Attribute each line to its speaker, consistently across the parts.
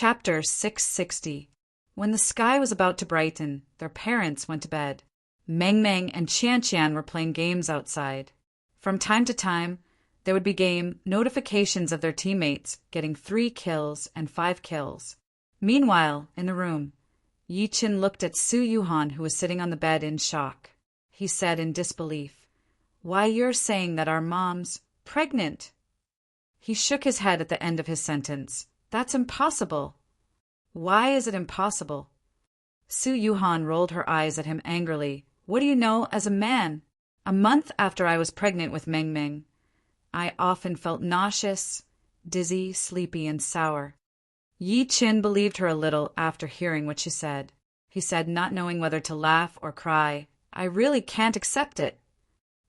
Speaker 1: Chapter 660. When the sky was about to brighten, their parents went to bed. Meng Meng and Qian Qian were playing games outside. From time to time, there would be game notifications of their teammates getting 3 kills and 5 kills. Meanwhile, in the room, Yi Qin looked at Su Yuhan, who was sitting on the bed in shock. He said in disbelief, "Why, you're saying that our mom's pregnant." He shook his head at the end of his sentence. "That's impossible." "Why is it impossible?" Su Yuhan rolled her eyes at him angrily. "What do you know as a man? A month after I was pregnant with Meng Meng, I often felt nauseous, dizzy, sleepy, and sour." Yi Qin believed her a little after hearing what she said. He said, not knowing whether to laugh or cry, "I really can't accept it."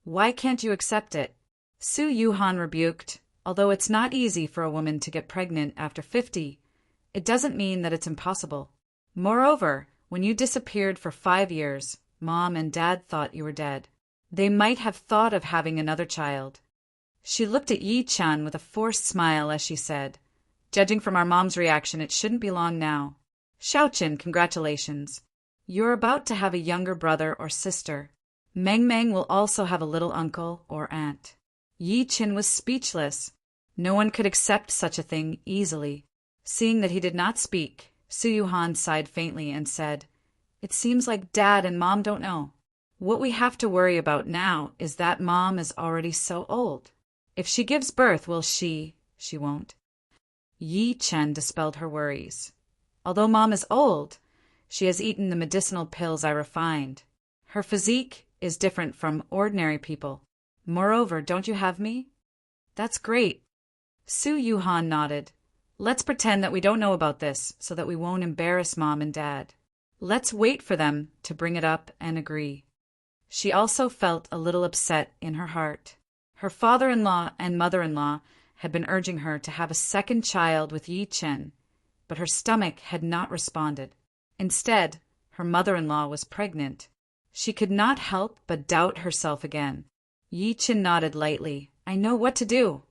Speaker 1: "Why can't you accept it?" Su Yuhan rebuked. "Although it's not easy for a woman to get pregnant after 50, it doesn't mean that it's impossible. Moreover, when you disappeared for 5 years, Mom and Dad thought you were dead. They might have thought of having another child." She looked at Yi Chan with a forced smile as she said, "Judging from our mom's reaction, it shouldn't be long now. Xiaoqin, congratulations. You're about to have a younger brother or sister. Meng Meng will also have a little uncle or aunt." Yi Qin was speechless. No one could accept such a thing easily. Seeing that he did not speak, Su Yuhan sighed faintly and said, "It seems like Dad and Mom don't know. What we have to worry about now is that Mom is already so old. If she gives birth, will she won't." Yi Chen dispelled her worries. "Although Mom is old, she has eaten the medicinal pills I refined. Her physique is different from ordinary people. Moreover, don't you have me?" "That's great." Su Yuhan nodded. "Let's pretend that we don't know about this so that we won't embarrass Mom and Dad. Let's wait for them to bring it up and agree." She also felt a little upset in her heart. Her father-in-law and mother-in-law had been urging her to have a second child with Yi Chen, but her stomach had not responded. Instead, her mother-in-law was pregnant. She could not help but doubt herself again. Yi Chen nodded lightly. "I know what to do."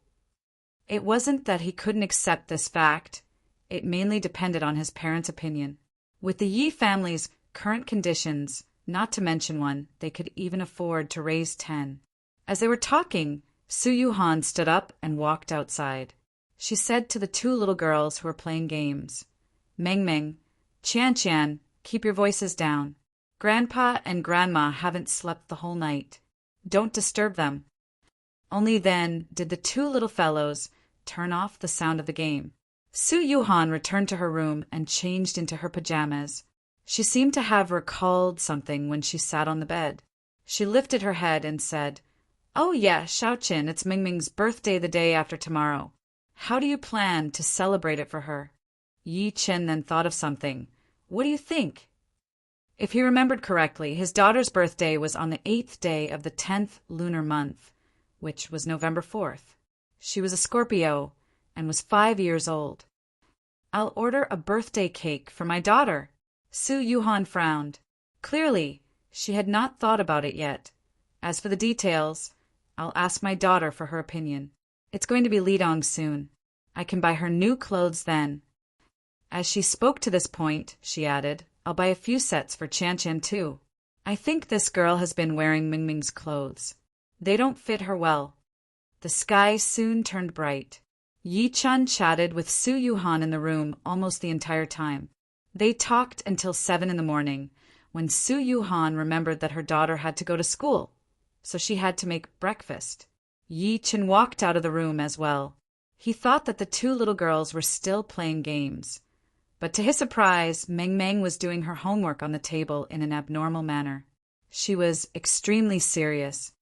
Speaker 1: It wasn't that he couldn't accept this fact. It mainly depended on his parents' opinion. With the Yi family's current conditions, not to mention one, they could even afford to raise 10. As they were talking, Su Yuhan stood up and walked outside. She said to the 2 little girls who were playing games, "Meng Meng, Qian Qian, keep your voices down. Grandpa and Grandma haven't slept the whole night. Don't disturb them." Only then did the 2 little fellows turn off the sound of the game. Su Yuhan returned to her room and changed into her pajamas. She seemed to have recalled something when she sat on the bed. She lifted her head and said, "Oh yeah, Xiaoqin, it's Ming Ming's birthday the day after tomorrow. How do you plan to celebrate it for her?" Yi Chen then thought of something. "What do you think?" If he remembered correctly, his daughter's birthday was on the 8th day of the 10th lunar month, which was November 4th. She was a Scorpio and was 5 years old. "I'll order a birthday cake for my daughter." Su Yuhan frowned. Clearly, she had not thought about it yet. "As for the details, I'll ask my daughter for her opinion. It's going to be Lidong soon. I can buy her new clothes then." As she spoke to this point, she added, "I'll buy a few sets for Qian Qian too. I think this girl has been wearing Ming Ming's clothes. They don't fit her well." The sky soon turned bright. Yi Chan chatted with Su Yuhan in the room almost the entire time. They talked until 7 in the morning, when Su Yuhan remembered that her daughter had to go to school, so she had to make breakfast. Yi Chen walked out of the room as well. He thought that the 2 little girls were still playing games. But to his surprise, Meng Meng was doing her homework on the table in an abnormal manner. She was extremely serious.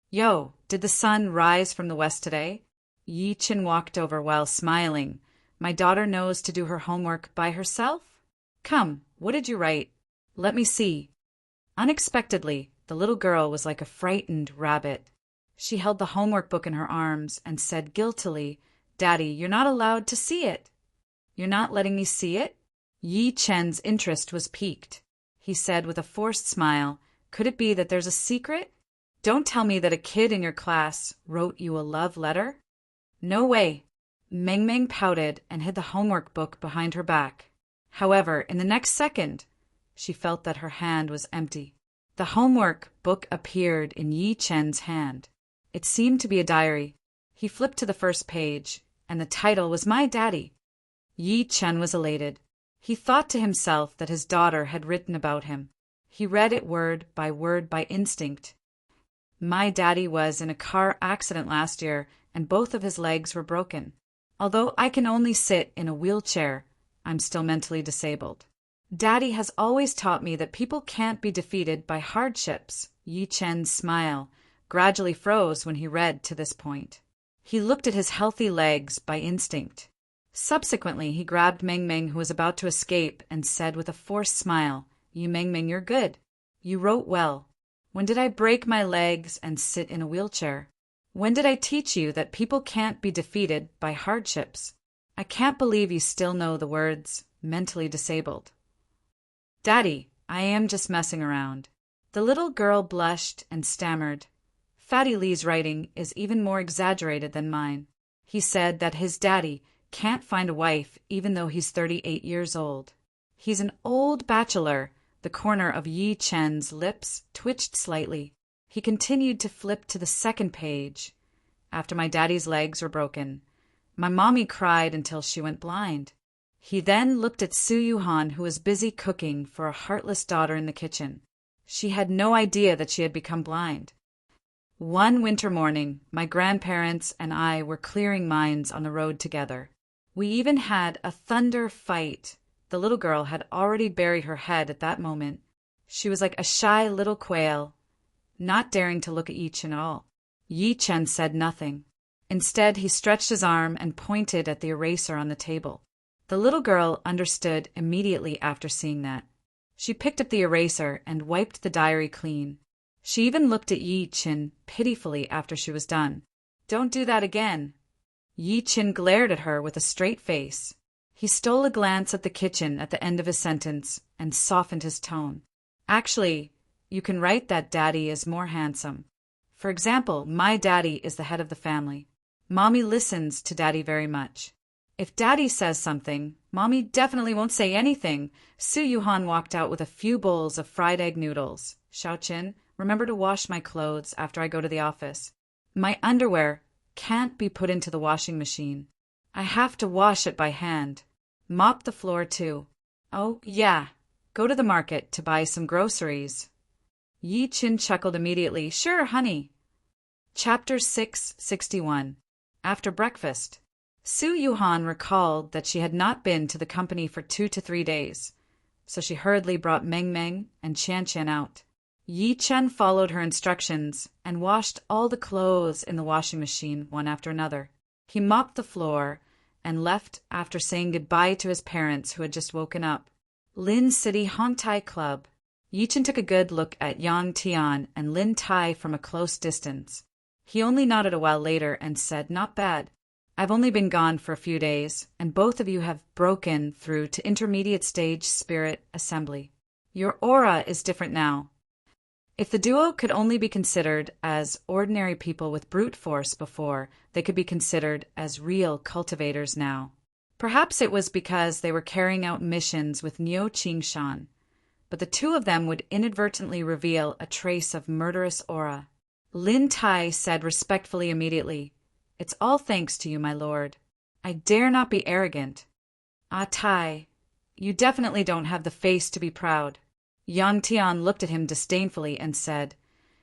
Speaker 1: "Yo, did the sun rise from the west today?" Yi Chen walked over while smiling. "My daughter knows to do her homework by herself? Come, what did you write? Let me see." Unexpectedly, the little girl was like a frightened rabbit. She held the homework book in her arms and said guiltily, "Daddy, you're not allowed to see it." "You're not letting me see it?" Yi Chen's interest was piqued. He said with a forced smile, "Could it be that there's a secret? Don't tell me that a kid in your class wrote you a love letter?" "No way." Meng Meng pouted and hid the homework book behind her back. However, in the next second, she felt that her hand was empty. The homework book appeared in Yi Chen's hand. It seemed to be a diary. He flipped to the first page, and the title was My Daddy. Yi Chen was elated. He thought to himself that his daughter had written about him. He read it word by instinct. My daddy was in a car accident last year, and both of his legs were broken. Although I can only sit in a wheelchair, I'm still mentally disabled. Daddy has always taught me that people can't be defeated by hardships. Yi Chen's smile gradually froze when he read to this point. He looked at his healthy legs by instinct. Subsequently, he grabbed Meng Meng, who was about to escape, and said with a forced smile, You Meng Meng, you're good. You wrote well. When did I break my legs and sit in a wheelchair? When did I teach you that people can't be defeated by hardships? I can't believe you still know the words, mentally disabled. Daddy, I am just messing around. The little girl blushed and stammered. Fatty Lee's writing is even more exaggerated than mine. He said that his daddy can't find a wife even though he's 38 years old. He's an old bachelor. The corner of Yi Chen's lips twitched slightly. He continued to flip to the second page. After my daddy's legs were broken, my mommy cried until she went blind. He then looked at Su Yuhan, who was busy cooking for a heartless daughter in the kitchen. She had no idea that she had become blind. One winter morning, my grandparents and I were clearing mines on the road together. We even had a thunder fight. The little girl had already buried her head at that moment. She was like a shy little quail, not daring to look at Yi Chen at all. Yi Chen said nothing. Instead, he stretched his arm and pointed at the eraser on the table. The little girl understood immediately after seeing that. She picked up the eraser and wiped the diary clean. She even looked at Yi Chen pitifully after she was done. Don't do that again. Yi Chen glared at her with a straight face. He stole a glance at the kitchen at the end of his sentence and softened his tone. Actually, you can write that Daddy is more handsome. For example, my daddy is the head of the family. Mommy listens to Daddy very much. If Daddy says something, Mommy definitely won't say anything. Su Yuhan walked out with a few bowls of fried egg noodles. Xiaoqin, remember to wash my clothes after I go to the office. My underwear can't be put into the washing machine. I have to wash it by hand. Mop the floor too. Oh, yeah. Go to the market to buy some groceries. Yi Chen chuckled immediately. Sure, honey. Chapter 661. After breakfast. Su Yuhan recalled that she had not been to the company for 2 to 3 days, so she hurriedly brought Meng Meng and Qian Qian out. Yi Chen followed her instructions and washed all the clothes in the washing machine one after another. He mopped the floor and left after saying goodbye to his parents who had just woken up. Lin City Hong Tai Club. Yi Chen took a good look at Yang Tian and Lin Tai from a close distance. He only nodded a while later and said, Not bad. I've only been gone for a few days, and both of you have broken through to intermediate stage spirit assembly. Your aura is different now. If the duo could only be considered as ordinary people with brute force before, they could be considered as real cultivators now. Perhaps it was because they were carrying out missions with Niu Qingshan, but the two of them would inadvertently reveal a trace of murderous aura. Lin Tai said respectfully immediately, It's all thanks to you, my lord. I dare not be arrogant. Ah, Tai, you definitely don't have the face to be proud. Yang Tian looked at him disdainfully and said,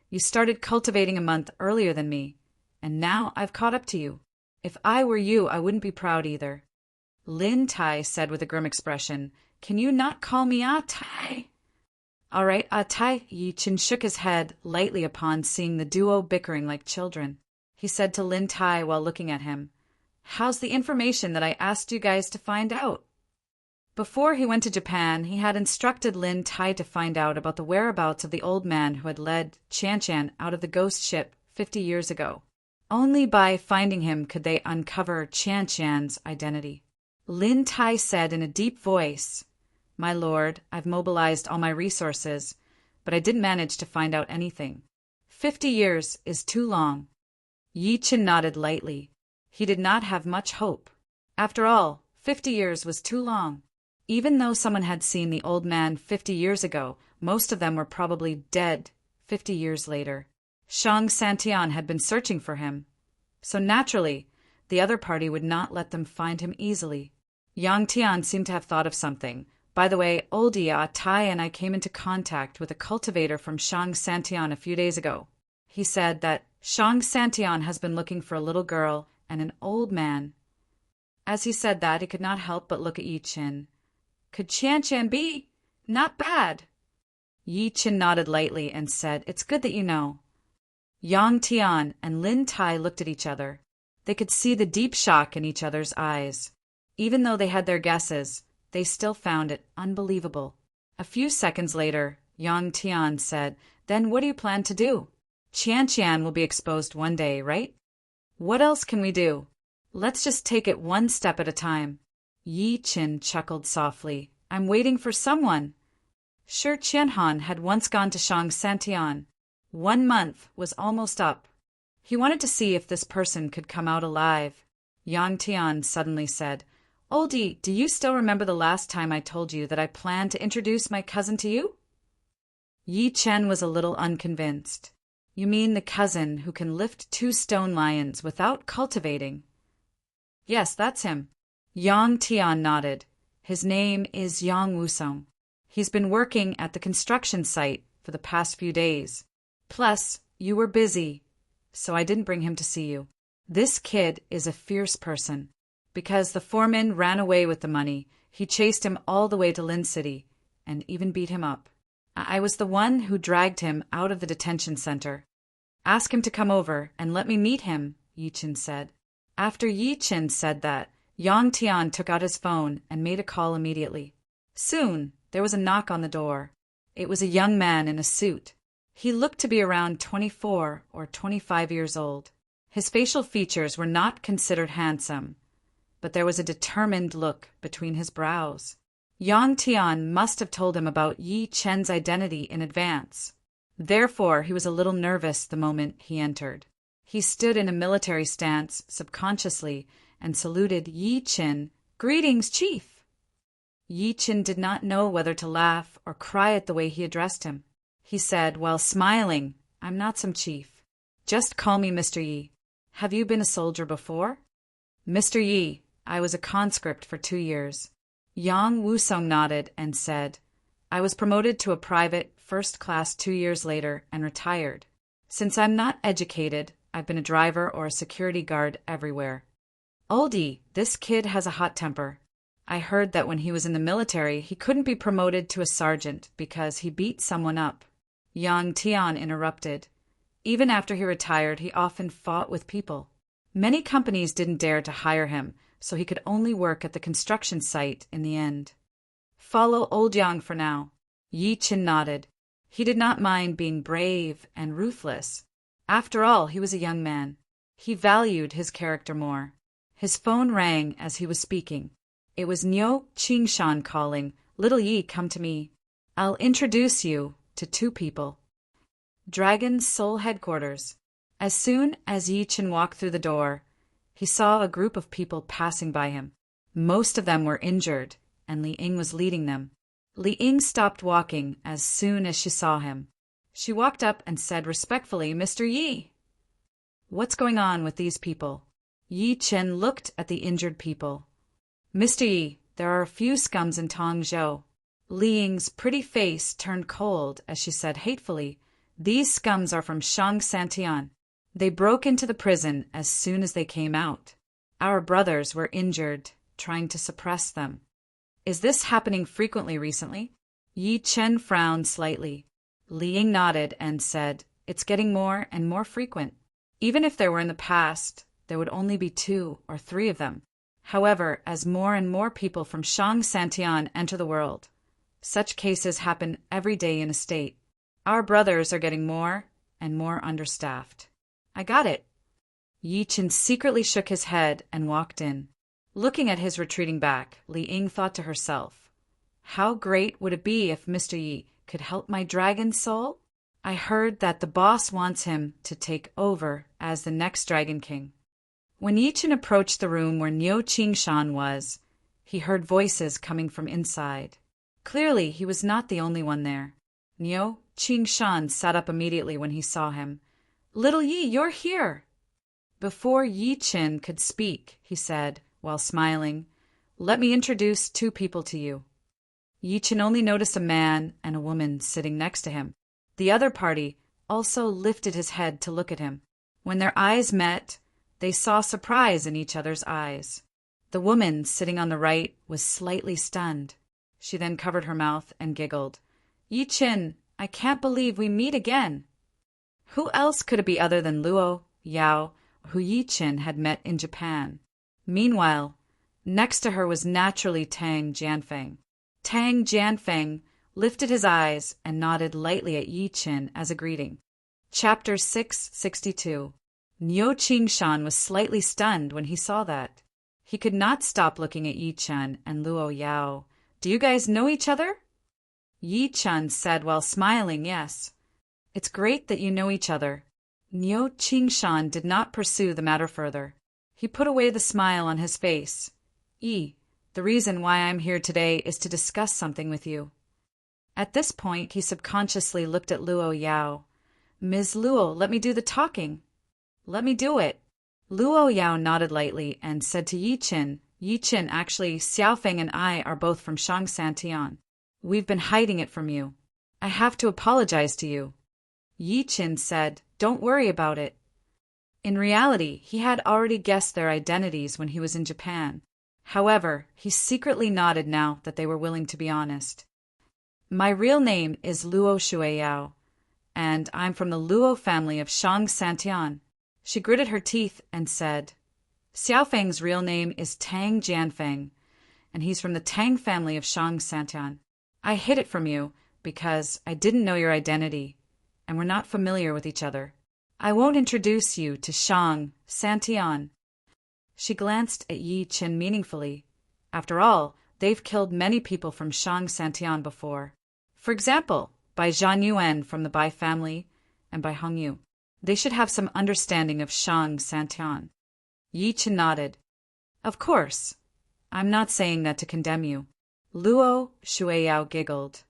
Speaker 1: You started cultivating a month earlier than me, and now I've caught up to you. If I were you, I wouldn't be proud either. Lin Tai said with a grim expression, Can you not call me Ah Tai? All right, Ah Tai. Yi Chen shook his head lightly upon seeing the duo bickering like children. He said to Lin Tai while looking at him, How's the information that I asked you guys to find out? Before he went to Japan, he had instructed Lin Tai to find out about the whereabouts of the old man who had led Qian Qian out of the ghost ship 50 years ago. Only by finding him could they uncover Qian Qian's identity. Lin Tai said in a deep voice, My lord, I've mobilized all my resources, but I didn't manage to find out anything. 50 years is too long. Yi Chen nodded lightly. He did not have much hope. After all, 50 years was too long. Even though someone had seen the old man 50 years ago, most of them were probably dead 50 years later. Shang Santian had been searching for him, so naturally, the other party would not let them find him easily. Yang Tian seemed to have thought of something. By the way, Oldia, Tai and I came into contact with a cultivator from Shang Santian a few days ago. He said that Shang Santian has been looking for a little girl and an old man. As he said that, he could not help but look at Yi Qin. Could Qian be? Not bad. Yi Qin nodded lightly and said, It's good that you know. Yang Tian and Lin Tai looked at each other. They could see the deep shock in each other's eyes. Even though they had their guesses, they still found it unbelievable. A few seconds later, Yang Tian said, Then what do you plan to do? Qian will be exposed one day, right? What else can we do? Let's just take it one step at a time. Yi Qin chuckled softly. I'm waiting for someone. Sure, Qianhan had once gone to Shang Santian. 1 month was almost up. He wanted to see if this person could come out alive. Yang Tian suddenly said, Oldie, do you still remember the last time I told you that I planned to introduce my cousin to you? Yi Chen was a little unconvinced. You mean the cousin who can lift 2 stone lions without cultivating? Yes, that's him. Yang Tian nodded. His name is Yang Wusong. He's been working at the construction site for the past few days. Plus, you were busy, so I didn't bring him to see you. This kid is a fierce person. Because the foreman ran away with the money, he chased him all the way to Lin City and even beat him up. I was the one who dragged him out of the detention center. Ask him to come over and let me meet him, Yi Qin said. After Yi Qin said that, Yang Tian took out his phone and made a call immediately. Soon, there was a knock on the door. It was a young man in a suit. He looked to be around 24 or 25 years old. His facial features were not considered handsome, but there was a determined look between his brows. Yang Tian must have told him about Yi Chen's identity in advance. Therefore, he was a little nervous the moment he entered. He stood in a military stance subconsciously and saluted Yi Qin. Greetings, Chief! Yi Qin did not know whether to laugh or cry at the way he addressed him. He said, while smiling, I'm not some chief. Just call me Mr. Yi. Have you been a soldier before? Mr. Yi, I was a conscript for 2 years. Yang Wusong nodded and said, I was promoted to a private first class 2 years later and retired. Since I'm not educated, I've been a driver or a security guard everywhere. Oldie, this kid has a hot temper. I heard that when he was in the military, he couldn't be promoted to a sergeant because he beat someone up. Yang Tian interrupted. Even after he retired, he often fought with people. Many companies didn't dare to hire him, so he could only work at the construction site in the end. Follow old Yang for now. Yi Qin nodded. He did not mind being brave and ruthless. After all, he was a young man. He valued his character more. His phone rang as he was speaking. It was Niu Qingshan calling. Little Yi, come to me. I'll introduce you to 2 people. Dragon's Soul Headquarters. As soon as Yi Qin walked through the door, he saw a group of people passing by him. Most of them were injured, and Li Ying was leading them. Li Ying stopped walking as soon as she saw him. She walked up and said respectfully, Mr. Yi. What's going on with these people? Yi Qin looked at the injured people. Mr. Yi, there are a few scums in Tongzhou. Li Ying's pretty face turned cold as she said hatefully, These scums are from Shang Santian. They broke into the prison as soon as they came out. Our brothers were injured, trying to suppress them. Is this happening frequently recently? Yi Chen frowned slightly. Li Ying nodded and said, It's getting more and more frequent. Even if there were in the past, there would only be 2 or 3 of them. However, as more and more people from Shang Santian enter the world, such cases happen every day in a state. Our brothers are getting more and more understaffed. I got it. Yi Chen secretly shook his head and walked in. Looking at his retreating back, Li Ying thought to herself, How great would it be if Mr. Yi could help my dragon soul? I heard that the boss wants him to take over as the next Dragon King. When Yichen approached the room where Niu Qingshan was, he heard voices coming from inside. Clearly, he was not the only one there. Niu Qingshan sat up immediately when he saw him. "Little Yi, you're here!" Before Yichen could speak, he said, while smiling, "Let me introduce two people to you." Yichen only noticed a man and a woman sitting next to him. The other party also lifted his head to look at him. When their eyes met, they saw surprise in each other's eyes. The woman sitting on the right was slightly stunned. She then covered her mouth and giggled. "Yichen, I can't believe we meet again." Who else could it be other than Luo Yao, who Yichen had met in Japan? Meanwhile, next to her was naturally Tang Jianfeng. Tang Jianfeng lifted his eyes and nodded lightly at Yichen as a greeting. Chapter 662. Niu Qingshan was slightly stunned when he saw that. He could not stop looking at Yichen and Luo Yao. "Do you guys know each other?" Yichen said while smiling, "Yes." "It's great that you know each other." Niu Qingshan did not pursue the matter further. He put away the smile on his face. The reason why I'm here today is to discuss something with you." At this point, he subconsciously looked at Luo Yao. "Ms. Luo, let me do the talking." "Let me do it." Luo Yao nodded lightly and said to Yichen, "Yichen, actually, Xiaofeng and I are both from Shangsantian. We've been hiding it from you. I have to apologize to you." Yichen said, "Don't worry about it." In reality, he had already guessed their identities when he was in Japan. However, he secretly nodded now that they were willing to be honest. "My real name is Luo Shueyao, and I'm from the Luo family of Shangsantian." She gritted her teeth and said, "Xiaofeng's real name is Tang Jianfeng, and he's from the Tang family of Shangsantian. I hid it from you because I didn't know your identity, and we're not familiar with each other. I won't introduce you to Shang Santian." She glanced at Yichen meaningfully. After all, they've killed many people from Shang Santian before. For example, by Zhang Yuan from the Bai family, and by Hong Yu. They should have some understanding of Shang Santian. Yichen nodded. "Of course. I'm not saying that to condemn you." Luo Shueyao giggled.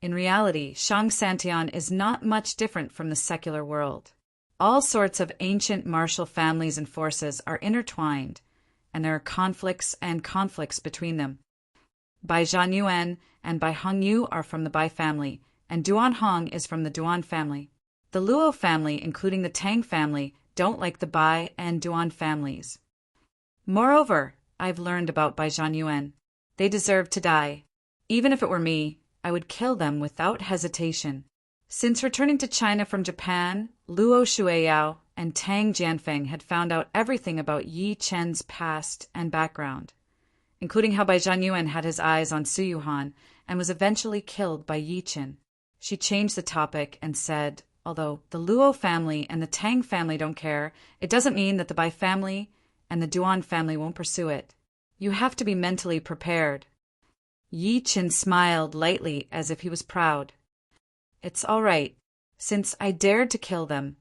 Speaker 1: In reality, Shang Santian is not much different from the secular world. All sorts of ancient martial families and forces are intertwined, and there are conflicts between them. Bai Zhan Yuan and Bai Hong Yu are from the Bai family, and Duan Hong is from the Duan family. The Luo family, including the Tang family, don't like the Bai and Duan families. Moreover, I've learned about Bai Zhan Yuan. They deserve to die. Even if it were me, I would kill them without hesitation. Since returning to China from Japan, Luo Shueyao and Tang Jianfeng had found out everything about Yi Chen's past and background, including how Bai Zhan Yuan had his eyes on Su Yuhan and was eventually killed by Yi Chen. She changed the topic and said, "Although the Luo family and the Tang family don't care, it doesn't mean that the Bai family and the Duan family won't pursue it. You have to be mentally prepared." Yi Chen smiled lightly as if he was proud. "It's all right, since I dared to kill them.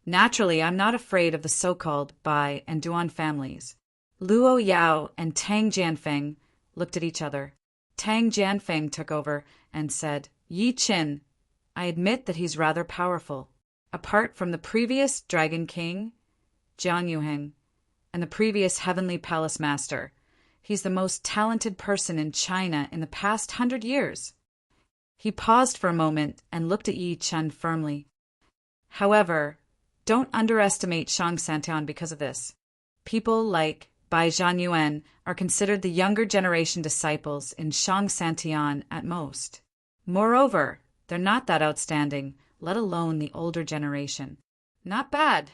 Speaker 1: Naturally, I'm not afraid of the so-called Bai and Duan families." Luo Yao and Tang Jianfeng looked at each other. Tang Jianfeng took over and said, "Yi Chen, I admit that he's rather powerful. Apart from the previous Dragon King, Jiang Yuheng, and the previous Heavenly Palace Master, he's the most talented person in China in the past 100 years. He paused for a moment and looked at Yi Chen firmly. "However, don't underestimate Shang Santian because of this. People like Bai Zhan Yuan are considered the younger generation disciples in Shang Santian at most. Moreover, they're not that outstanding, let alone the older generation." "Not bad."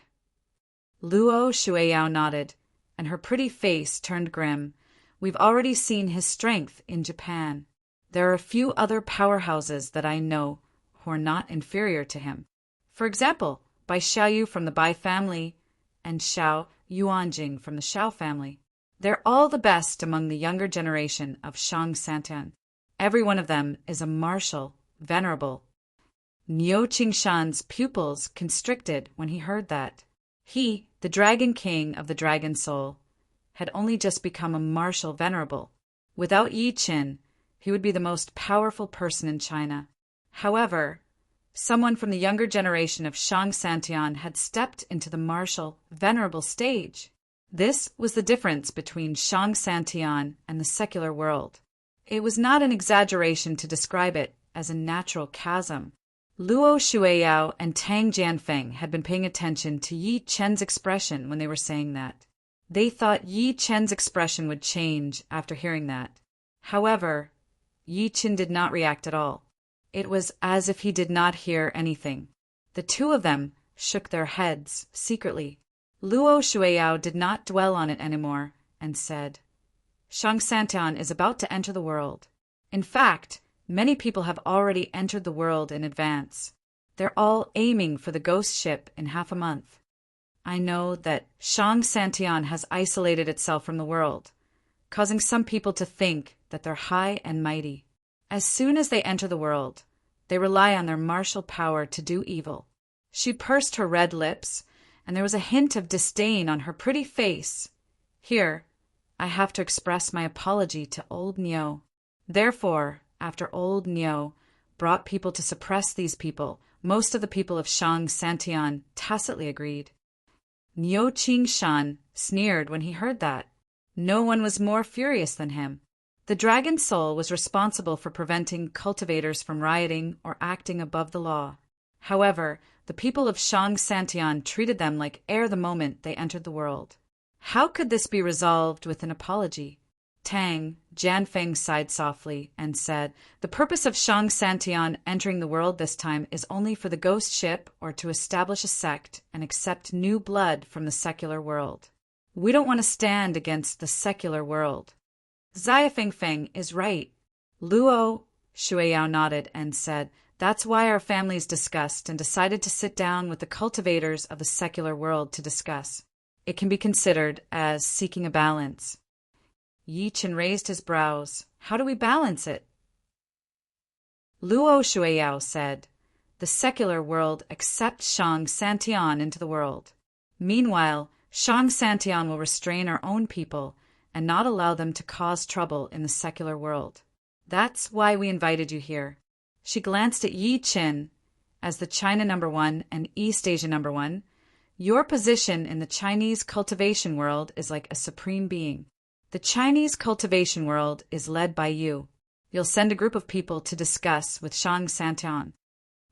Speaker 1: Luo Shueyao nodded, and her pretty face turned grim. "We've already seen his strength in Japan. There are a few other powerhouses that I know who are not inferior to him. For example, Bai Xiaoyu from the Bai family and Xiao Yuanjing from the Xiao family. They're all the best among the younger generation of Shang Santian. Every one of them is a martial, venerable." Niu Qingshan's pupils constricted when he heard that. He, The Dragon King of the Dragon Soul had only just become a martial venerable. Without Yi Qin, he would be the most powerful person in China. However, someone from the younger generation of Shang Santian had stepped into the martial, venerable stage. This was the difference between Shang Santian and the secular world. It was not an exaggeration to describe it as a natural chasm. Luo Shuiyao and Tang Jianfeng had been paying attention to Yi Chen's expression when they were saying that. They thought Yi Chen's expression would change after hearing that. However, Yi Chen did not react at all. It was as if he did not hear anything. The two of them shook their heads secretly. Luo Shuiyao did not dwell on it anymore and said, Shang Santian is about to enter the world. In fact, many people have already entered the world in advance. They're all aiming for the ghost ship in half a month. I know that Shang Santian has isolated itself from the world, causing some people to think that they're high and mighty. As soon as they enter the world, they rely on their martial power to do evil. She pursed her red lips, and there was a hint of disdain on her pretty face. Here, I have to express my apology to old Niu. Therefore, after old Niu brought people to suppress these people, most of the people of Shang Santian tacitly agreed. Niu Qingshan sneered when he heard that. No one was more furious than him. The Dragon Soul was responsible for preventing cultivators from rioting or acting above the law. However, the people of Shang Santian treated them like air the moment they entered the world. How could this be resolved with an apology? Tang Jianfeng sighed softly and said, the purpose of Shang Santian entering the world this time is only for the ghost ship or to establish a sect and accept new blood from the secular world. We don't want to stand against the secular world. Xia Fengfeng is right. Luo Shuiyao nodded and said, that's why our families discussed and decided to sit down with the cultivators of the secular world to discuss. It can be considered as seeking a balance. Yi Chen raised his brows. How do we balance it? Luo Shuiyao said, the secular world accepts Shang Santian into the world. Meanwhile, Shang Santian will restrain our own people and not allow them to cause trouble in the secular world. That's why we invited you here. She glanced at Yi Chen as the China #1 and East Asia #1. Your position in the Chinese cultivation world is like a supreme being. The Chinese cultivation world is led by you. You'll send a group of people to discuss with Shang Santian.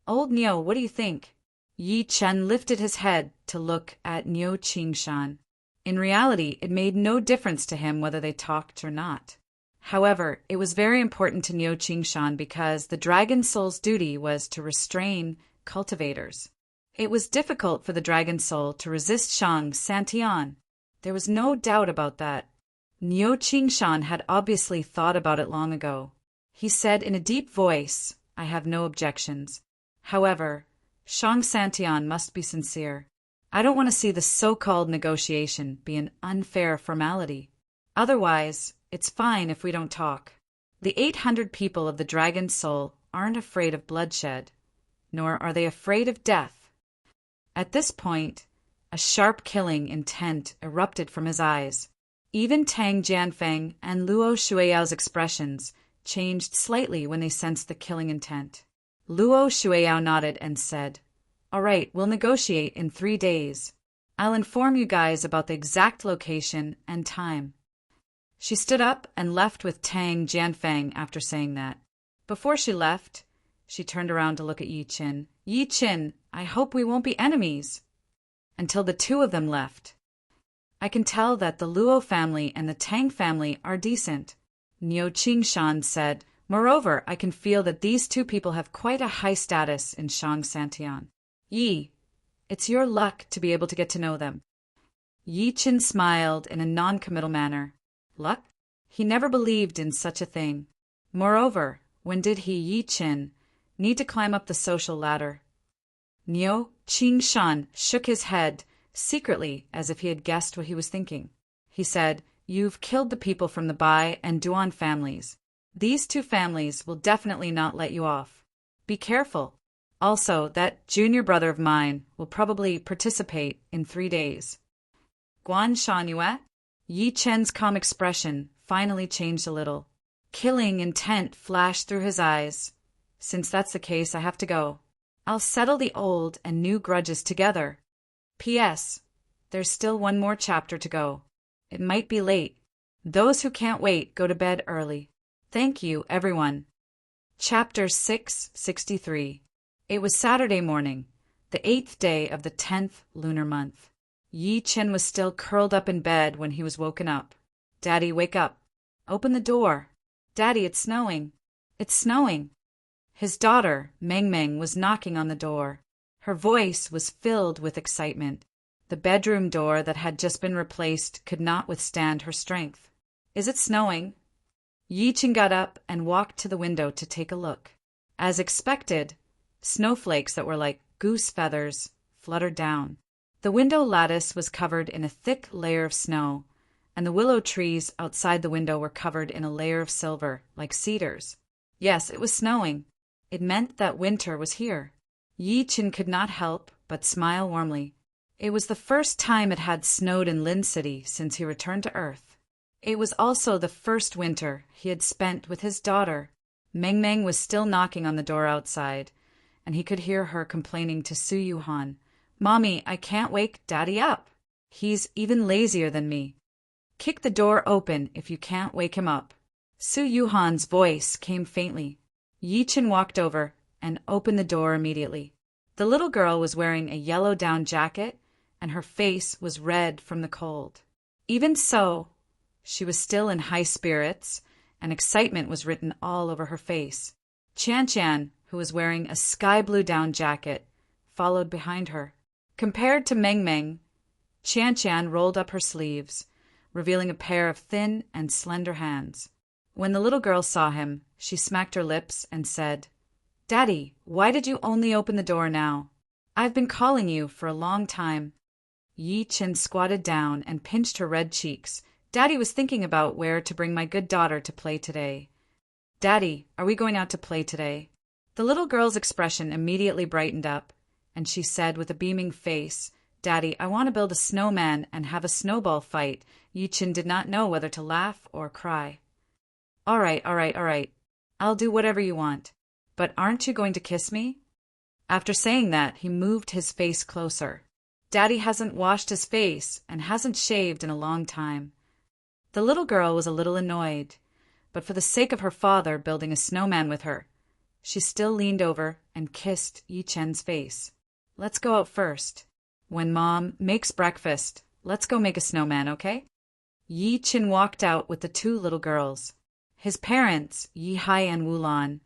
Speaker 1: Old Niu, what do you think? Yi Chen lifted his head to look at Niu Qingshan. In reality, it made no difference to him whether they talked or not. However, it was very important to Niu Qingshan because the Dragon Soul's duty was to restrain cultivators. It was difficult for the Dragon Soul to resist Shang Santian. There was no doubt about that. Niu Qingshan had obviously thought about it long ago. He said in a deep voice, I have no objections. However, Shang Santian must be sincere. I don't want to see the so-called negotiation be an unfair formality. Otherwise, it's fine if we don't talk. The 800 people of the Dragon Soul aren't afraid of bloodshed, nor are they afraid of death. At this point, a sharp killing intent erupted from his eyes. Even Tang Jianfeng and Luo Shuiyao's expressions changed slightly when they sensed the killing intent. Luo Shuiyao nodded and said, all right, we'll negotiate in 3 days. I'll inform you guys about the exact location and time. She stood up and left with Tang Jianfeng after saying that. Before she left, she turned around to look at Yi Chen. Yi Chen, I hope we won't be enemies. Until the two of them left. I can tell that the Luo family and the Tang family are decent. Niu Qingshan said, moreover, I can feel that these two people have quite a high status in Shang Santian. Yi, it's your luck to be able to get to know them. Yi Chen smiled in a non-committal manner. Luck? He never believed in such a thing. Moreover, when did he, Yi Chen, need to climb up the social ladder? Niu Qingshan shook his head secretly as if he had guessed what he was thinking. He said, you've killed the people from the Bai and Duan families. These two families will definitely not let you off. Be careful. Also, that junior brother of mine will probably participate in 3 days. Guan Shanue? Yi Chen's calm expression finally changed a little. Killing intent flashed through his eyes. Since that's the case, I have to go. I'll settle the old and new grudges together. P.S. There's still one more chapter to go. It might be late. Those who can't wait go to bed early. Thank you, everyone. Chapter 663. It was Saturday morning, the 8th day of the 10th lunar month. Yi Chen was still curled up in bed when he was woken up. Daddy, wake up. Open the door. Daddy, it's snowing. It's snowing. His daughter, Meng Meng, was knocking on the door. Her voice was filled with excitement. The bedroom door that had just been replaced could not withstand her strength. Is it snowing? Yi Chen got up and walked to the window to take a look. As expected, snowflakes that were like goose feathers fluttered down. The window lattice was covered in a thick layer of snow, and the willow trees outside the window were covered in a layer of silver, like cedars. Yes, it was snowing. It meant that winter was here. Yi Chen could not help but smile warmly. It was the first time it had snowed in Lin City since he returned to Earth. It was also the first winter he had spent with his daughter. Meng Meng was still knocking on the door outside, and he could hear her complaining to Su Yuhan, "Mommy, I can't wake Daddy up. He's even lazier than me. Kick the door open if you can't wake him up." Su Yuhan's voice came faintly. Yi Chen walked over and opened the door immediately. The little girl was wearing a yellow down jacket, and her face was red from the cold. Even so, she was still in high spirits, and excitement was written all over her face. Chan, who was wearing a sky-blue down jacket, followed behind her. Compared to Meng Meng, Chan rolled up her sleeves, revealing a pair of thin and slender hands. When the little girl saw him, she smacked her lips and said, "Daddy, why did you only open the door now? I've been calling you for a long time." Yi Chen squatted down and pinched her red cheeks. "Daddy was thinking about where to bring my good daughter to play today." "Daddy, are we going out to play today?" The little girl's expression immediately brightened up, and she said with a beaming face, "Daddy, I want to build a snowman and have a snowball fight." Yi Chen did not know whether to laugh or cry. All right. I'll do whatever you want. But aren't you going to kiss me?" After saying that, he moved his face closer. "Daddy hasn't washed his face and hasn't shaved in a long time." The little girl was a little annoyed, but for the sake of her father building a snowman with her, she still leaned over and kissed Yi Chen's face. "Let's go out first. When Mom makes breakfast, let's go make a snowman, okay?" Yi Chen walked out with the two little girls. His parents, Yi Hai and Wu Lan,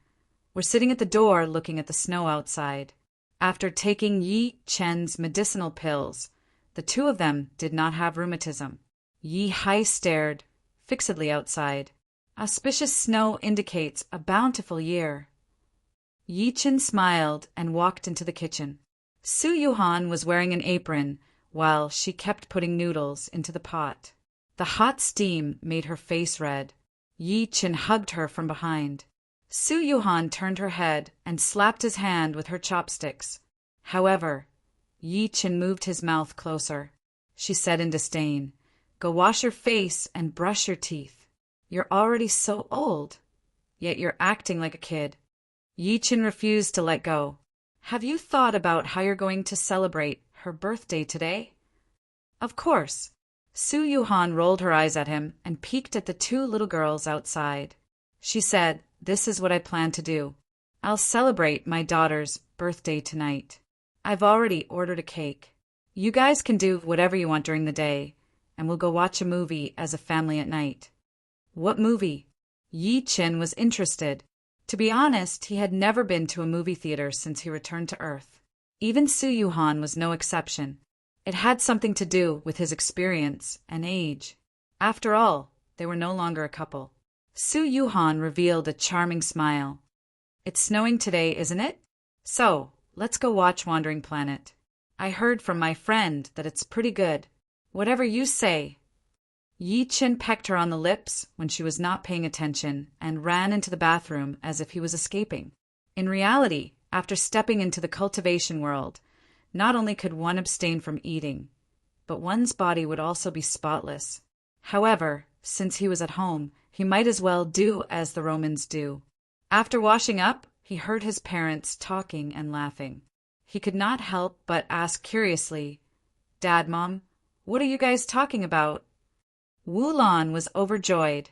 Speaker 1: were sitting at the door looking at the snow outside. After taking Yi Chen's medicinal pills, the two of them did not have rheumatism. Yi Hai stared fixedly outside. Auspicious snow indicates a bountiful year. Yi Chen smiled and walked into the kitchen. Su Yuhan was wearing an apron while she kept putting noodles into the pot. The hot steam made her face red. Yi Chen hugged her from behind. Su Yuhan turned her head and slapped his hand with her chopsticks. However, Yi Chen moved his mouth closer. She said in disdain, "Go wash your face and brush your teeth. You're already so old, yet you're acting like a kid." Yi Chen refused to let go. "Have you thought about how you're going to celebrate her birthday today?" "Of course." Su Yuhan rolled her eyes at him and peeked at the two little girls outside. She said, "This is what I plan to do. I'll celebrate my daughter's birthday tonight. I've already ordered a cake. You guys can do whatever you want during the day, and we'll go watch a movie as a family at night." "What movie?" Yi Chen was interested. To be honest, he had never been to a movie theater since he returned to Earth. Even Su Yuhan was no exception. It had something to do with his experience and age. After all, they were no longer a couple. Su Yuhan revealed a charming smile. "It's snowing today, isn't it? So, let's go watch Wandering Planet. I heard from my friend that it's pretty good. Whatever you say." Yi Chen pecked her on the lips when she was not paying attention and ran into the bathroom as if he was escaping. In reality, after stepping into the cultivation world, not only could one abstain from eating, but one's body would also be spotless. However, since he was at home, he might as well do as the Romans do. After washing up, he heard his parents talking and laughing. He could not help but ask curiously, "Dad, Mom, what are you guys talking about?" Wulon was overjoyed.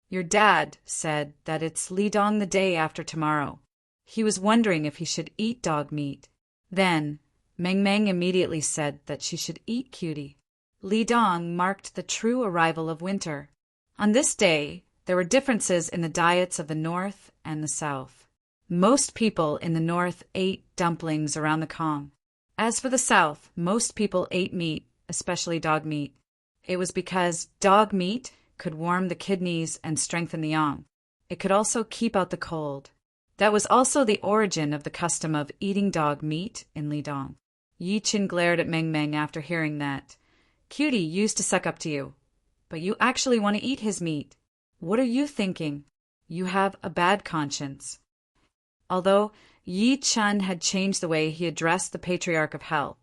Speaker 1: "Your dad said that it's Lidong the day after tomorrow. He was wondering if he should eat dog meat." Then Meng Meng immediately said that she should eat Cutie. Lidong marked the true arrival of winter. On this day, there were differences in the diets of the North and the South. Most people in the North ate dumplings around the Kong. As for the South, most people ate meat, especially dog meat. It was because dog meat could warm the kidneys and strengthen the yang. It could also keep out the cold. That was also the origin of the custom of eating dog meat in Lidong. Yi Qin glared at Meng Meng after hearing that. "Cutie used to suck up to you, but you actually want to eat his meat. What are you thinking? You have a bad conscience." Although Yi Chun had changed the way he addressed the Patriarch of Hell,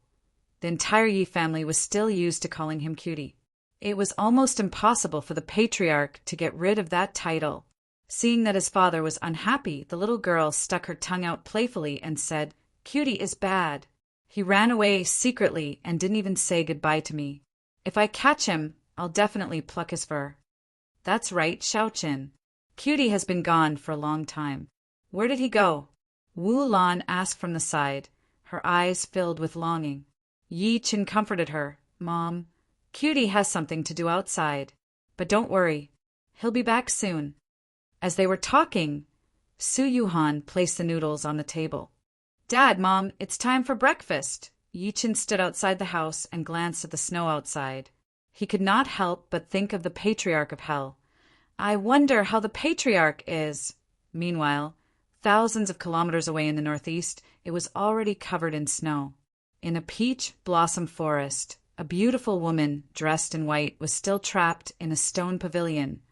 Speaker 1: the entire Yi family was still used to calling him Cutie. It was almost impossible for the Patriarch to get rid of that title. Seeing that his father was unhappy, the little girl stuck her tongue out playfully and said, "Cutie is bad. He ran away secretly and didn't even say goodbye to me. If I catch him, I'll definitely pluck his fur." "That's right, Xiaoqin. Cutie has been gone for a long time. Where did he go?" Wu Lan asked from the side, her eyes filled with longing. Yi Qin comforted her. "Mom, Cutie has something to do outside. But don't worry, he'll be back soon." As they were talking, Su Yuhan placed the noodles on the table. "Dad, Mom, it's time for breakfast." Yi Qin stood outside the house and glanced at the snow outside. He could not help but think of the Patriarch of Hell. "I wonder how the Patriarch is." Meanwhile, thousands of kilometers away in the northeast, it was already covered in snow. In a peach blossom forest, a beautiful woman dressed in white was still trapped in a stone pavilion,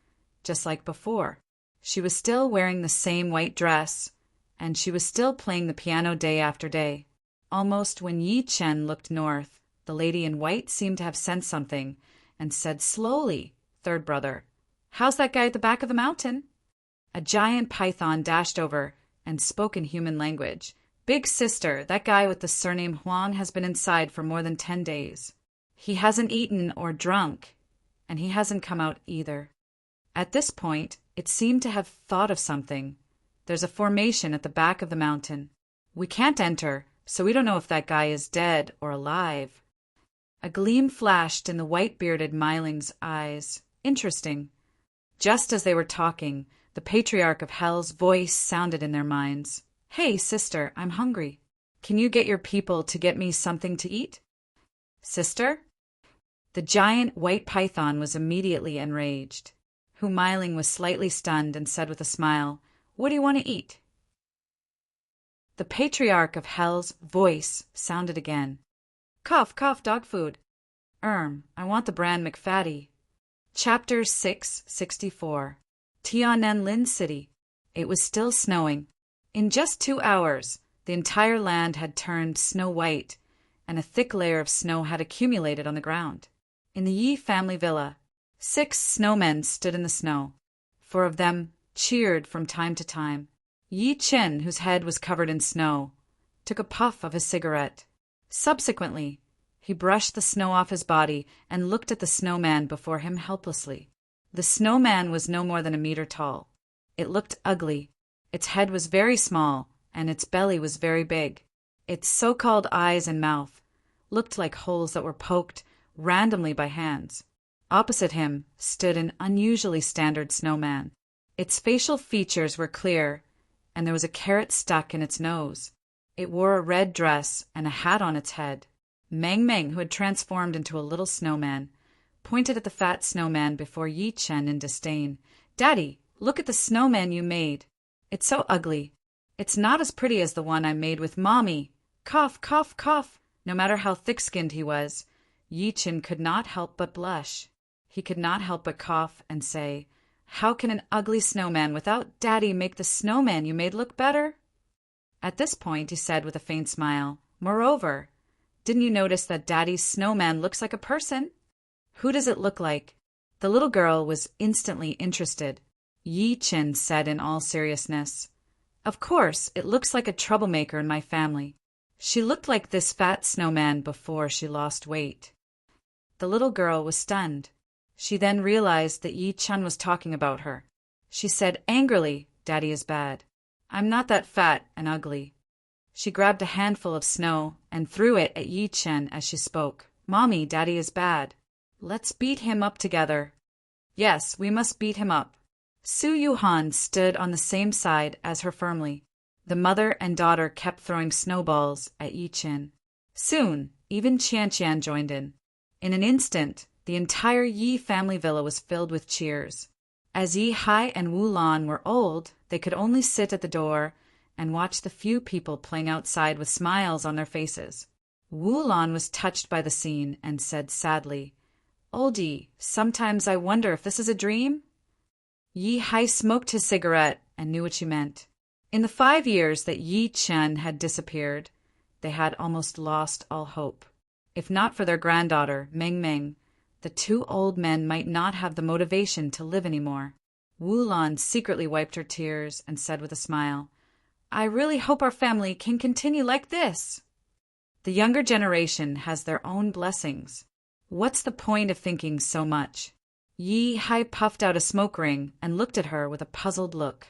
Speaker 1: just like before. She was still wearing the same white dress, and she was still playing the piano day after day. Almost when Yi Chen looked north, the lady in white seemed to have sensed something and said slowly, "Third brother, how's that guy at the back of the mountain?" A giant python dashed over and spoke in human language. "Big sister, that guy with the surname Huang has been inside for more than 10 days. He hasn't eaten or drunk, and he hasn't come out either." At this point, it seemed to have thought of something. "There's a formation at the back of the mountain. We can't enter, so we don't know if that guy is dead or alive." A gleam flashed in the white-bearded Myling's eyes. Interesting. Just as they were talking, the Patriarch of Hell's voice sounded in their minds. "Hey, sister, I'm hungry. Can you get your people to get me something to eat?" "Sister?" The giant white python was immediately enraged. Hu Myling was slightly stunned and said with a smile, "What do you want to eat?" The Patriarch of Hell's voice sounded again. "Cough, cough, dog food. I want the brand McFatty." Chapter 664. Tiananmen City. It was still snowing. In just 2 hours, the entire land had turned snow white, and a thick layer of snow had accumulated on the ground. In the Yi family villa, 6 snowmen stood in the snow. 4 of them cheered from time to time. Yi Qin, whose head was covered in snow, took a puff of his cigarette. Subsequently, he brushed the snow off his body and looked at the snowman before him helplessly. The snowman was no more than a meter tall. It looked ugly. Its head was very small, and its belly was very big. Its so-called eyes and mouth looked like holes that were poked randomly by hands. Opposite him stood an unusually standard snowman. Its facial features were clear, and there was a carrot stuck in its nose. It wore a red dress and a hat on its head. Meng Meng, who had transformed into a little snowman, pointed at the fat snowman before Yi Chen in disdain. "Daddy, look at the snowman you made. It's so ugly. It's not as pretty as the one I made with Mommy." Cough, cough, cough. No matter how thick-skinned he was, Yi Chen could not help but blush. He could not help but cough and say, "How can an ugly snowman without Daddy make the snowman you made look better?" At this point he said with a faint smile, "Moreover, Didn't you notice that Daddy's snowman looks like a person? Who does it look like? The little girl was instantly interested. Yi Chen said in all seriousness. Of course, it looks like a troublemaker in my family. She looked like this fat snowman before she lost weight. The little girl was stunned. She then realized that Yi Chen was talking about her. She said angrily, Daddy is bad. I'm not that fat and ugly. She grabbed a handful of snow and threw it at Yi Chen as she spoke. Mommy, Daddy is bad. Let's beat him up together. Yes, we must beat him up. Su Yuhan stood on the same side as her firmly. The mother and daughter kept throwing snowballs at Yi Chen. Soon, even Qian joined in. In an instant, the entire Yi family villa was filled with cheers. As Yi Hai and Wu Lan were old, they could only sit at the door and watch the few people playing outside with smiles on their faces. Wu Lan was touched by the scene and said sadly, Oldie, sometimes I wonder if this is a dream? Yi Hai smoked his cigarette and knew what she meant. In the 5 years that Yi Chen had disappeared, they had almost lost all hope. If not for their granddaughter, Meng Meng, the two old men might not have the motivation to live anymore. Wu Lan secretly wiped her tears and said with a smile, I really hope our family can continue like this. The younger generation has their own blessings. What's the point of thinking so much? Yi Hai puffed out a smoke ring and looked at her with a puzzled look.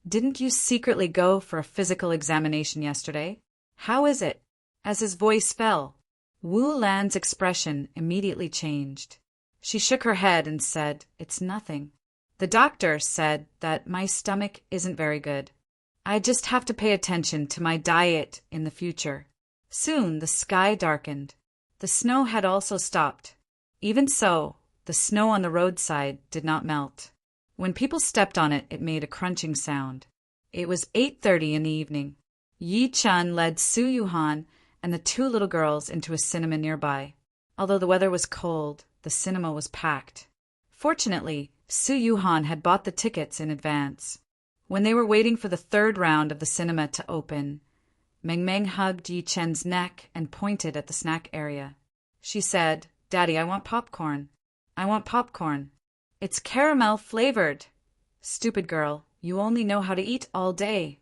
Speaker 1: Didn't you secretly go for a physical examination yesterday? How is it? As his voice fell, Wu Lan's expression immediately changed. She shook her head and said, It's nothing. The doctor said that my stomach isn't very good. I just have to pay attention to my diet in the future. Soon the sky darkened. The snow had also stopped. Even so, the snow on the roadside did not melt. When people stepped on it, it made a crunching sound. It was 8:30 in the evening. Yi Chen led Su Yuhan and the two little girls into a cinema nearby. Although the weather was cold, the cinema was packed. Fortunately, Su Yuhan had bought the tickets in advance. When they were waiting for the third round of the cinema to open, Meng Meng hugged Yi Chen's neck and pointed at the snack area. She said, Daddy, I want popcorn. I want popcorn. It's caramel flavored. Stupid girl, you only know how to eat all day.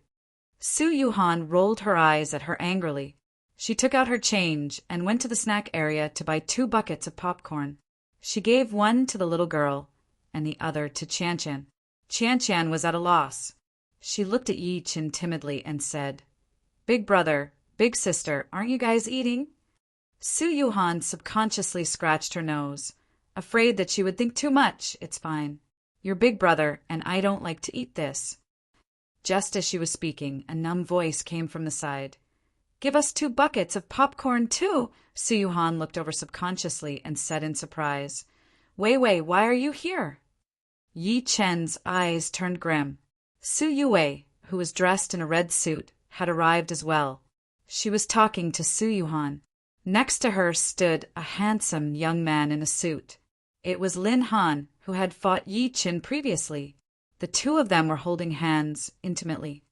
Speaker 1: Su Yuhan rolled her eyes at her angrily. She took out her change and went to the snack area to buy 2 buckets of popcorn. She gave one to the little girl and the other to Qian. Qian was at a loss. She looked at Yi Chen timidly and said, Big brother, big sister, aren't you guys eating? Su Yuhan subconsciously scratched her nose, afraid that she would think too much. It's fine. You're big brother, and I don't like to eat this. Just as she was speaking, a numb voice came from the side. Give us 2 buckets of popcorn too. Su Yuhan looked over subconsciously and said in surprise, Wei Wei, why are you here? Yi Chen's eyes turned grim. Su Yue, who was dressed in a red suit, had arrived as well. She was talking to Su Yuhan. Next to her stood a handsome young man in a suit. It was Lin Han, who had fought Yi Chen previously. The two of them were holding hands intimately.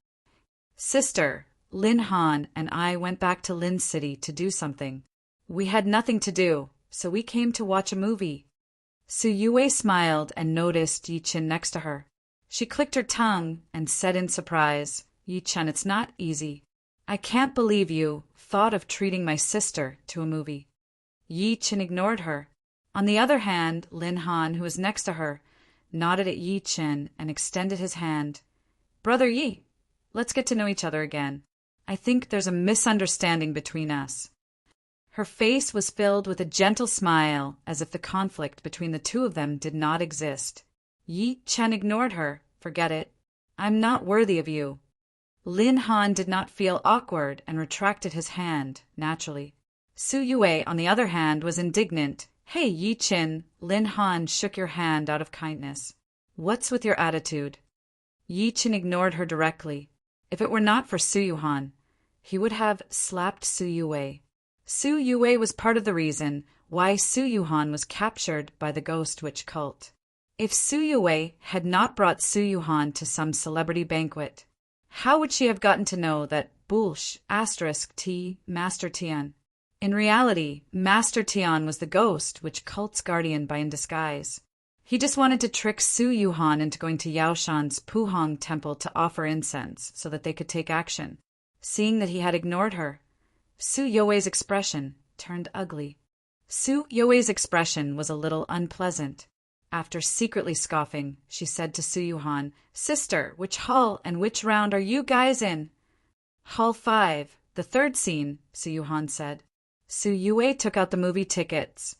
Speaker 1: Sister, Lin Han and I went back to Lin City to do something. We had nothing to do, so we came to watch a movie. Su Yue smiled and noticed Yi Chen next to her. She clicked her tongue and said in surprise, Yi Chen, it's not easy. I can't believe you thought of treating my sister to a movie. Yi Chen ignored her. On the other hand, Lin Han, who was next to her, nodded at Yi Chen and extended his hand. Brother Yi, let's get to know each other again. I think there's a misunderstanding between us. Her face was filled with a gentle smile, as if the conflict between the two of them did not exist. Yi Chen ignored her. Forget it. I'm not worthy of you. Lin Han did not feel awkward and retracted his hand, naturally. Su Yue, on the other hand, was indignant. Hey, Yi Chen, Lin Han shook your hand out of kindness. What's with your attitude? Yi Chen ignored her directly. If it were not for Su Yuhan, he would have slapped Su Yue. Su Yue was part of the reason why Su Yuhan was captured by the Ghost Witch cult. If Su Yue had not brought Su Yuhan to some celebrity banquet, how would she have gotten to know that Bulsh *T Master Tian? In reality, Master Tian was the ghost, which cult's guardian by in disguise. He just wanted to trick Su Yuhan into going to Yaoshan's Puhong temple to offer incense so that they could take action. Seeing that he had ignored her, Su Youwei's expression turned ugly. Su Youwei's expression was a little unpleasant. After secretly scoffing, she said to Su Yuhan, "Sister, which hall and which round are you guys in?" "Hall 5, the third scene," Su Yuhan said. Su Youwei took out the movie tickets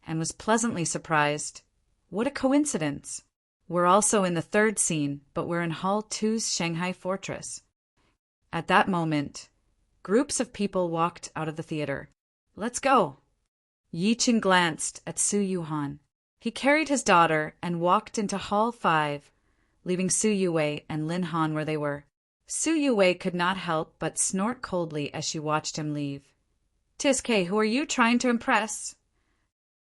Speaker 1: and was pleasantly surprised. What a coincidence. We're also in the third scene, but we're in Hall 2's Shanghai Fortress. At that moment, groups of people walked out of the theater. "Let's go." Yi Qin glanced at Su Yuhan. He carried his daughter and walked into Hall 5, leaving Su Youwei and Lin Han where they were. Su Youwei could not help but snort coldly as she watched him leave. "Tiske, who are you trying to impress?"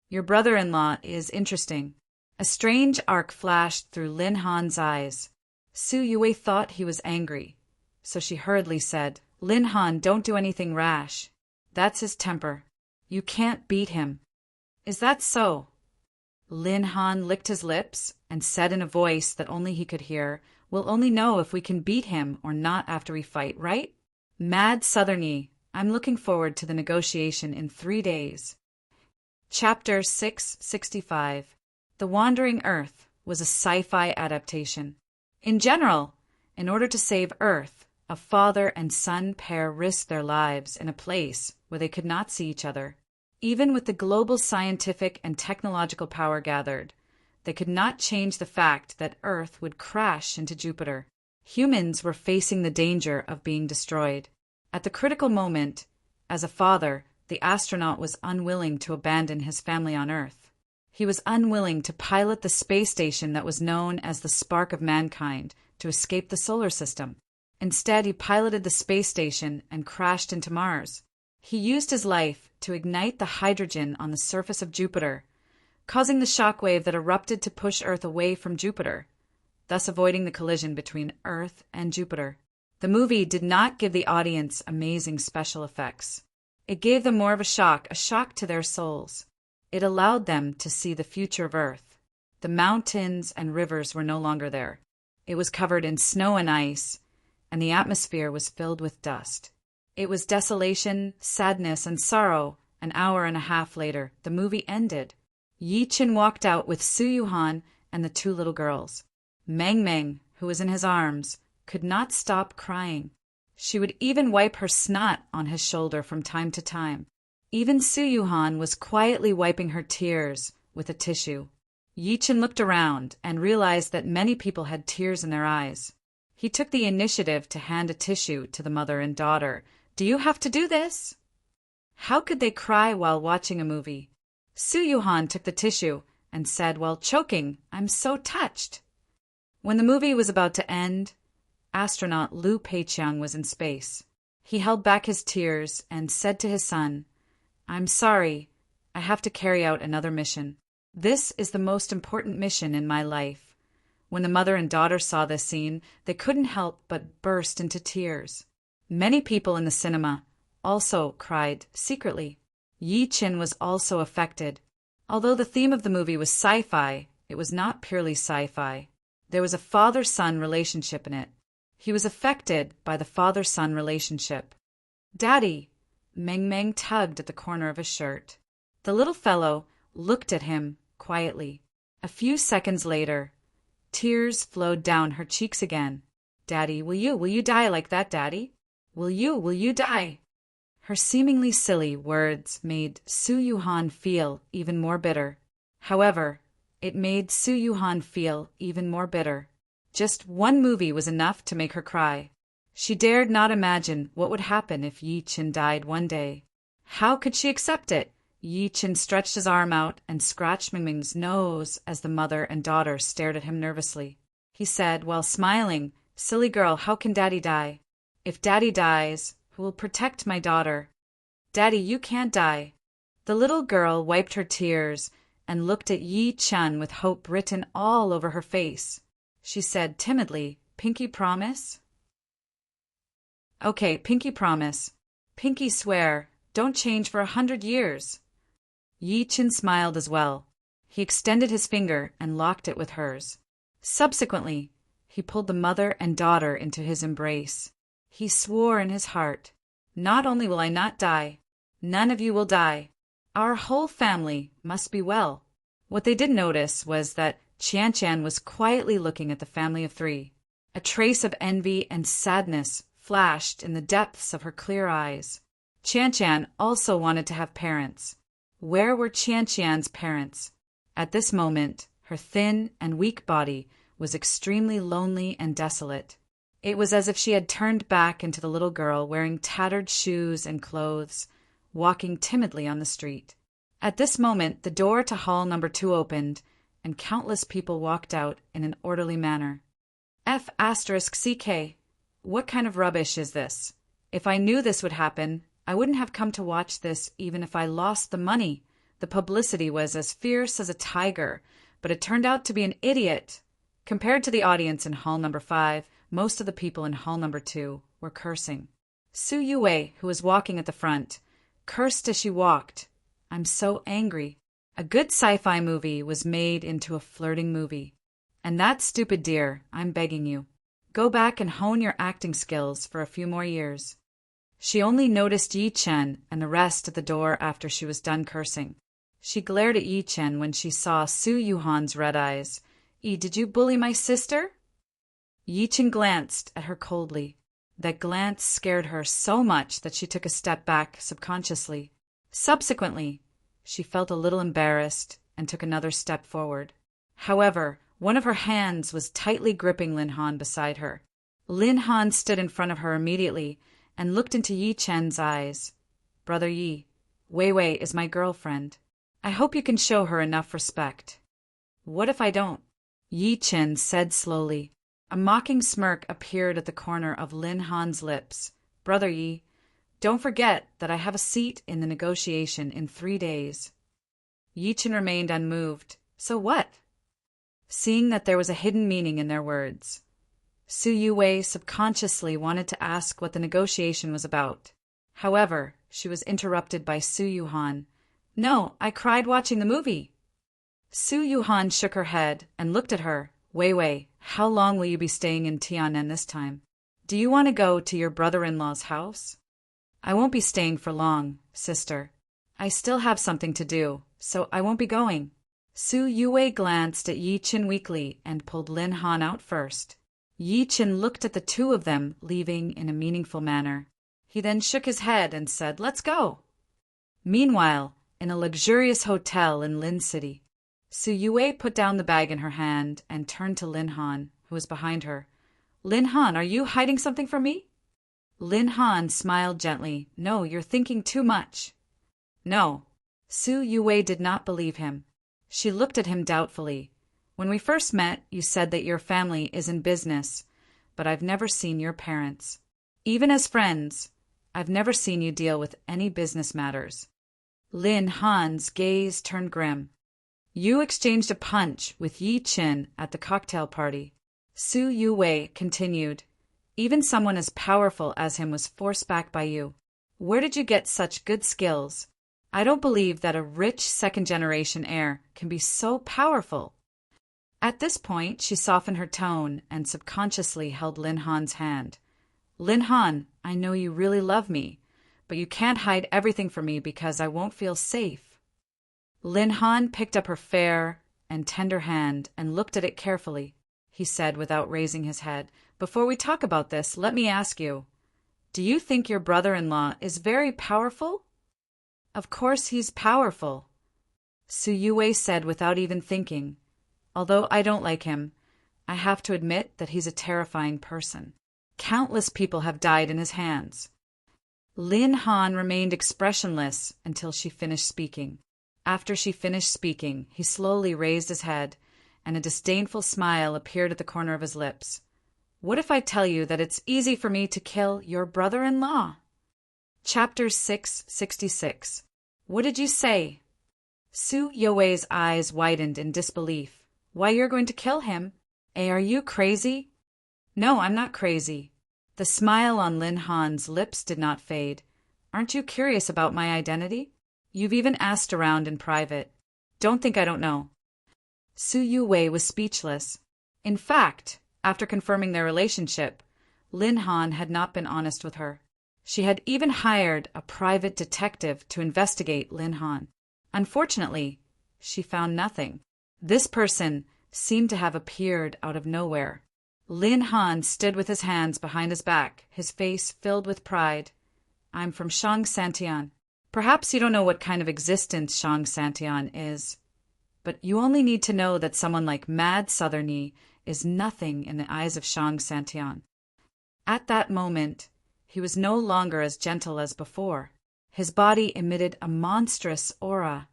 Speaker 1: "Your brother-in-law is interesting." A strange arc flashed through Lin Han's eyes. Su Youwei thought he was angry, so she hurriedly said, "Lin Han, don't do anything rash. That's his temper. You can't beat him." "Is that so?" Lin Han licked his lips and said in a voice that only he could hear, "We'll only know if we can beat him or not after we fight, right? Mad Southerny, I'm looking forward to the negotiation in 3 days." Chapter 665. The Wandering Earth was a sci-fi adaptation. In general, in order to save Earth, a father and son pair risked their lives in a place where they could not see each other. Even with the global scientific and technological power gathered, they could not change the fact that Earth would crash into Jupiter. Humans were facing the danger of being destroyed. At the critical moment, as a father, the astronaut was unwilling to abandon his family on Earth. He was unwilling to pilot the space station that was known as the spark of mankind to escape the solar system. Instead, he piloted the space station and crashed into Mars. He used his life to ignite the hydrogen on the surface of Jupiter, causing the shockwave that erupted to push Earth away from Jupiter, thus avoiding the collision between Earth and Jupiter. The movie did not give the audience amazing special effects. It gave them more of a shock to their souls. It allowed them to see the future of Earth. The mountains and rivers were no longer there. It was covered in snow and ice, and the atmosphere was filled with dust. It was desolation, sadness, and sorrow. An hour and a half later, the movie ended. Yi Qin walked out with Su Yuhan and the 2 little girls. Meng Meng, who was in his arms, could not stop crying. She would even wipe her snot on his shoulder from time to time. Even Su Yuhan was quietly wiping her tears with a tissue. Yi Qin looked around and realized that many people had tears in their eyes. He took the initiative to hand a tissue to the mother and daughter. "Do you have to do this?" How could they cry while watching a movie? Su Yuhan took the tissue and said while choking, "I'm so touched." When the movie was about to end, astronaut Liu Peiqiang was in space. He held back his tears and said to his son, "I'm sorry, I have to carry out another mission. This is the most important mission in my life." When the mother and daughter saw this scene, they couldn't help but burst into tears. Many people in the cinema also cried secretly. Yi Qin was also affected. Although the theme of the movie was sci-fi, it was not purely sci-fi. There was a father-son relationship in it. He was affected by the father-son relationship. "Daddy!" Meng Meng tugged at the corner of his shirt. The little fellow looked at him quietly. A few seconds later, tears flowed down her cheeks again. "Daddy, will you die like that, Daddy? Will you die?" Her seemingly silly words made Su Yuhan feel even more bitter. However, it made Su Yuhan feel even more bitter. Just one movie was enough to make her cry. She dared not imagine what would happen if Yi Qin died one day. How could she accept it? Yi Qin stretched his arm out and scratched Ming Ming's nose as the mother and daughter stared at him nervously. He said, while smiling, "Silly girl, how can Daddy die? If Daddy dies, who will protect my daughter? Daddy, you can't die." The little girl wiped her tears and looked at Yi Qin with hope written all over her face. She said timidly, "Pinky promise?" "Okay, Pinky promise. Pinky swear Don't change for 100 years. Yi Chen smiled as well. He extended his finger and locked it with hers. Subsequently, he pulled the mother and daughter into his embrace. He swore in his heart, "Not only will I not die, none of you will die. Our whole family must be well." What they didn't notice was that Qian was quietly looking at the family of three. A trace of envy and sadness flashed in the depths of her clear eyes. Qian also wanted to have parents. Where were Qian's parents? At this moment, her thin and weak body was extremely lonely and desolate. It was as if she had turned back into the little girl wearing tattered shoes and clothes, walking timidly on the street. At this moment, the door to hall number 2 opened, and countless people walked out in an orderly manner. F***CK. What kind of rubbish is this? If I knew this would happen, I wouldn't have come to watch this even if I lost the money. The publicity was as fierce as a tiger, but it turned out to be an idiot. Compared to the audience in hall number 5, most of the people in hall number 2 were cursing. Su Yue, who was walking at the front, cursed as she walked. "I'm so angry. A good sci-fi movie was made into a flirting movie. And that stupid deer, I'm begging you. Go back and hone your acting skills for a few more years." She only noticed Yi Chen and the rest at the door after she was done cursing. She glared at Yi Chen when she saw Su Yuhan's red eyes. Did you bully my sister?" Yi Chen glanced at her coldly. That glance scared her so much that she took a step back subconsciously. Subsequently, she felt a little embarrassed and took another step forward. However, one of her hands was tightly gripping Lin Han beside her. Lin Han stood in front of her immediately and looked into Yi Chen's eyes. "Brother Yi, Wei Wei is my girlfriend. I hope you can show her enough respect." "What if I don't?" Yi Chen said slowly. A mocking smirk appeared at the corner of Lin Han's lips. "Brother Yi, don't forget that I have a seat in the negotiation in 3 days." Yi Chen remained unmoved. "So what?" Seeing that there was a hidden meaning in their words, Su Yue subconsciously wanted to ask what the negotiation was about. However, she was interrupted by Su Yuhan. "No, I cried watching the movie." Su Yuhan shook her head and looked at her. "Wei Wei, how long will you be staying in Tianan this time? Do you want to go to your brother-in-law's house?" "I won't be staying for long, sister. I still have something to do, so I won't be going." Su Yue glanced at Yi Chen weakly and pulled Lin Han out first. Yi Chen looked at the two of them leaving in a meaningful manner. He then shook his head and said, "Let's go." Meanwhile, in a luxurious hotel in Lin City, Su Yue put down the bag in her hand and turned to Lin Han, who was behind her. "Lin Han, are you hiding something from me?" Lin Han smiled gently. "No, you're thinking too much." "No." Su Yue did not believe him. She looked at him doubtfully. "When we first met, you said that your family is in business, but I've never seen your parents. Even as friends, I've never seen you deal with any business matters." Lin Han's gaze turned grim. "You exchanged a punch with Yi Chen at the cocktail party." Su Yue continued. "Even someone as powerful as him was forced back by you. Where did you get such good skills? I don't believe that a rich second-generation heir can be so powerful." At this point, she softened her tone and subconsciously held Lin Han's hand. "Lin Han, I know you really love me, but you can't hide everything from me because I won't feel safe." Lin Han picked up her fair and tender hand and looked at it carefully. He said without raising his head, "Before we talk about this, let me ask you, do you think your brother-in-law is very powerful?" "Of course he's powerful," Su Yue said without even thinking. "Although I don't like him, I have to admit that he's a terrifying person. Countless people have died in his hands." Lin Han remained expressionless until she finished speaking. After she finished speaking, he slowly raised his head, and a disdainful smile appeared at the corner of his lips. "What if I tell you that it's easy for me to kill your brother-in-law?" Chapter 666. What did you say? Su Yue's eyes widened in disbelief. "Why, you're going to kill him? Are you crazy?" "No, I'm not crazy." The smile on Lin Han's lips did not fade. Aren't you curious about my identity? You've even asked around in private. Don't think I don't know." Su Yuwei was speechless. In fact, after confirming their relationship, Lin Han had not been honest with her. She had even hired a private detective to investigate Lin Han. Unfortunately, she found nothing. This person seemed to have appeared out of nowhere. Lin Han stood with his hands behind his back, his face filled with pride. "I'm from Shang Santian. Perhaps you don't know what kind of existence Shang Santian is, but you only need to know that someone like Mad Southerny is nothing in the eyes of Shang Santian." At that moment, he was no longer as gentle as before. His body emitted a monstrous aura.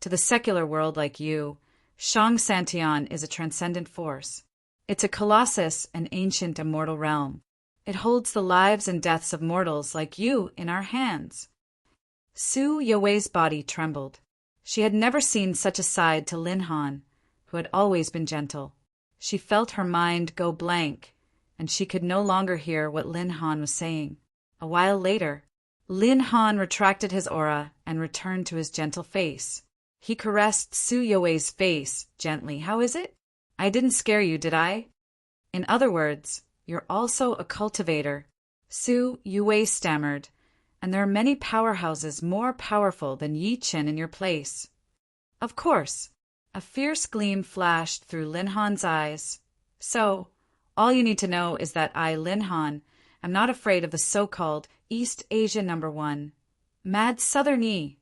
Speaker 1: To the secular world like you, Shang Santian is a transcendent force. It's a colossus, an ancient immortal realm. It holds the lives and deaths of mortals like you in our hands. Su Yuwei's body trembled. She had never seen such a side to Lin Han, who had always been gentle. She felt her mind go blank, and she could no longer hear what Lin Han was saying. A while later, Lin Han retracted his aura and returned to his gentle face. He caressed Su Yuwei's face gently. "How is it? I didn't scare you, did I? In other words, you're also a cultivator," Su Yuwei stammered, "and there are many powerhouses more powerful than Yi Chen in your place." "Of course." A fierce gleam flashed through Lin Han's eyes. "So, all you need to know is that I, Lin Han, am not afraid of the so-called East Asia #1, Mad Southerny."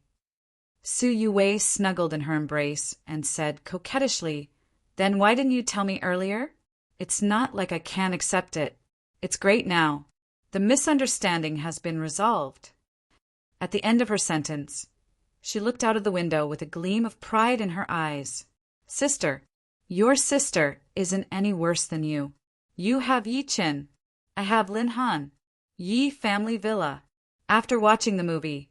Speaker 1: Su Yuwei snuggled in her embrace and said coquettishly, "Then why didn't you tell me earlier? It's not like I can't accept it. It's great now. The misunderstanding has been resolved." At the end of her sentence, she looked out of the window with a gleam of pride in her eyes. "Sister, your sister isn't any worse than you. You have Yi Chen. I have Lin Han. Yi family villa." After watching the movie,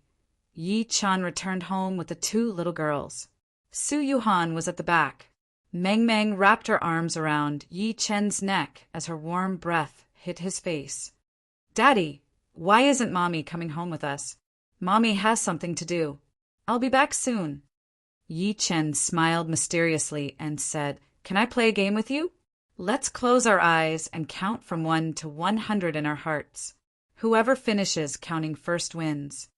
Speaker 1: Yi Chan returned home with the 2 little girls. Su Yuhan was at the back. Meng Meng wrapped her arms around Yi Chen's neck as her warm breath hit his face. "Daddy, why isn't Mommy coming home with us? Mommy has something to do. I'll be back soon." Yi Chen smiled mysteriously and said, "Can I play a game with you? Let's close our eyes and count from 1 to 100 in our hearts. Whoever finishes counting first wins."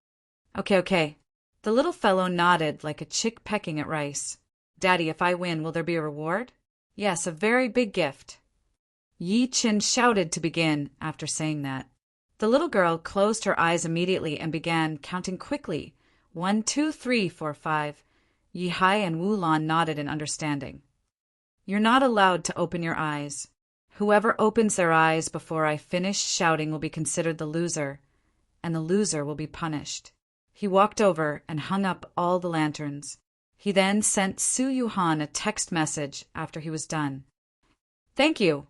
Speaker 1: Okay. The little fellow nodded like a chick pecking at rice. "Daddy, if I win, will there be a reward?" "Yes, a very big gift." Yi Chen shouted to begin after saying that. The little girl closed her eyes immediately and began counting quickly. 1, 2, 3, 4, 5. Yi Hai and Wu Lan nodded in understanding. "You're not allowed to open your eyes. Whoever opens their eyes before I finish shouting will be considered the loser, and the loser will be punished." He walked over and hung up all the lanterns. He then sent Su Yuhan a text message after he was done. "Thank you,"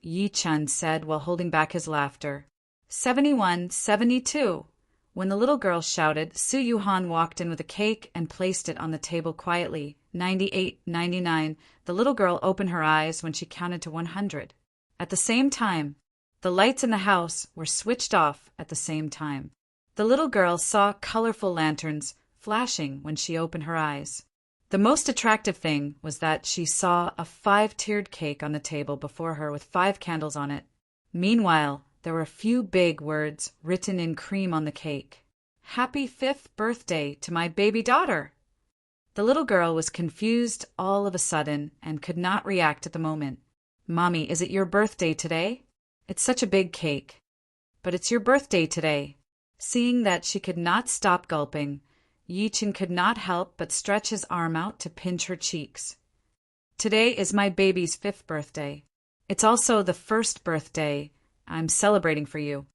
Speaker 1: Yi Chun said while holding back his laughter. 71, 72. When the little girl shouted, Su Yuhan walked in with a cake and placed it on the table quietly. 98, 99. The little girl opened her eyes when she counted to 100. At the same time, the lights in the house were switched off at the same time. The little girl saw colorful lanterns flashing when she opened her eyes. The most attractive thing was that she saw a 5-tiered cake on the table before her with 5 candles on it. Meanwhile, there were a few big words written in cream on the cake. "Happy 5th birthday to my baby daughter." The little girl was confused all of a sudden and could not react at the moment. "Mommy, is it your birthday today?" "It's such a big cake." "But it's your birthday today." Seeing that she could not stop gulping, Yi Chen could not help but stretch his arm out to pinch her cheeks. "Today is my baby's 5th birthday. It's also the 1st birthday I'm celebrating for you.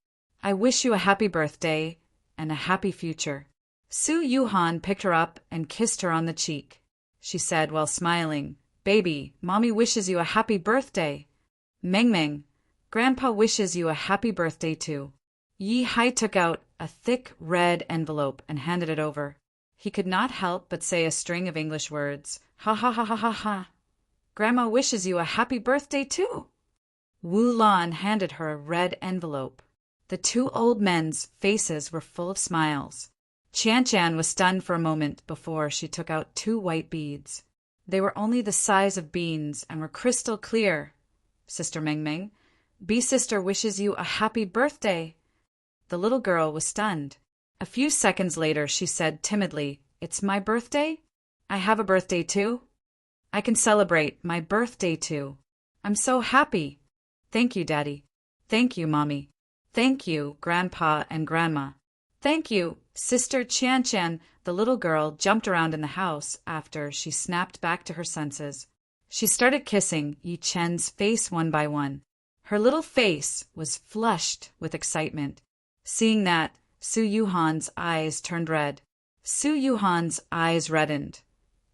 Speaker 1: I wish you a happy birthday and a happy future." Su Yuhan picked her up and kissed her on the cheek. She said while smiling, "Baby, Mommy wishes you a happy birthday." "Meng Meng, Grandpa wishes you a happy birthday too." Yi Hai took out a thick red envelope and handed it over. He could not help but say a string of English words. "Ha ha ha ha ha ha. Grandma wishes you a happy birthday too." Wu Lan handed her a red envelope. The two old men's faces were full of smiles. Chan was stunned for a moment before she took out two white beads. They were only the size of beans and were crystal clear. Sister Meng, B-sister wishes you a happy birthday. The little girl was stunned. A few seconds later she said timidly, It's my birthday? I have a birthday too? I can celebrate my birthday too. I'm so happy. Thank you, Daddy. Thank you, Mommy. Thank you, Grandpa and Grandma. Thank you, Sister Chan. The little girl jumped around in the house after she snapped back to her senses. She started kissing Yi Chen's face one by one. Her little face was flushed with excitement. Seeing that, Su Yuhan's eyes turned red. Su Yuhan's eyes reddened,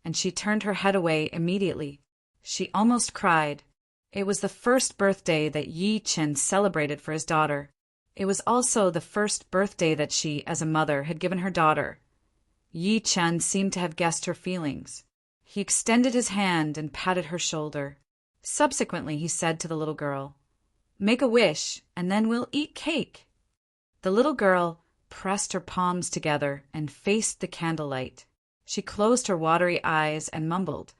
Speaker 1: and she turned her head away immediately. She almost cried. It was the first birthday that Yi Chen celebrated for his daughter. It was also the first birthday that she, as a mother, had given her daughter. Yi Chen seemed to have guessed her feelings. He extended his hand and patted her shoulder. Subsequently, he said to the little girl, Make a wish, and then we'll eat cake. The little girl pressed her palms together and faced the candlelight. She closed her watery eyes and mumbled,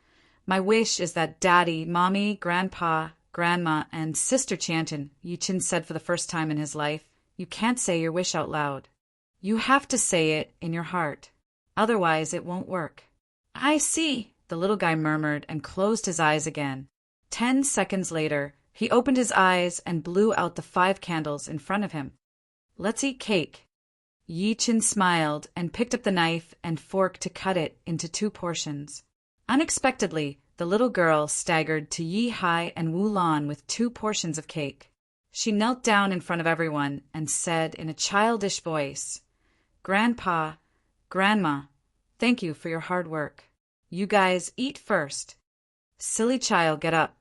Speaker 1: My wish is that Daddy, Mommy, Grandpa, Grandma, and Sister Chanton, Yi Chen said for the first time in his life, You can't say your wish out loud. You have to say it in your heart. Otherwise, it won't work. I see, the little guy murmured and closed his eyes again. 10 seconds later, he opened his eyes and blew out the 5 candles in front of him. Let's eat cake. Yi Chen smiled and picked up the knife and fork to cut it into 2 portions. Unexpectedly, the little girl staggered to Yi Hai and Wu Lan with 2 portions of cake. She knelt down in front of everyone and said in a childish voice, Grandpa, Grandma, thank you for your hard work. You guys eat first. Silly child, get up.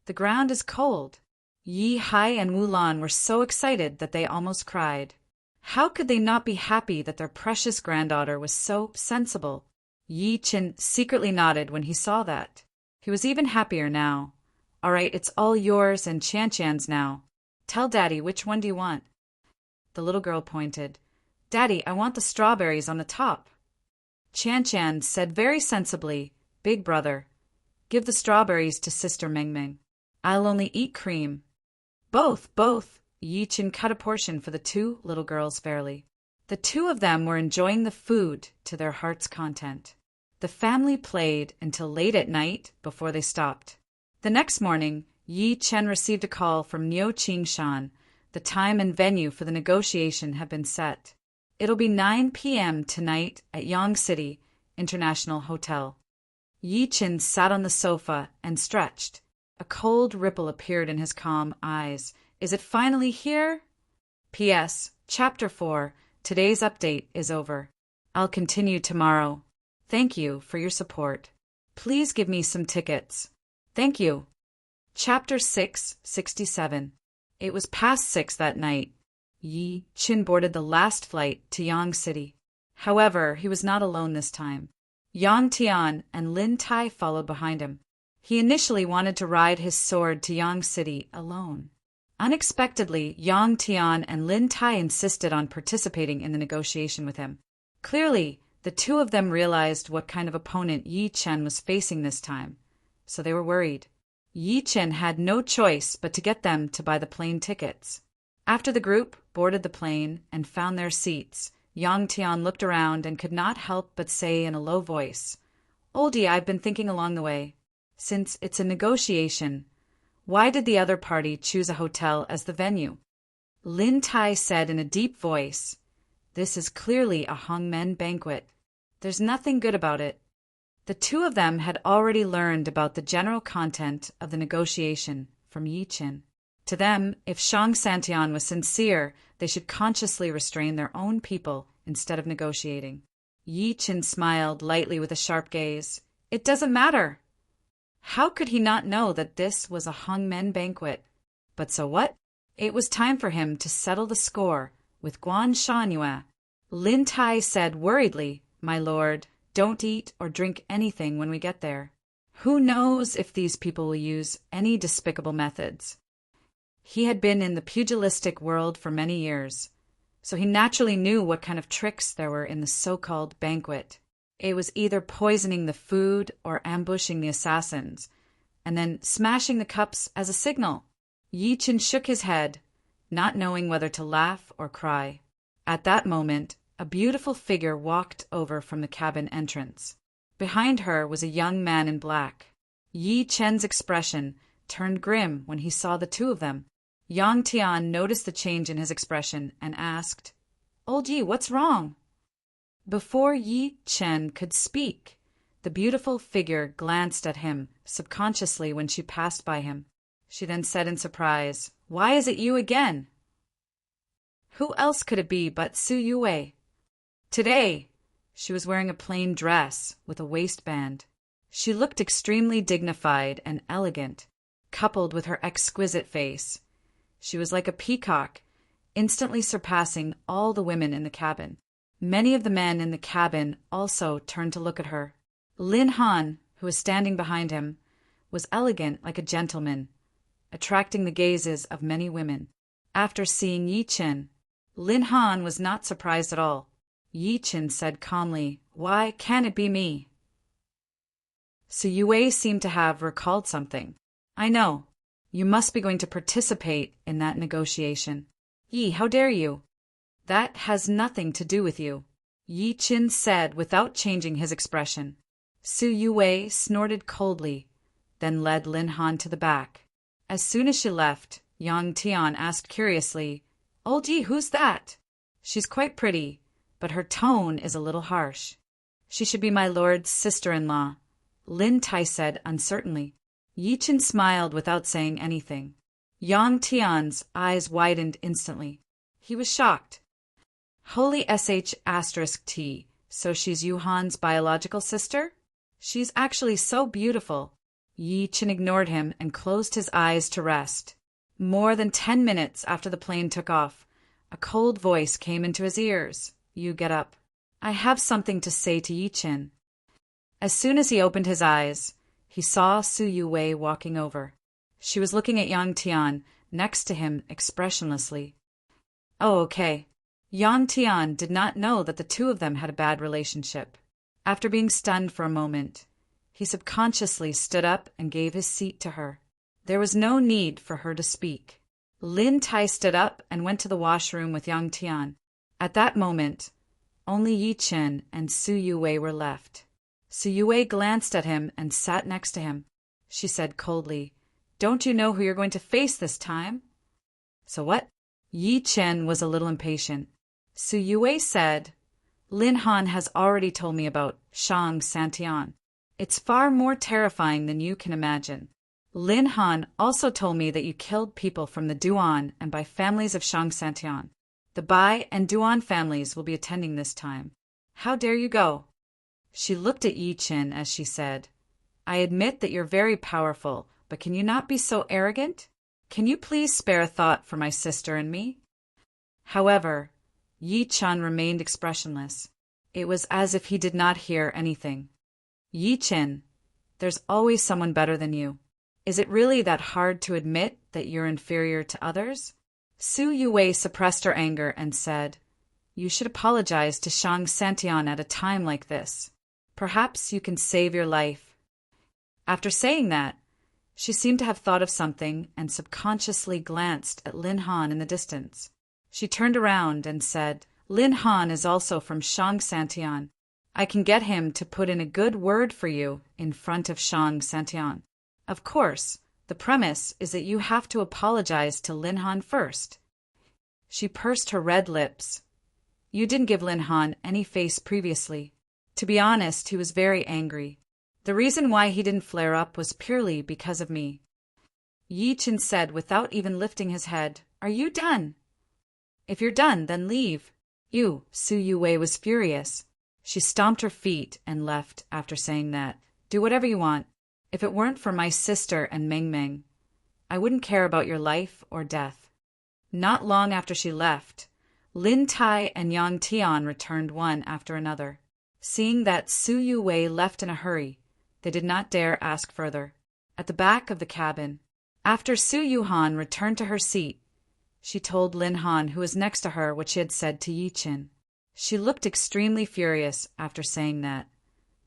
Speaker 1: The ground is cold. Yi Hai and Wu Lan were so excited that they almost cried. How could they not be happy that their precious granddaughter was so sensible? Yi Chen secretly nodded when he saw that. He was even happier now. All right, it's all yours and Chan-Chan's now. Tell Daddy, which one do you want? The little girl pointed. Daddy, I want the strawberries on the top. Chan said very sensibly, Big brother, give the strawberries to Sister Meng. I'll only eat cream. Both. Yi Chen cut a portion for the 2 little girls fairly. The 2 of them were enjoying the food to their heart's content. The family played until late at night before they stopped. The next morning, Yi Chen received a call from Niu Qingshan. The time and venue for the negotiation have been set. It'll be 9 p.m. tonight at Yang City International Hotel. Yi Chen sat on the sofa and stretched. A cold ripple appeared in his calm eyes. Is it finally here? P.S. Chapter 4. Today's update is over. I'll continue tomorrow. Thank you for your support. Please give me some tickets. Thank you. Chapter 667. It was past 6 that night. Yi Chen boarded the last flight to Yang City. However, he was not alone this time. Yang Tian and Lin Tai followed behind him. He initially wanted to ride his sword to Yang City alone. Unexpectedly, Yang Tian and Lin Tai insisted on participating in the negotiation with him. Clearly, the 2 of them realized what kind of opponent Yi Chen was facing this time, so they were worried. Yi Chen had no choice but to get them to buy the plane tickets. After the group boarded the plane and found their seats, Yang Tian looked around and could not help but say in a low voice, Oldie, I've been thinking along the way. Since it's a negotiation, why did the other party choose a hotel as the venue? Lin Tai said in a deep voice, This is clearly a hangmen banquet. There's nothing good about it. The 2 of them had already learned about the general content of the negotiation from Yi Chen. To them, if Shang Santian was sincere, they should consciously restrain their own people instead of negotiating. Yi Chen smiled lightly with a sharp gaze. It doesn't matter. How could he not know that this was a hangmen banquet? But so what? It was time for him to settle the score with Guan Shanyue. Lin Tai said worriedly, My lord, don't eat or drink anything when we get there. Who knows if these people will use any despicable methods? He had been in the pugilistic world for many years, so he naturally knew what kind of tricks there were in the so-called banquet. It was either poisoning the food or ambushing the assassins, and then smashing the cups as a signal. Yi Chen shook his head, not knowing whether to laugh or cry. At that moment, a beautiful figure walked over from the cabin entrance. Behind her was a young man in black. Yi Chen's expression turned grim when he saw the two of them. Yang Tian noticed the change in his expression and asked, "Old Yi, what's wrong?" Before Yi Chen could speak, the beautiful figure glanced at him subconsciously when she passed by him. She then said in surprise, "Why is it you again?" Who else could it be but Su Yue? Today, she was wearing a plain dress with a waistband. She looked extremely dignified and elegant, coupled with her exquisite face. She was like a peacock, instantly surpassing all the women in the cabin. Many of the men in the cabin also turned to look at her. Lin Han, who was standing behind him, was elegant like a gentleman, attracting the gazes of many women. After seeing Yi Chen, Lin Han was not surprised at all. Yi Chen said calmly, "Why can't it be me?" Su Yue seemed to have recalled something. "I know. You must be going to participate in that negotiation." "Yi, how dare you?" "That has nothing to do with you," Yi Chen said without changing his expression. Su Yue snorted coldly, then led Lin Han to the back. As soon as she left, Yang Tian asked curiously, "Old Yi, who's that?" "She's quite pretty, but her tone is a little harsh." "She should be my lord's sister-in-law," Lin Tai said uncertainly. Yi Chen smiled without saying anything. Yang Tian's eyes widened instantly. He was shocked. Holy sh*T, so she's Yu Han's biological sister? She's actually so beautiful. Yi Chen ignored him and closed his eyes to rest. More than 10 minutes after the plane took off, a cold voice came into his ears. "You get up. I have something to say to Yi Chen." As soon as he opened his eyes, he saw Su Yue walking over. She was looking at Yang Tian next to him expressionlessly. Oh, okay. Yang Tian did not know that the two of them had a bad relationship. After being stunned for a moment, he subconsciously stood up and gave his seat to her. There was no need for her to speak. Lin Tai stood up and went to the washroom with Yang Tian. At that moment, only Yi Chen and Su Yue were left. Su Yue glanced at him and sat next to him. She said coldly, "Don't you know who you're going to face this time?" "So what?" Yi Chen was a little impatient. Su Yue said, "Lin Han has already told me about Shang Santian. It's far more terrifying than you can imagine. Lin Han also told me that you killed people from the Duan and by families of Shang Santian. The Bai and Duan families will be attending this time. How dare you go?" She looked at Yi Chen as she said, "I admit that you're very powerful, but can you not be so arrogant? Can you please spare a thought for my sister and me?" However, Yi Chen remained expressionless. It was as if he did not hear anything. "Yi Chen, there's always someone better than you. Is it really that hard to admit that you're inferior to others?" Su Yue suppressed her anger and said, "You should apologize to Shang Santian at a time like this. Perhaps you can save your life." After saying that, she seemed to have thought of something and subconsciously glanced at Lin Han in the distance. She turned around and said, "Lin Han is also from Shang Santian. I can get him to put in a good word for you in front of Shang Santian. Of course, the premise is that you have to apologize to Lin Han first." She pursed her red lips. "You didn't give Lin Han any face previously." To be honest, he was very angry. The reason why he didn't flare up was purely because of me. Yi Chen said without even lifting his head, "Are you done?" "If you're done, then leave." "You," Su Yue was furious. She stomped her feet and left after saying that. "Do whatever you want. If it weren't for my sister and Meng Meng, I wouldn't care about your life or death." Not long after she left, Lin Tai and Yang Tian returned one after another. Seeing that Su Yue left in a hurry, they did not dare ask further. At the back of the cabin, After Su Yuhan returned to her seat, she told Lin Han, who was next to her, what she had said to Yi Qin. She looked extremely furious after saying that.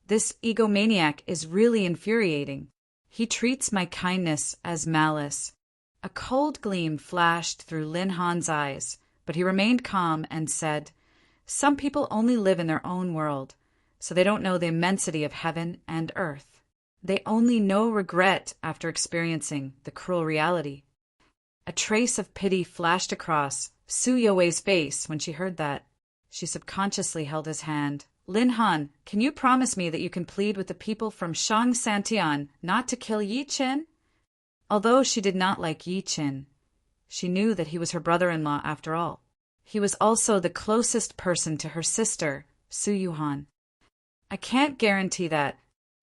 Speaker 1: This egomaniac is really infuriating. He treats my kindness as malice. A cold gleam flashed through Lin Han's eyes, but he remained calm and said, "Some people only live in their own world, so they don't know the immensity of heaven and earth. They only know regret after experiencing the cruel reality." A trace of pity flashed across Su Youwei's face when she heard that. She subconsciously held his hand. "Lin Han, can you promise me that you can plead with the people from Shang Santian not to kill Yi Qin?" Although she did not like Yi Qin, she knew that he was her brother-in-law after all. He was also the closest person to her sister, Su Yuhan. "I can't guarantee that."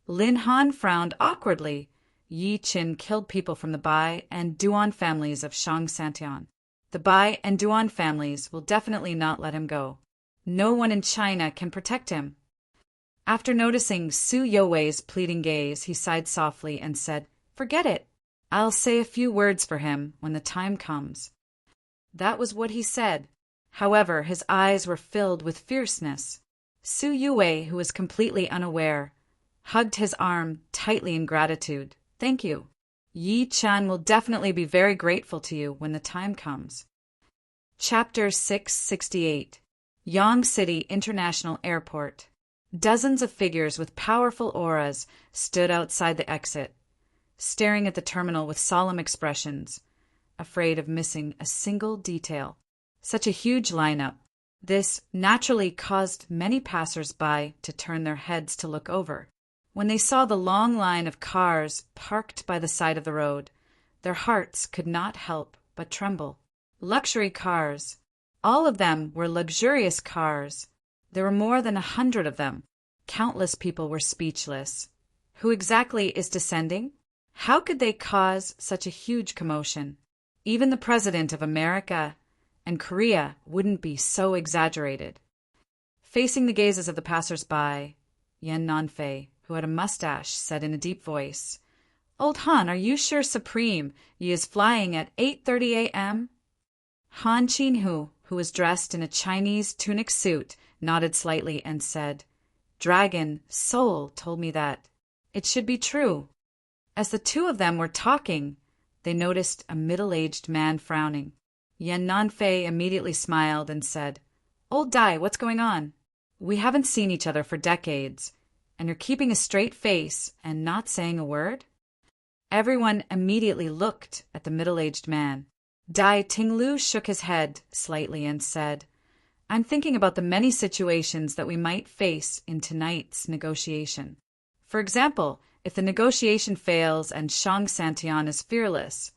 Speaker 1: Lin Han frowned awkwardly. Yi Qin killed people from the Bai and Duan families of Shang Santian. The Bai and Duan families will definitely not let him go. No one in China can protect him. After noticing Su Youwei's pleading gaze, he sighed softly and said, "Forget it. I'll say a few words for him when the time comes." That was what he said. However, his eyes were filled with fierceness. Su Youwei, who was completely unaware, hugged his arm tightly in gratitude. "Thank you. Yi Chan will definitely be very grateful to you when the time comes." Chapter 668. Yang City International Airport. Dozens of figures with powerful auras stood outside the exit, staring at the terminal with solemn expressions, afraid of missing a single detail. Such a huge lineup. This naturally caused many passers-by to turn their heads to look over. When they saw the long line of cars parked by the side of the road, their hearts could not help but tremble. Luxury cars. All of them were luxurious cars. There were more than 100 of them. Countless people were speechless. Who exactly is descending? How could they cause such a huge commotion? Even the President of America and Korea wouldn't be so exaggerated. Facing the gazes of the passers-by, Yan Nanfei, who had a mustache, said in a deep voice, "Old Han, are you sure Supreme Yi is flying at 8:30 a.m.? Han Qinhu, who was dressed in a Chinese tunic suit, nodded slightly and said, "Dragon, Soul told me that. It should be true." As the two of them were talking, they noticed a middle-aged man frowning. Yan Nanfei immediately smiled and said, "Old Dai, what's going on? We haven't seen each other for decades, and you're keeping a straight face and not saying a word?" Everyone immediately looked at the middle-aged man. Dai Tinglu shook his head slightly and said, "I'm thinking about the many situations that we might face in tonight's negotiation. For example, if the negotiation fails and Shang Santian is fearless,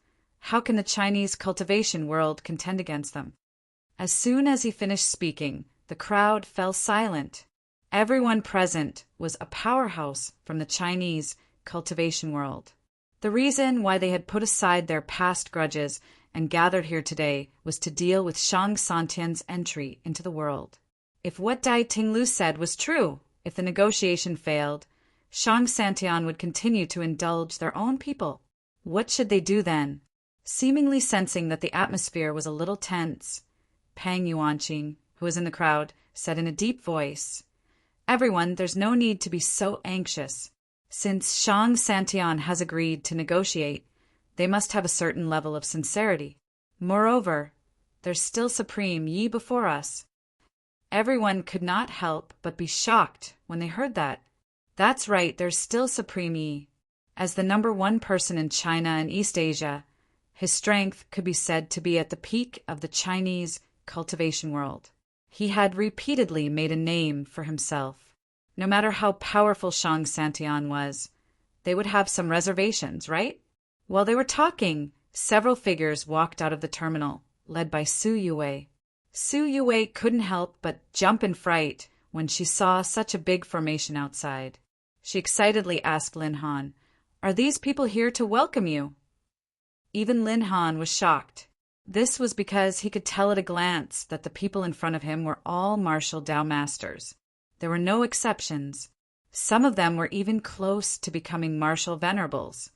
Speaker 1: how can the Chinese cultivation world contend against them?" As soon as he finished speaking, the crowd fell silent. Everyone present was a powerhouse from the Chinese cultivation world. The reason why they had put aside their past grudges and gathered here today was to deal with Shang Santian's entry into the world. If what Dai Tinglu said was true, if the negotiation failed, Shang Santian would continue to indulge their own people. What should they do then? Seemingly sensing that the atmosphere was a little tense, Pang Yuanqing, who was in the crowd, said in a deep voice, "Everyone, there's no need to be so anxious. Since Shang Santian has agreed to negotiate, they must have a certain level of sincerity. Moreover, there's still Supreme Yi before us." Everyone could not help but be shocked when they heard that. That's right, there's still Supreme Yi. As the #1 person in China and East Asia, his strength could be said to be at the peak of the Chinese cultivation world. He had repeatedly made a name for himself. No matter how powerful Shang Santian was, they would have some reservations, right? While they were talking, several figures walked out of the terminal, led by Su Youwei. Su Youwei couldn't help but jump in fright when she saw such a big formation outside. She excitedly asked Lin Han, "Are these people here to welcome you?" Even Lin Han was shocked. This was because he could tell at a glance that the people in front of him were all martial Dao masters. There were no exceptions. Some of them were even close to becoming martial venerables.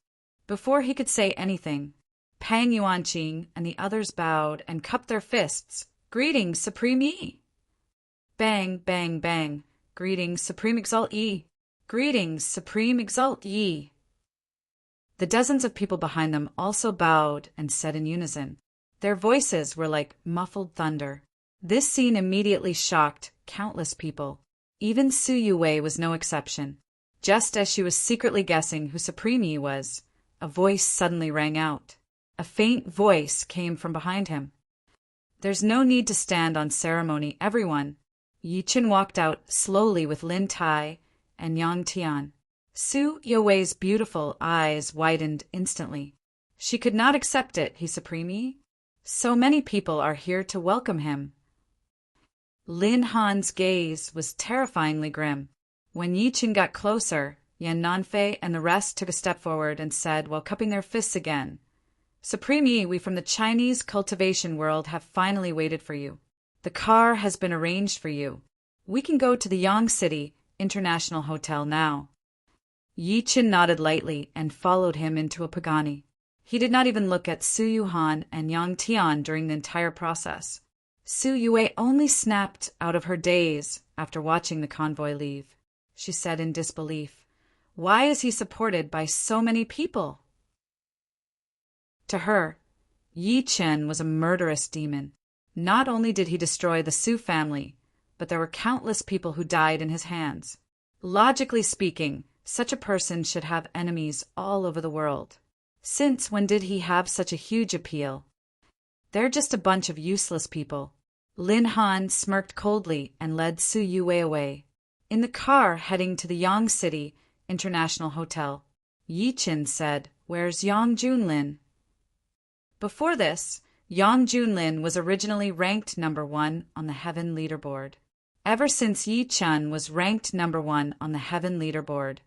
Speaker 1: Before he could say anything, Pang Yuanqing and the others bowed and cupped their fists. Greetings, Supreme Yi! Bang, bang, bang. Greetings, Supreme Exalt Yi! Greetings, Supreme Exalt Yi! The dozens of people behind them also bowed and said in unison. Their voices were like muffled thunder. This scene immediately shocked countless people. Even Su Yuwei was no exception. Just as she was secretly guessing who Supreme Yi was, a voice suddenly rang out. A faint voice came from behind him. There's no need to stand on ceremony, everyone. Yi Chen walked out slowly with Lin Tai and Yang Tian. Su Yuwei's beautiful eyes widened instantly. She could not accept it, he Supreme Yi. So many people are here to welcome him. Lin Han's gaze was terrifyingly grim. When Yi Chen got closer, Yan Nanfei and the rest took a step forward and said while cupping their fists again, Supreme Yi, we from the Chinese cultivation world have finally waited for you. The car has been arranged for you. We can go to the Yang City International Hotel now. Yi Chen nodded lightly and followed him into a Pagani. He did not even look at Su Yuhan and Yang Tian during the entire process. Su Yue only snapped out of her daze after watching the convoy leave. She said in disbelief, "Why is he supported by so many people?" To her, Yi Chen was a murderous demon. Not only did he destroy the Su family, but there were countless people who died in his hands. Logically speaking, such a person should have enemies all over the world. Since when did he have such a huge appeal? They're just a bunch of useless people. Lin Han smirked coldly and led Su Yue away. In the car heading to the Yang City International Hotel, Yi Chen said, "Where's Yang Junlin?" Before this, Yang Junlin was originally ranked number 1 on the Heaven leaderboard. Ever since Yi Chen was ranked number 1 on the Heaven leaderboard,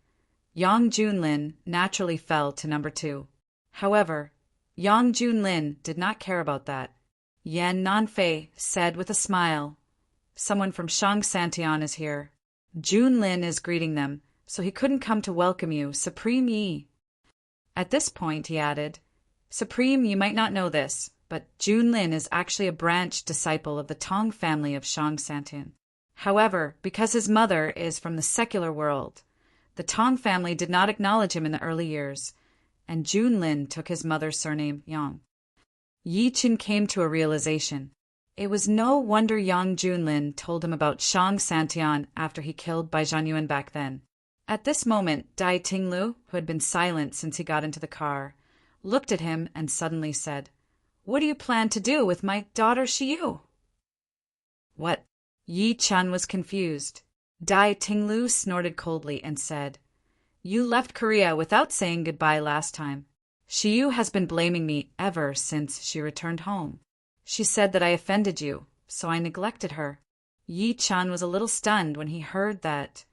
Speaker 1: Yang Junlin naturally fell to number 2. However, Yang Junlin did not care about that. Yan Nanfei said with a smile, "Someone from Shang Santian is here. Junlin is greeting them, so he couldn't come to welcome you, Supreme Yi." At this point, he added, "Supreme, you might not know this, but Junlin is actually a branch disciple of the Tong family of Shang Santian. However, because his mother is from the secular world, the Tong family did not acknowledge him in the early years, and Junlin took his mother's surname, Yang." Yi Chen came to a realization. It was no wonder Yang Junlin told him about Shang Santian after he killed Bai Zhanyuan back then. At this moment, Dai Tinglu, who had been silent since he got into the car, looked at him and suddenly said, "What do you plan to do with my daughter Shiyu?" "What?" Yi Chen was confused. Dai Tinglu snorted coldly and said, "You left Korea without saying goodbye last time. Shiyu has been blaming me ever since she returned home. She said that I offended you, so I neglected her." Yi Chen was a little stunned when he heard that.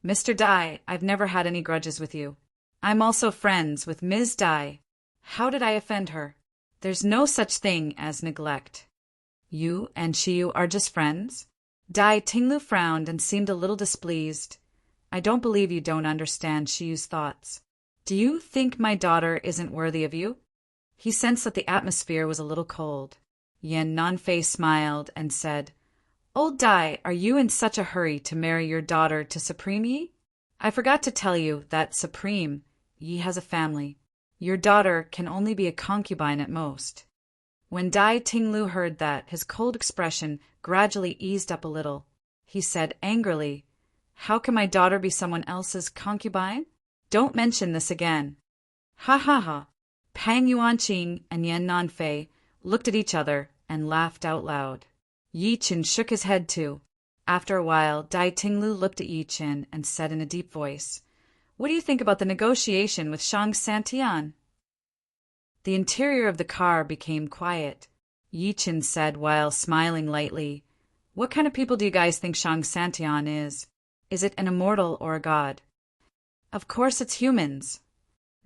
Speaker 1: "Mr. Dai, I've never had any grudges with you. I'm also friends with Ms. Dai. How did I offend her? There's no such thing as neglect." "You and Shiyu are just friends?" Dai Tinglu frowned and seemed a little displeased. "I don't believe you don't understand Shiyu's thoughts. Do you think my daughter isn't worthy of you?" He sensed that the atmosphere was a little cold. Yan Nanfei smiled and said, "Old Dai, are you in such a hurry to marry your daughter to Supreme Yi? I forgot to tell you that Supreme Yi has a family. Your daughter can only be a concubine at most." When Dai Tinglu heard that, his cold expression gradually eased up a little. He said angrily, "How can my daughter be someone else's concubine? Don't mention this again." "Ha ha ha." Pang Yuanqing and Yan Nanfei looked at each other and laughed out loud. Yi Chen shook his head too. After a while, Dai Tinglu looked at Yi Chen and said in a deep voice, "What do you think about the negotiation with Shang Santian?" The interior of the car became quiet. Yi Chen said while smiling lightly, "What kind of people do you guys think Shang Santian is? Is it an immortal or a god?" "Of course it's humans,"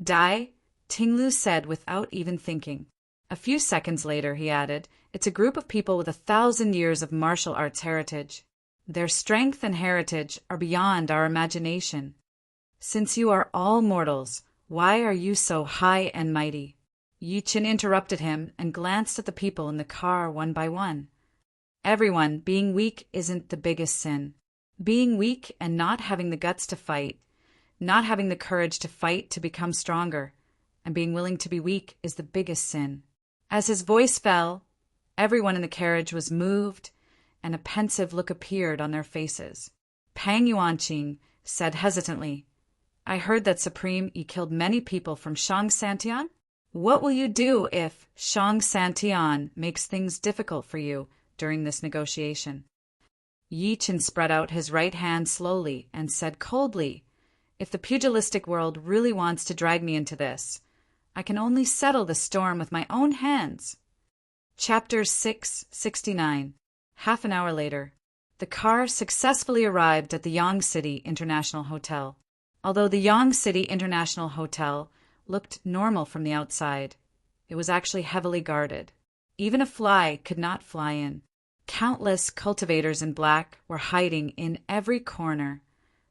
Speaker 1: Dai Tinglu said without even thinking. A few seconds later, he added, "It's a group of people with 1,000 years of martial arts heritage. Their strength and heritage are beyond our imagination. Since you are all mortals, why are you so high and mighty? Yi Chen interrupted him and glanced at the people in the car one by one. Everyone, being weak isn't the biggest sin. Being weak and not having the guts to fight, not having the courage to fight to become stronger, and being willing to be weak is the biggest sin. As his voice fell, everyone in the carriage was moved, and a pensive look appeared on their faces. Pang Yuanqing said hesitantly, "I heard that Supreme, you killed many people from Shang Santian? What will you do if Shang Santian makes things difficult for you during this negotiation?" Yi Chen spread out his right hand slowly and said coldly, "If the pugilistic world really wants to drag me into this, I can only settle the storm with my own hands." Chapter 669. Half an hour later, the car successfully arrived at the Yang City International Hotel. Although the Yang City International Hotel looked normal from the outside, it was actually heavily guarded. Even a fly could not fly in. Countless cultivators in black were hiding in every corner,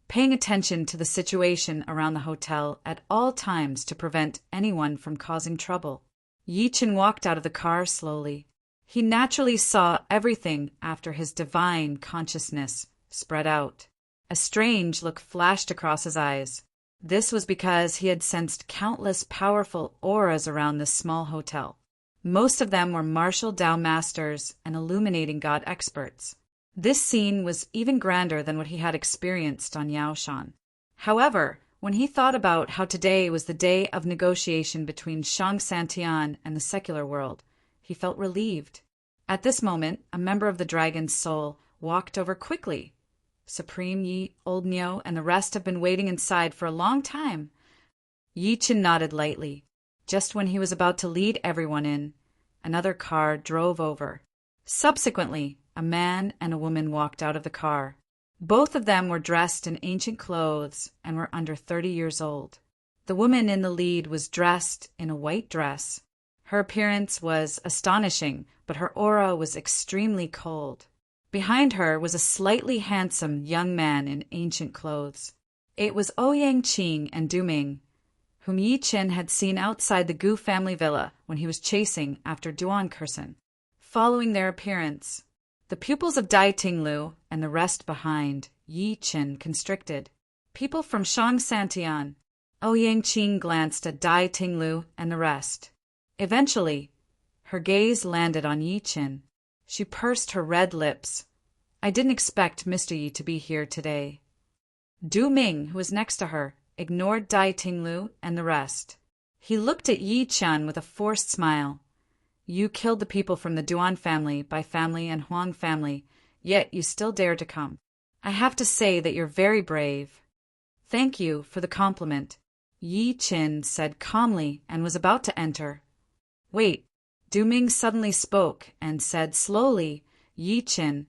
Speaker 1: paying attention to the situation around the hotel at all times to prevent anyone from causing trouble. Yi Chen walked out of the car slowly. He naturally saw everything after his divine consciousness spread out. A strange look flashed across his eyes. This was because he had sensed countless powerful auras around this small hotel. Most of them were martial Tao masters and illuminating god experts. This scene was even grander than what he had experienced on Yaoshan. However, when he thought about how today was the day of negotiation between Shang Santian and the secular world, he felt relieved. At this moment, a member of the Dragon's Soul walked over quickly. "Supreme Yi, Old Nio, and the rest have been waiting inside for a long time." Yi Chen nodded lightly. Just when he was about to lead everyone in, another car drove over. Subsequently, a man and a woman walked out of the car. Both of them were dressed in ancient clothes and were under 30 years old. The woman in the lead was dressed in a white dress. Her appearance was astonishing, but her aura was extremely cold. Behind her was a slightly handsome young man in ancient clothes. It was Ouyang Qing and Du Ming, whom Yi Chen had seen outside the Gu family villa when he was chasing after Duan Kursen. Following their appearance, the pupils of Dai Tinglu and the rest behind, Yi Chen constricted. "People from Shang Santian." Ouyang Qing glanced at Dai Tinglu and the rest. Eventually, her gaze landed on Yi Chen. She pursed her red lips. "I didn't expect Mr. Yi to be here today." Du Ming, who was next to her, ignored Dai Tinglu and the rest. He looked at Yi Chen with a forced smile. "You killed the people from the Duan family, Bai family, and Huang family, yet you still dare to come. I have to say that you're very brave." "Thank you for the compliment," Yi Chen said calmly and was about to enter. "Wait." Du Ming suddenly spoke and said slowly, "Yi Chen,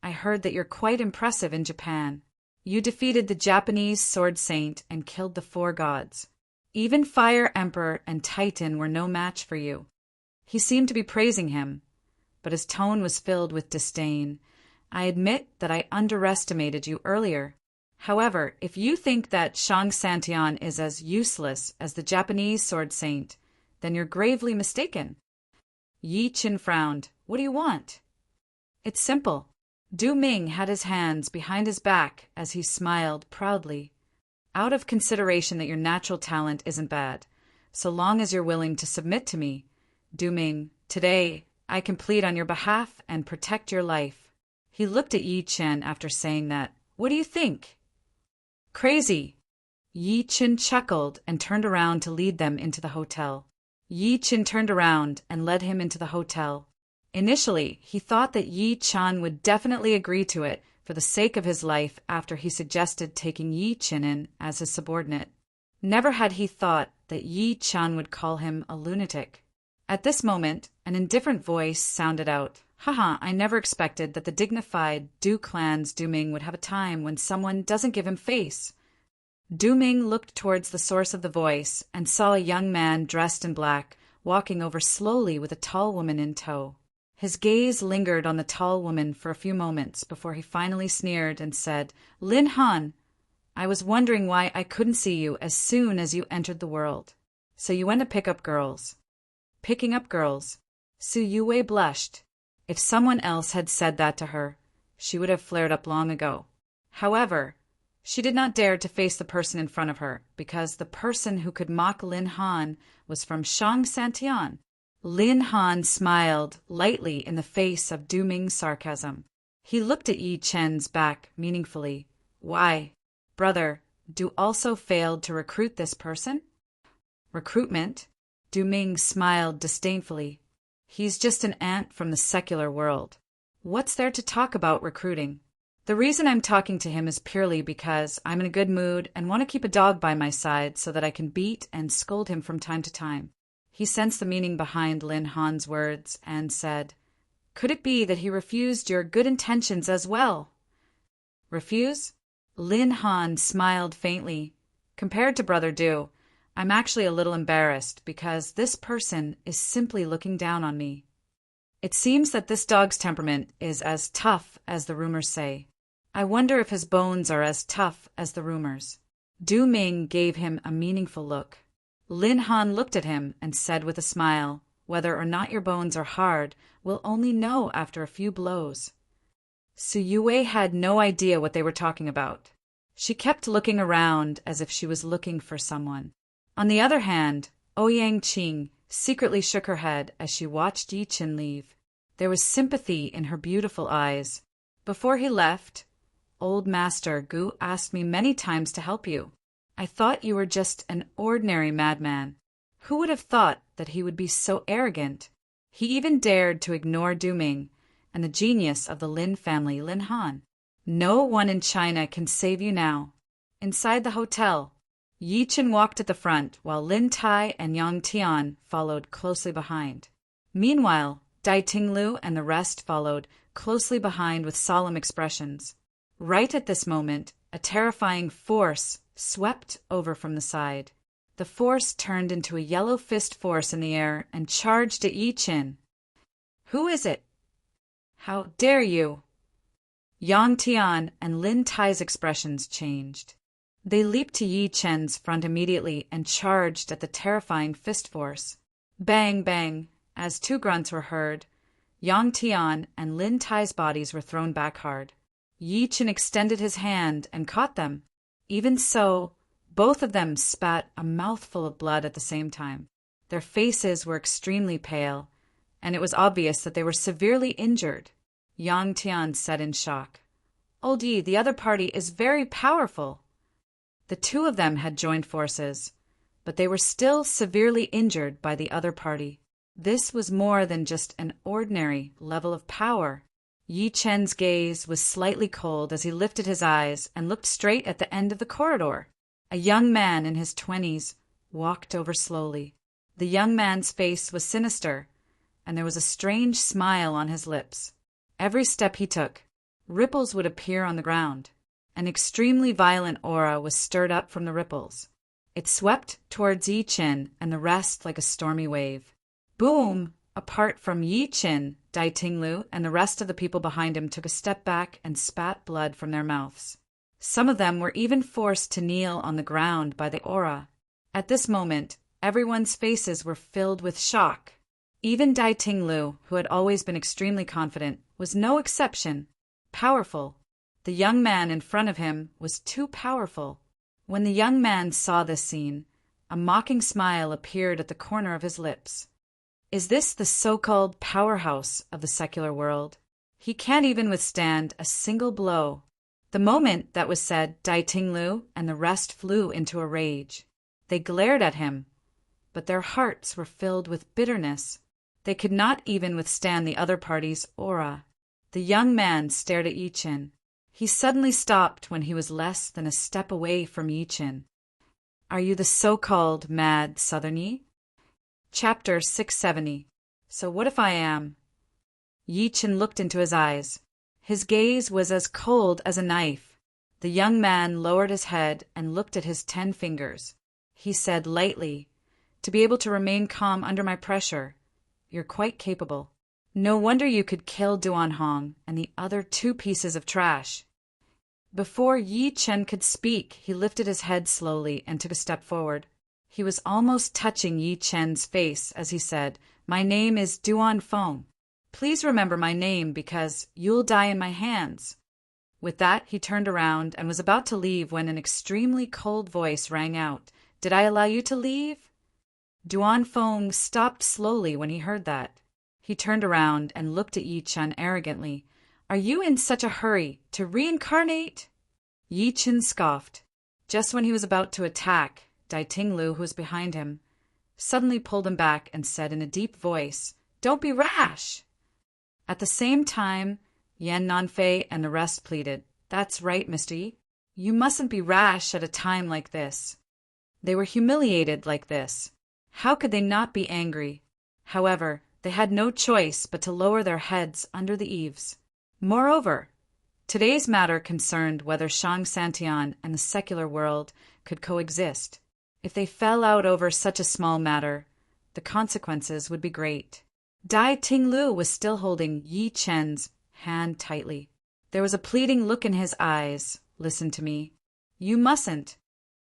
Speaker 1: I heard that you're quite impressive in Japan. You defeated the Japanese sword saint and killed the 4 gods. Even Fire Emperor and Titan were no match for you." He seemed to be praising him, but his tone was filled with disdain. "I admit that I underestimated you earlier. However, if you think that Shang Santian is as useless as the Japanese sword saint, then you're gravely mistaken." Yi Chen frowned. "What do you want?" "It's simple." Du Ming had his hands behind his back as he smiled proudly. "Out of consideration that your natural talent isn't bad, so long as you're willing to submit to me, Du Ming, today I can plead on your behalf and protect your life." He looked at Yi Chen after saying that. "What do you think?" "Crazy." Yi Chen chuckled and turned around to lead them into the hotel. Yi Chen turned around and led him into the hotel. Initially, he thought that Yi Chen would definitely agree to it for the sake of his life after he suggested taking Yi Chen in as his subordinate. Never had he thought that Yi Chen would call him a lunatic. At this moment, an indifferent voice sounded out, "Haha, I never expected that the dignified Du clan's Du Ming would have a time when someone doesn't give him face." Du Ming looked towards the source of the voice and saw a young man dressed in black walking over slowly with a tall woman in tow. His gaze lingered on the tall woman for a few moments before he finally sneered and said, "Lin Han, I was wondering why I couldn't see you as soon as you entered the world. So you went to pick up girls." picking up girls. Su Yue blushed. If someone else had said that to her, she would have flared up long ago. However, she did not dare to face the person in front of her, because the person who could mock Lin Han was from Shang Santian. Lin Han smiled lightly in the face of Du Ming's sarcasm. He looked at Yi Chen's back meaningfully. Why, brother, Du also failed to recruit this person? Recruitment? Du Ming smiled disdainfully. He's just an ant from the secular world. What's there to talk about recruiting? The reason I'm talking to him is purely because I'm in a good mood and want to keep a dog by my side so that I can beat and scold him from time to time. He sensed the meaning behind Lin Han's words and said, Could it be that he refused your good intentions as well? Refuse? Lin Han smiled faintly. Compared to Brother Du, I'm actually a little embarrassed because this person is simply looking down on me. It seems that this dog's temperament is as tough as the rumors say. I wonder if his bones are as tough as the rumors. Du Ming gave him a meaningful look. Lin Han looked at him and said with a smile, Whether or not your bones are hard, we'll only know after a few blows. Su Yue had no idea what they were talking about. She kept looking around as if she was looking for someone. On the other hand, Ouyang Qing secretly shook her head as she watched Yi Chen leave. There was sympathy in her beautiful eyes. Before he left, Old Master Gu asked me many times to help you. I thought you were just an ordinary madman. Who would have thought that he would be so arrogant? He even dared to ignore Du Ming and the genius of the Lin family, Lin Han. No one in China can save you now. Inside the hotel, Yi Chen walked at the front while Lin Tai and Yang Tian followed closely behind. Meanwhile, Dai Tinglu and the rest followed closely behind with solemn expressions. Right at this moment, a terrifying force swept over from the side. The force turned into a yellow fist force in the air and charged at Yi Chen. Who is it? How dare you? Yang Tian and Lin Tai's expressions changed. They leaped to Yi Chen's front immediately and charged at the terrifying fist force. Bang, bang, as two grunts were heard. Yang Tian and Lin Tai's bodies were thrown back hard. Yi Chen extended his hand and caught them. Even so, both of them spat a mouthful of blood at the same time. Their faces were extremely pale, and it was obvious that they were severely injured. Yang Tian said in shock, Old Yi, the other party is very powerful. The two of them had joined forces, but they were still severely injured by the other party. This was more than just an ordinary level of power. Yi Chen's gaze was slightly cold as he lifted his eyes and looked straight at the end of the corridor. A young man in his 20s walked over slowly. The young man's face was sinister, and there was a strange smile on his lips. Every step he took, ripples would appear on the ground. An extremely violent aura was stirred up from the ripples. It swept towards Yi Chen and the rest like a stormy wave. Boom! Apart from Yi Chen, Dai Tinglu and the rest of the people behind him took a step back and spat blood from their mouths. Some of them were even forced to kneel on the ground by the aura. At this moment, everyone's faces were filled with shock. Even Dai Tinglu, who had always been extremely confident, was no exception. Powerful. The young man in front of him was too powerful. When the young man saw this scene, a mocking smile appeared at the corner of his lips. Is this the so-called powerhouse of the secular world? He can't even withstand a single blow. The moment that was said, Dai Tinglu and the rest flew into a rage. They glared at him, but their hearts were filled with bitterness. They could not even withstand the other party's aura. The young man stared at Yi Chen. He suddenly stopped when he was less than a step away from Yi Chen. Are you the so-called mad Southern Yi? Chapter 670. So what if I am? Yi Chen looked into his eyes. His gaze was as cold as a knife. The young man lowered his head and looked at his 10 fingers. He said lightly, To be able to remain calm under my pressure, you're quite capable. No wonder you could kill Duan Hong and the other 2 pieces of trash. Before Yi Chen could speak, he lifted his head slowly and took a step forward. He was almost touching Yi Chen's face as he said, "My name is Duan Feng. Please remember my name because you'll die in my hands." With that, he turned around and was about to leave when an extremely cold voice rang out, "Did I allow you to leave?" Duan Feng stopped slowly when he heard that. He turned around and looked at Yi Chen arrogantly. "Are you in such a hurry to reincarnate?" Yi Chen scoffed. Just when he was about to attack, Dai Tinglu, who was behind him, suddenly pulled him back and said in a deep voice, "Don't be rash!" At the same time, Yan Nanfei and the rest pleaded, "That's right, Mr. Yi. You mustn't be rash at a time like this." They were humiliated like this. How could they not be angry? However, they had no choice but to lower their heads under the eaves. Moreover, today's matter concerned whether Shang Santian and the secular world could coexist. If they fell out over such a small matter, the consequences would be great. Dai Tinglu was still holding Yi Chen's hand tightly. There was a pleading look in his eyes. "Listen to me. You mustn't.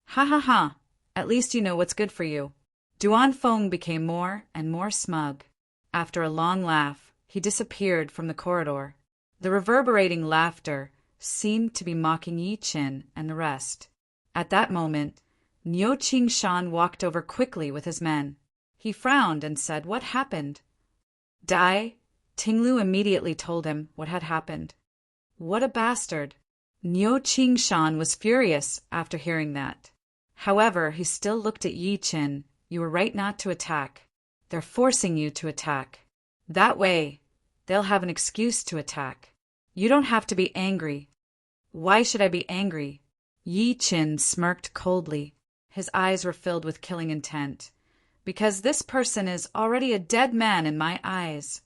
Speaker 1: Ha ha ha. At least you know what's good for you." Duan Feng became more and more smug. After a long laugh, he disappeared from the corridor. The reverberating laughter seemed to be mocking Yi Chen and the rest. At that moment, Niu Qingshan walked over quickly with his men. He frowned and said, "What happened?" Dai Tinglu immediately told him what had happened. What a bastard! Niu Qingshan was furious after hearing that. However, he still looked at Yi Chen. "You were right not to attack. They're forcing you to attack. That way, they'll have an excuse to attack. You don't have to be angry." "Why should I be angry?" Yi Chen smirked coldly. His eyes were filled with killing intent. "Because this person is already a dead man in my eyes.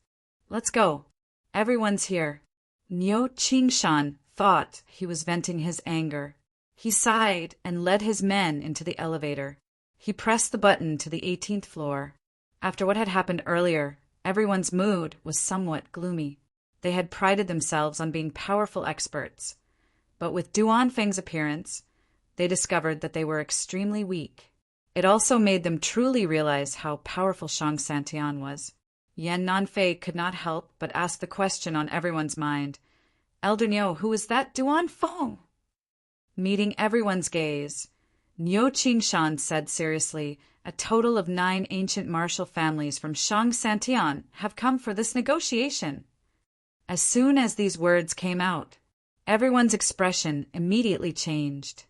Speaker 1: Let's go. Everyone's here." Niu Qingshan thought he was venting his anger. He sighed and led his men into the elevator. He pressed the button to the 18th floor. After what had happened earlier, everyone's mood was somewhat gloomy. They had prided themselves on being powerful experts. But with Duan Feng's appearance, they discovered that they were extremely weak. It also made them truly realize how powerful Shang Santian was. Yan Nanfei could not help but ask the question on everyone's mind. "Elder Niu, who is that Duan Feng?" Meeting everyone's gaze, Niu Qingshan said seriously, "A total of 9 ancient martial families from Shang Santian have come for this negotiation." As soon as these words came out, everyone's expression immediately changed.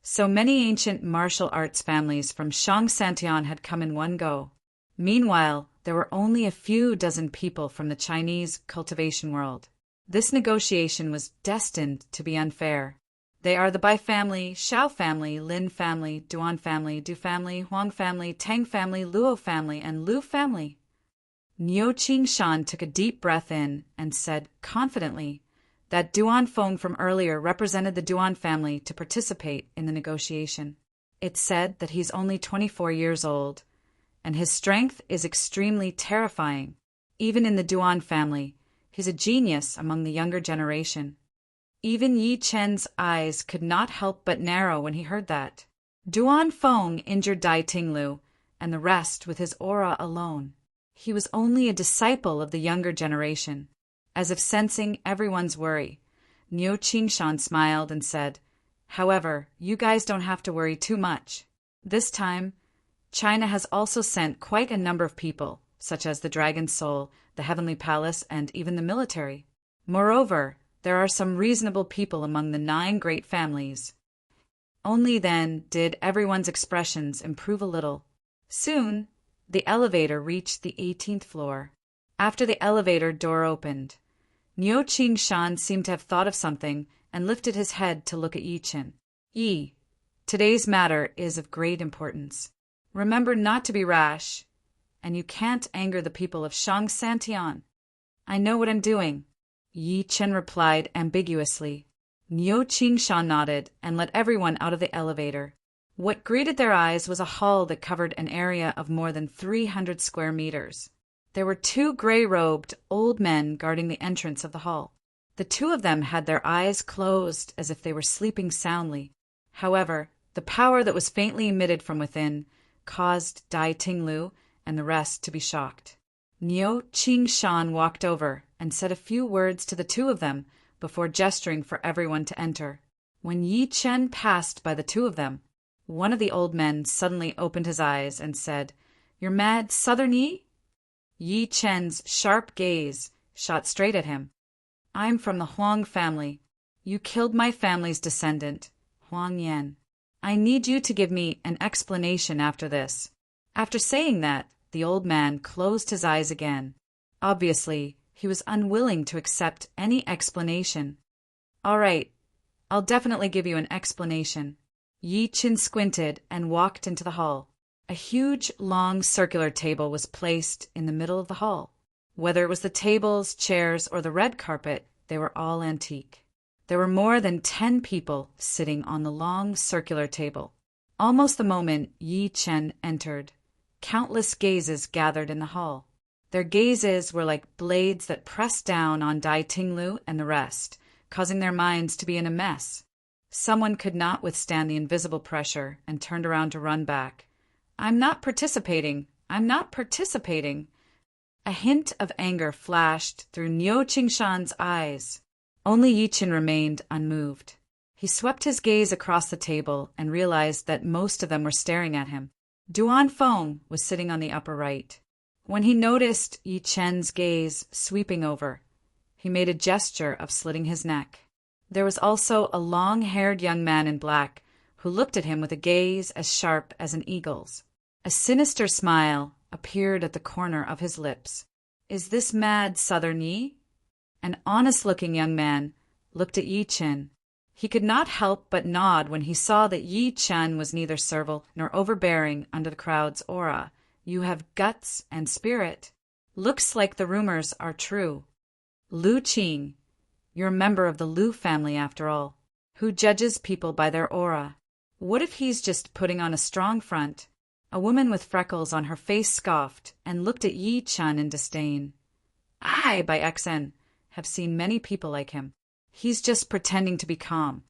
Speaker 1: So many ancient martial arts families from Shang Santian had come in one go. Meanwhile, there were only a few dozen people from the Chinese cultivation world. This negotiation was destined to be unfair. They are the Bai family, Shao family, Lin family, Duan family, Du family, Huang family, Tang family, Luo family, and Lu family. Niu Qingshan took a deep breath in and said confidently that Duan Feng from earlier represented the Duan family to participate in the negotiation. It said that he's only 24 years old, and his strength is extremely terrifying. Even in the Duan family, he's a genius among the younger generation. Even Yi Chen's eyes could not help but narrow when he heard that. Duan Feng injured Dai Tinglu, and the rest with his aura alone. He was only a disciple of the younger generation. As if sensing everyone's worry, Niu Qingshan smiled and said, "However, you guys don't have to worry too much. This time, China has also sent quite a number of people, such as the Dragon Soul, the Heavenly Palace, and even the military. Moreover, there are some reasonable people among the 9 great families." Only then did everyone's expressions improve a little. Soon, the elevator reached the 18th floor. After the elevator door opened, Niu Qingshan seemed to have thought of something and lifted his head to look at Yi Chen. "Yi, today's matter is of great importance. Remember not to be rash, and you can't anger the people of Shang Santian. I know what I'm doing." Yi Chen replied ambiguously. Niu Qingshan nodded and let everyone out of the elevator. What greeted their eyes was a hall that covered an area of more than 300 square meters. There were 2 gray-robed old men guarding the entrance of the hall. The 2 of them had their eyes closed as if they were sleeping soundly. However, the power that was faintly emitted from within caused Dai Tinglu and the rest to be shocked. Niu Qingshan walked over and said a few words to the two of them before gesturing for everyone to enter. When Yi Chen passed by the two of them, one of the old men suddenly opened his eyes and said, "You're mad, Southern Yi?" Yi Chen's sharp gaze shot straight at him. "I'm from the Huang family. You killed my family's descendant, Huang Yan. I need you to give me an explanation after this." After saying that, the old man closed his eyes again. Obviously, he was unwilling to accept any explanation. "All right, I'll definitely give you an explanation." Yi Chen squinted and walked into the hall. A huge, long, circular table was placed in the middle of the hall. Whether it was the tables, chairs, or the red carpet, they were all antique. There were more than 10 people sitting on the long, circular table. Almost the moment Yi Chen entered, countless gazes gathered in the hall. Their gazes were like blades that pressed down on Dai Tinglu and the rest, causing their minds to be in a mess. Someone could not withstand the invisible pressure and turned around to run back. "I'm not participating. I'm not participating." A hint of anger flashed through Niu Qingshan's eyes. Only Yi Chen remained unmoved. He swept his gaze across the table and realized that most of them were staring at him. Duan Feng was sitting on the upper right. When he noticed Yi Chen's gaze sweeping over, he made a gesture of slitting his neck. There was also a long-haired young man in black who looked at him with a gaze as sharp as an eagle's. A sinister smile appeared at the corner of his lips. "Is this mad Southern Yi?" An honest-looking young man looked at Yi Chen. He could not help but nod when he saw that Yi Chen was neither servile nor overbearing under the crowd's aura. "You have guts and spirit. Looks like the rumors are true. Lu Qing, you're a member of the Lu family after all. Who judges people by their aura? What if he's just putting on a strong front?" A woman with freckles on her face scoffed and looked at Yi Chen in disdain. "I, by XN, have seen many people like him. He's just pretending to be calm."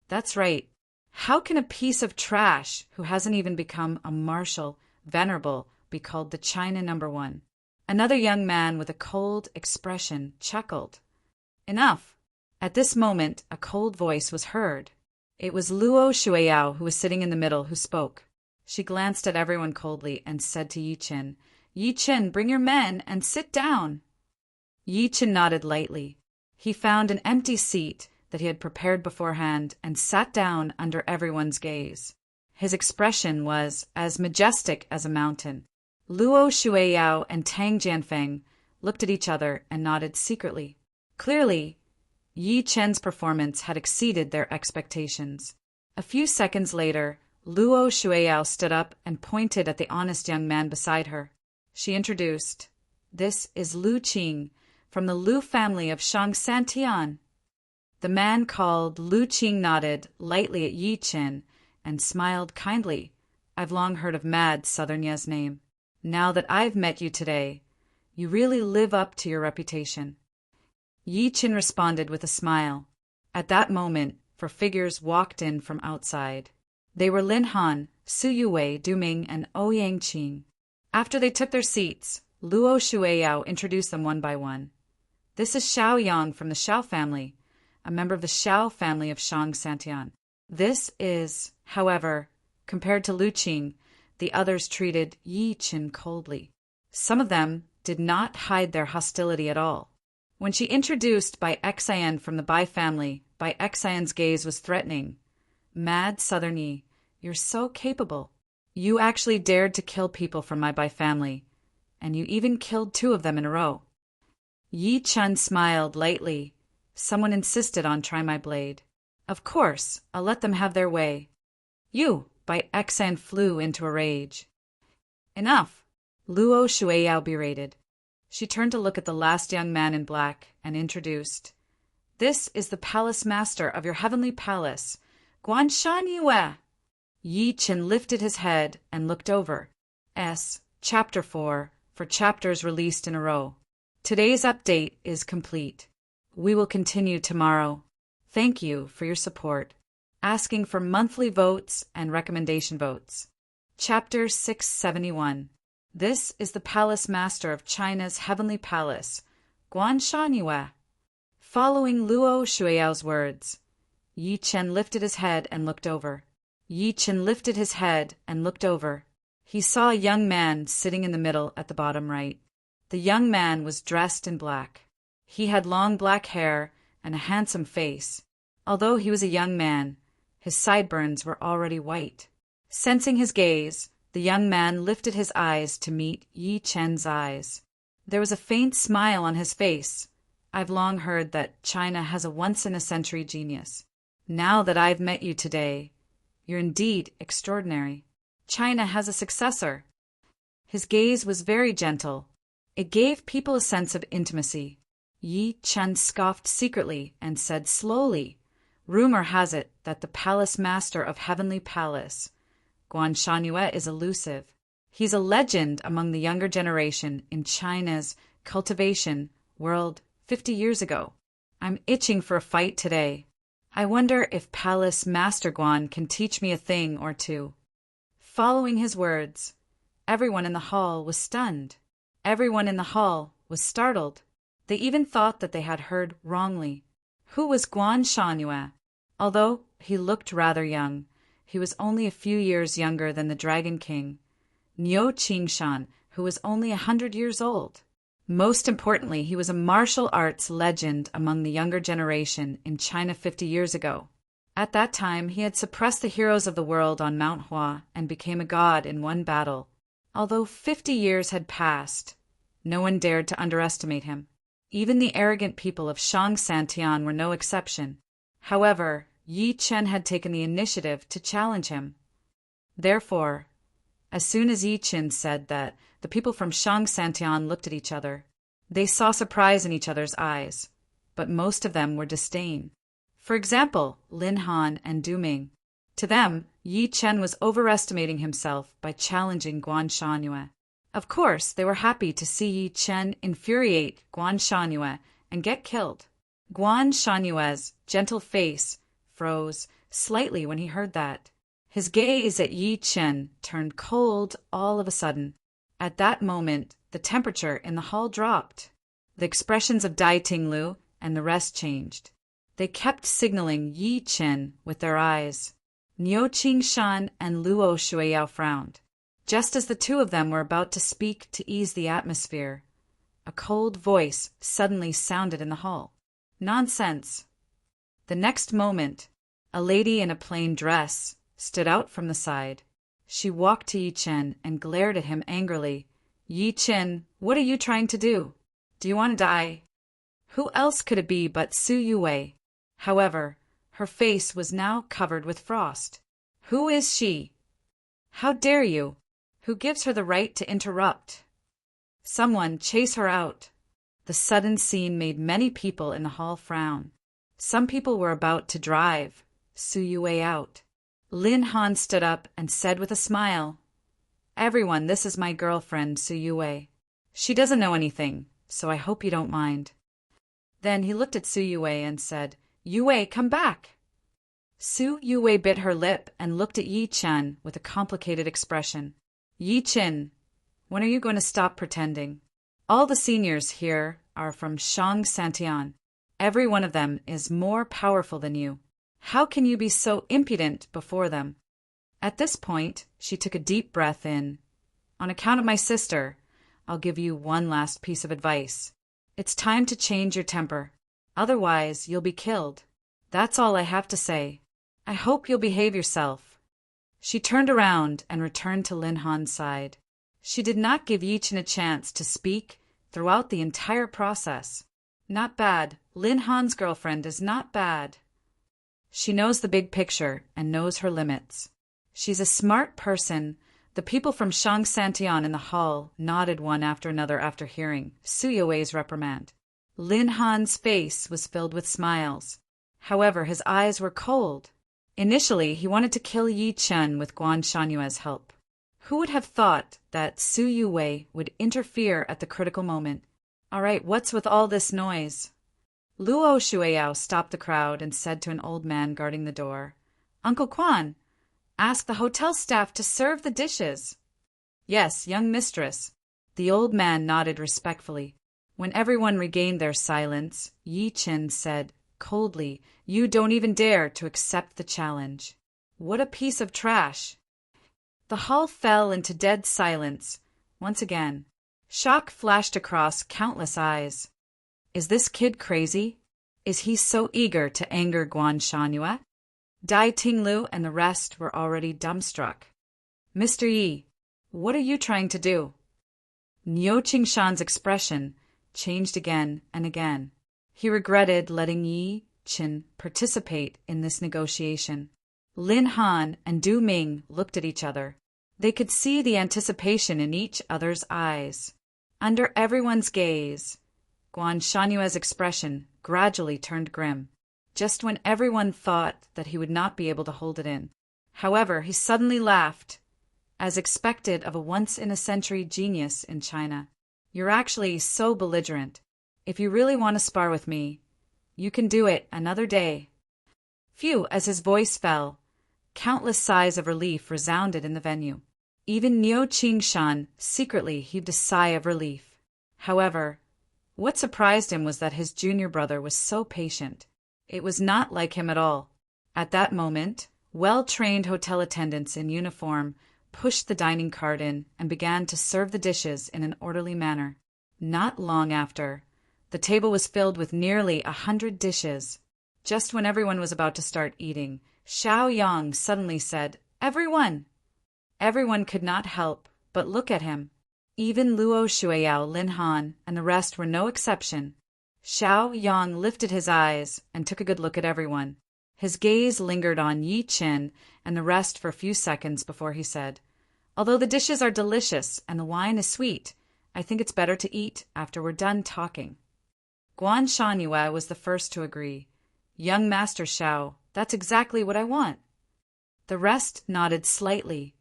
Speaker 1: "That's right. How can a piece of trash who hasn't even become a marshal, venerable, be called the China #1? Another young man with a cold expression chuckled. "Enough." At this moment, a cold voice was heard. It was Luo Shuiyao, who was sitting in the middle, who spoke. She glanced at everyone coldly and said to Yi Chen, "Yi Chen, bring your men and sit down." Yi Chen nodded lightly. He found an empty seat that he had prepared beforehand and sat down under everyone's gaze. His expression was as majestic as a mountain. Luo Shuiyao and Tang Jianfeng looked at each other and nodded secretly. Clearly, Yi Chen's performance had exceeded their expectations. A few seconds later, Luo Shuiyao stood up and pointed at the honest young man beside her. She introduced, "This is Lu Qing, from the Lu family of Shang Santian." The man called Lu Qing nodded lightly at Yi Chen and smiled kindly. "I've long heard of mad Southern Ye's name. Now that I've met you today, you really live up to your reputation." Yi Chen responded with a smile. At that moment, 4 figures walked in from outside. They were Lin Han, Su Yuwei, Du Ming, and Ouyang Qing. After they took their seats, Luo Shuiyao introduced them one by one. "This is Xiao Yang from the Xiao family, a member of the Xiao family of Shang Santian." This is, however, compared to Lu Qing, the others treated Yi Chen coldly. Some of them did not hide their hostility at all. When she introduced Bai Xian from the Bai family, Bai Xian's gaze was threatening. "Mad Southern Yi, you're so capable. You actually dared to kill people from my Bai family, and you even killed 2 of them in a row." Yi Chen smiled lightly. "Someone insisted on try my blade. Of course, I'll let them have their way." "You!" Bai Xian flew into a rage. "Enough!" Luo Shuiyao berated. She turned to look at the last young man in black and introduced, "This is the palace master of your heavenly palace, Guanshan Yue." Yi Chen lifted his head and looked over. Chapter 4 for chapters released in a row. Today's update is complete. We will continue tomorrow. Thank you for your support. Asking for monthly votes and recommendation votes. Chapter 671. This is the palace master of China's heavenly palace, Guan Shangyue. Following Luo Shuiao's words, Yi Chen lifted his head and looked over. He saw a young man sitting in the middle at the bottom right. The young man was dressed in black. He had long black hair and a handsome face. Although he was a young man, his sideburns were already white. Sensing his gaze, the young man lifted his eyes to meet Yi Chen's eyes. There was a faint smile on his face. I've long heard that China has a once-in-a-century genius. Now that I've met you today, you're indeed extraordinary. China has a successor. His gaze was very gentle. It gave people a sense of intimacy. Yi Chen scoffed secretly and said slowly, "Rumor has it that the palace master of Heavenly Palace, Guan Shangyue, is elusive. He's a legend among the younger generation in China's cultivation world 50 years ago. I'm itching for a fight today. I wonder if Palace Master Guan can teach me a thing or two." Following his words, everyone in the hall was stunned. Everyone in the hall was startled. They even thought that they had heard wrongly. Who was Guan Shangyue? Although he looked rather young, he was only a few years younger than the Dragon King, Niu Qingshan, who was only 100 years old. Most importantly, he was a martial arts legend among the younger generation in China 50 years ago. At that time, he had suppressed the heroes of the world on Mount Hua and became a god in one battle. Although 50 years had passed, no one dared to underestimate him. Even the arrogant people of Shangsantian were no exception. However, Yi Chen had taken the initiative to challenge him. Therefore, as soon as Yi Chen said that, the people from Shangsantian looked at each other. They saw surprise in each other's eyes, but most of them were disdain. For example, Lin Han and Du Ming. To them, Yi Chen was overestimating himself by challenging Guan Shangyue. Of course, they were happy to see Yi Chen infuriate Guan Shangyue and get killed. Guan Shanyue's gentle face froze slightly when he heard that. His gaze at Yi Chen turned cold all of a sudden. At that moment, the temperature in the hall dropped. The expressions of Dai Tinglu and the rest changed. They kept signaling Yi Chen with their eyes. Niu Qingshan and Luo Shuiao frowned. Just as the two of them were about to speak to ease the atmosphere, a cold voice suddenly sounded in the hall. "Nonsense." The next moment, a lady in a plain dress stood out from the side. She walked to Yi Chen and glared at him angrily. "Yi Chen, what are you trying to do? Do you want to die?" Who else could it be but Su Yue? However, her face was now covered with frost. "Who is she? How dare you? Who gives her the right to interrupt? Someone chase her out." The sudden scene made many people in the hall frown. Some people were about to drive Su Yue out. Lin Han stood up and said with a smile, "Everyone, this is my girlfriend, Su Yue. She doesn't know anything, so I hope you don't mind." Then he looked at Su Yue and said, "Yue, come back." Su Yue bit her lip and looked at Yi Chen with a complicated expression. "Yi Chen, when are you going to stop pretending? All the seniors here are from Shangsantian. Every one of them is more powerful than you. How can you be so impudent before them?" At this point, she took a deep breath in. "On account of my sister, I'll give you one last piece of advice. It's time to change your temper. Otherwise, you'll be killed. That's all I have to say. I hope you'll behave yourself." She turned around and returned to Lin Han's side. She did not give Yi Chen a chance to speak throughout the entire process. Not bad. Lin Han's girlfriend is not bad. She knows the big picture and knows her limits. She's a smart person. The people from Shangsantian in the hall nodded one after another after hearing Su Yue's reprimand. Lin Han's face was filled with smiles. However, his eyes were cold. Initially, he wanted to kill Yi Chen with Guan Shanyue's help. Who would have thought that Su Yue would interfere at the critical moment? "All right, what's with all this noise?" Luo Shuiao stopped the crowd and said to an old man guarding the door, "Uncle Quan, Ask the hotel staff to serve the dishes." "Yes, young mistress." The old man nodded respectfully. When everyone regained their silence, Yi Chen said coldly, "You don't even dare to accept the challenge. What a piece of trash." The hall fell into dead silence. Once again, shock flashed across countless eyes. Is this kid crazy? Is he so eager to anger Guan Shangyue? Dai Tinglu and the rest were already dumbstruck. "Mr. Yi, what are you trying to do?" Niu Qingshan's expression changed again and again. He regretted letting Yi Chen participate in this negotiation. Lin Han and Du Ming looked at each other. They could see the anticipation in each other's eyes. Under everyone's gaze, Guan Shanyue's expression gradually turned grim, just when everyone thought that he would not be able to hold it in. However, he suddenly laughed, as expected of a once-in-a-century genius in China. "You're actually so belligerent. If you really want to spar with me, you can do it another day." Phew, as his voice fell, countless sighs of relief resounded in the venue. Even Niu Qingshan secretly heaved a sigh of relief. However, what surprised him was that his junior brother was so patient. It was not like him at all. At that moment, well-trained hotel attendants in uniform pushed the dining cart in and began to serve the dishes in an orderly manner. Not long after, the table was filled with nearly 100 dishes. Just when everyone was about to start eating, Xiao Yang suddenly said, "Everyone!" Everyone could not help but look at him. Even Luo Shuiyao, Lin Han, and the rest were no exception. Xiao Yang lifted his eyes and took a good look at everyone. His gaze lingered on Yi Chen and the rest for a few seconds before he said, "Although the dishes are delicious and the wine is sweet, I think it's better to eat after we're done talking." Guan Shanyue was the first to agree. "Young Master Xiao, that's exactly what I want." The rest nodded slightly,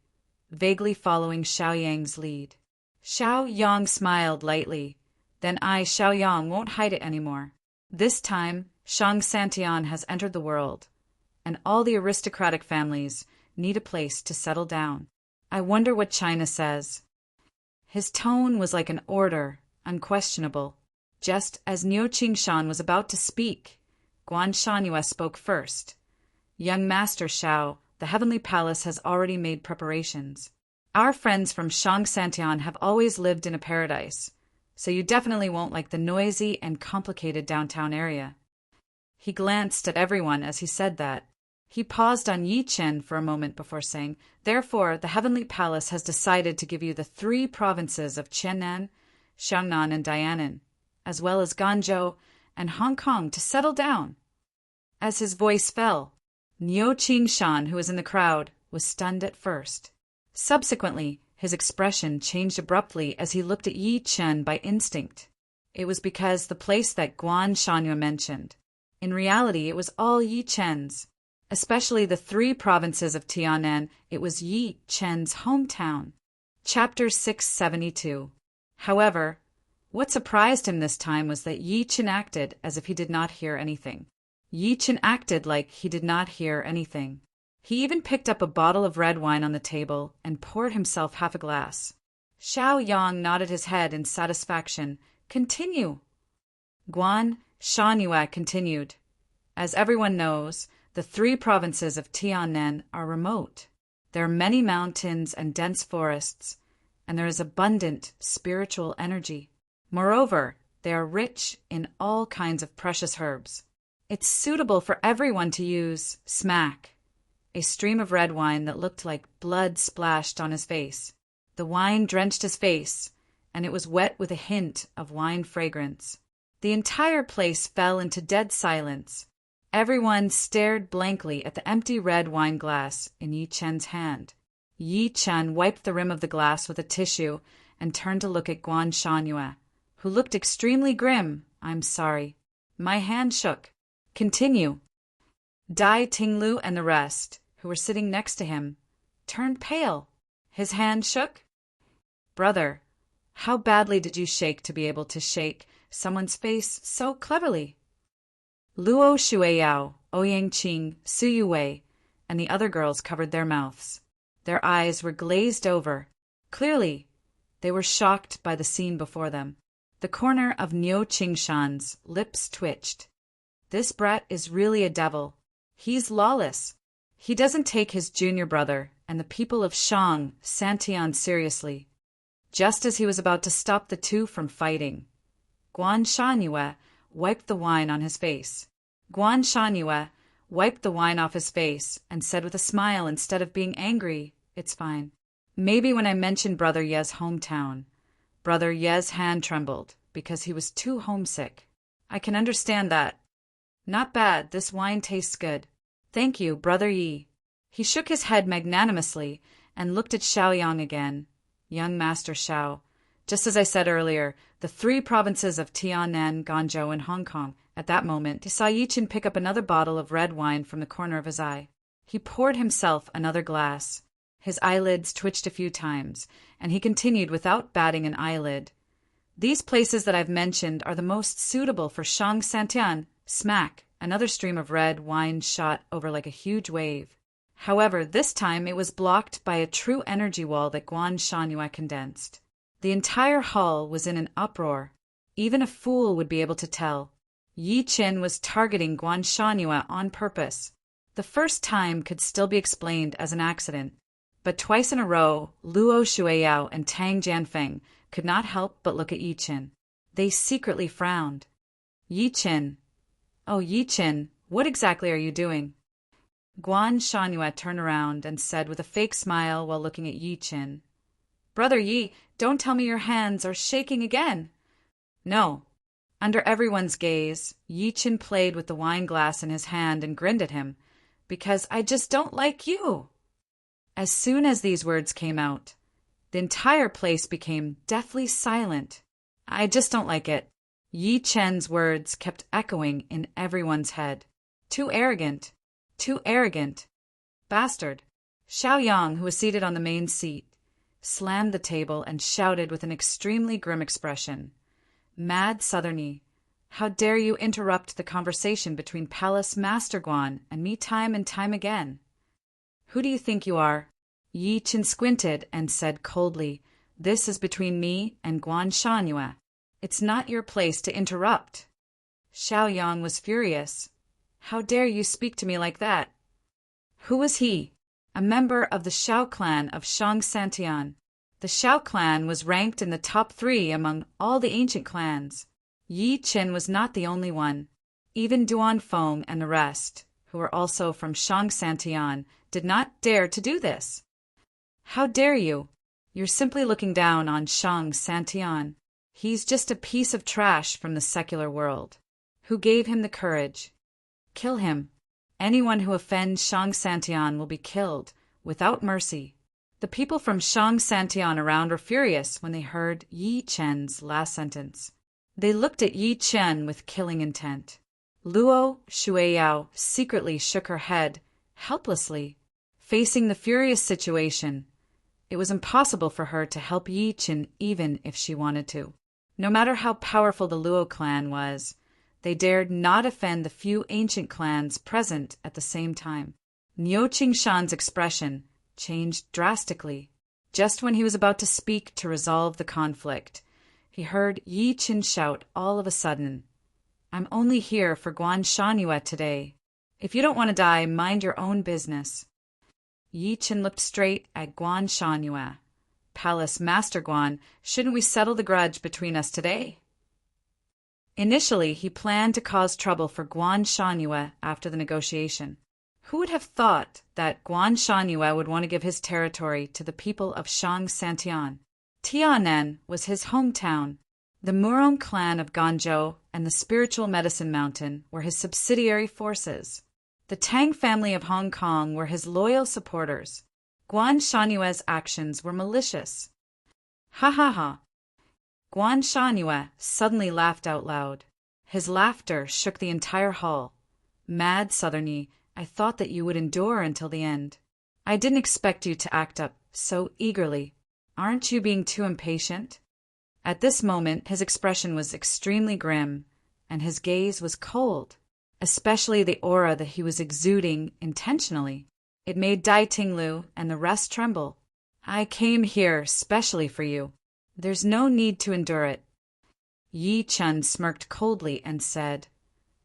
Speaker 1: vaguely following Xiao Yang's lead. Xiao Yang smiled lightly. "Then I, Xiao Yang, won't hide it anymore. This time, Shang Santian has entered the world, and all the aristocratic families need a place to settle down. I wonder what China says." His tone was like an order, unquestionable. Just as Niu Qingshan was about to speak, Guan Shanyue spoke first. "Young Master Xiao, the Heavenly Palace has already made preparations. Our friends from Shang Santian have always lived in a paradise, so you definitely won't like the noisy and complicated downtown area." He glanced at everyone as he said that. He paused on Yi Chen for a moment before saying, "Therefore, the Heavenly Palace has decided to give you the 3 provinces of Qiannan, Xiangnan, and Dianan, as well as Ganzhou and Hong Kong to settle down." As his voice fell, Niu Qingshan, who was in the crowd, was stunned at first. Subsequently, his expression changed abruptly as he looked at Yi Chen by instinct. It was because the place that Guan Shanyue mentioned. In reality, it was all Yi Chen's. Especially the 3 provinces of Tianan, it was Yi Chen's hometown. Chapter 672. However, what surprised him this time was that Yi Chen acted as if he did not hear anything. Yi Chen acted like he did not hear anything. He even picked up a bottle of red wine on the table and poured himself half a glass. Xiao Yang nodded his head in satisfaction. "Continue." Guan Shanyue continued. "As everyone knows, the 3 provinces of Tianan are remote. There are many mountains and dense forests, and there is abundant spiritual energy. Moreover, they are rich in all kinds of precious herbs. It's suitable for everyone to use smack." A stream of red wine that looked like blood splashed on his face. The wine drenched his face, and it was wet with a hint of wine fragrance. The entire place fell into dead silence. Everyone stared blankly at the empty red wine glass in Yi Chen's hand. Yi Chen wiped the rim of the glass with a tissue and turned to look at Guan Shanyue, who looked extremely grim. "I'm sorry. My hand shook." "Continue." Dai Tinglu and the rest, who were sitting next to him, turned pale. His hand shook? "Brother, how badly did you shake to be able to shake someone's face so cleverly?" Luo Shuiyao, Ouyang Qing, Su Yuwei, and the other girls covered their mouths. Their eyes were glazed over. Clearly, they were shocked by the scene before them. The corner of Niu Qingshan's lips twitched. This brat is really a devil. He's lawless. He doesn't take his junior brother and the people of Shang Santian seriously. Just as he was about to stop the two from fighting, Guan Shanyue wiped the wine on his face. Guan Shanyue wiped the wine off his face and said with a smile instead of being angry, "It's fine." Maybe when I mentioned Brother Ye's hometown, Brother Ye's hand trembled because he was too homesick. I can understand that. Not bad, this wine tastes good. Thank you, Brother Yi. He shook his head magnanimously and looked at Xiaoyang again. Young Master Xiao. Just as I said earlier, the 3 provinces of Tianan, Guangzhou, and Hong Kong. At that moment, he saw Yichen pick up another bottle of red wine from the corner of his eye. He poured himself another glass. His eyelids twitched a few times, and he continued without batting an eyelid. These places that I've mentioned are the most suitable for Shang Santian. Smack! Another stream of red wine shot over like a huge wave. However, this time it was blocked by a true energy wall that Guan Shanyue condensed. The entire hall was in an uproar. Even a fool would be able to tell. Yi Qin was targeting Guan Shanyue on purpose. The first time could still be explained as an accident, but twice in a row, Luo Shuiyao and Tang Jianfeng could not help but look at Yi Qin. They secretly frowned. Yi Qin. Oh, Yi Qin, what exactly are you doing? Guan Shanyue turned around and said with a fake smile while looking at Yi Qin, "Brother Yi, don't tell me your hands are shaking again." No. Under everyone's gaze, Yi Qin played with the wine glass in his hand and grinned at him, "Because I just don't like you." As soon as these words came out, the entire place became deathly silent. "I just don't like it." Yi Chen's words kept echoing in everyone's head. Too arrogant. Too arrogant. Bastard. Xiaoyang, who was seated on the main seat, slammed the table and shouted with an extremely grim expression, "Mad Southerny, how dare you interrupt the conversation between Palace Master Guan and me time and time again? Who do you think you are?" Yi Qin squinted and said coldly, "This is between me and Guan Shanyue. It's not your place to interrupt." Xiaoyang was furious. "How dare you speak to me like that?" Who was he? A member of the Xiao clan of Shang Santian. The Xiao clan was ranked in the top 3 among all the ancient clans. Yi Qin was not the only one. Even Duan Feng and the rest, who were also from Shang Santian, did not dare to do this. How dare you? You're simply looking down on Shang Santian. He's just a piece of trash from the secular world. Who gave him the courage? Kill him. Anyone who offends Shang Santian will be killed, without mercy. The people from Shang Santian around were furious when they heard Yi Chen's last sentence. They looked at Yi Chen with killing intent. Luo Shuiyao secretly shook her head, helplessly. Facing the furious situation, it was impossible for her to help Yi Chen even if she wanted to. No matter how powerful the Luo clan was, they dared not offend the few ancient clans present at the same time. Niu Qingshan's expression changed drastically. Just when he was about to speak to resolve the conflict, he heard Yi Qin shout all of a sudden, "I'm only here for Guan Shanyue today. If you don't want to die, mind your own business." Yi Qin looked straight at Guan Shanyue. "Palace Master Guan, shouldn't we settle the grudge between us today?" Initially, he planned to cause trouble for Guan Shanyue after the negotiation. Who would have thought that Guan Shanyue would want to give his territory to the people of Shang Santian? Tianan was his hometown. The Murong clan of Guangzhou and the Spiritual Medicine Mountain were his subsidiary forces. The Tang family of Hong Kong were his loyal supporters. Guan Shanyue's actions were malicious. Ha ha ha. Guan Shanyue suddenly laughed out loud. His laughter shook the entire hall. "Mad Southerny, I thought that you would endure until the end. I didn't expect you to act up so eagerly. Aren't you being too impatient?" At this moment, his expression was extremely grim, and his gaze was cold, especially the aura that he was exuding intentionally. It made Dai Tinglu and the rest tremble. I came here specially for you. There's no need to endure it. Yi Chen smirked coldly and said,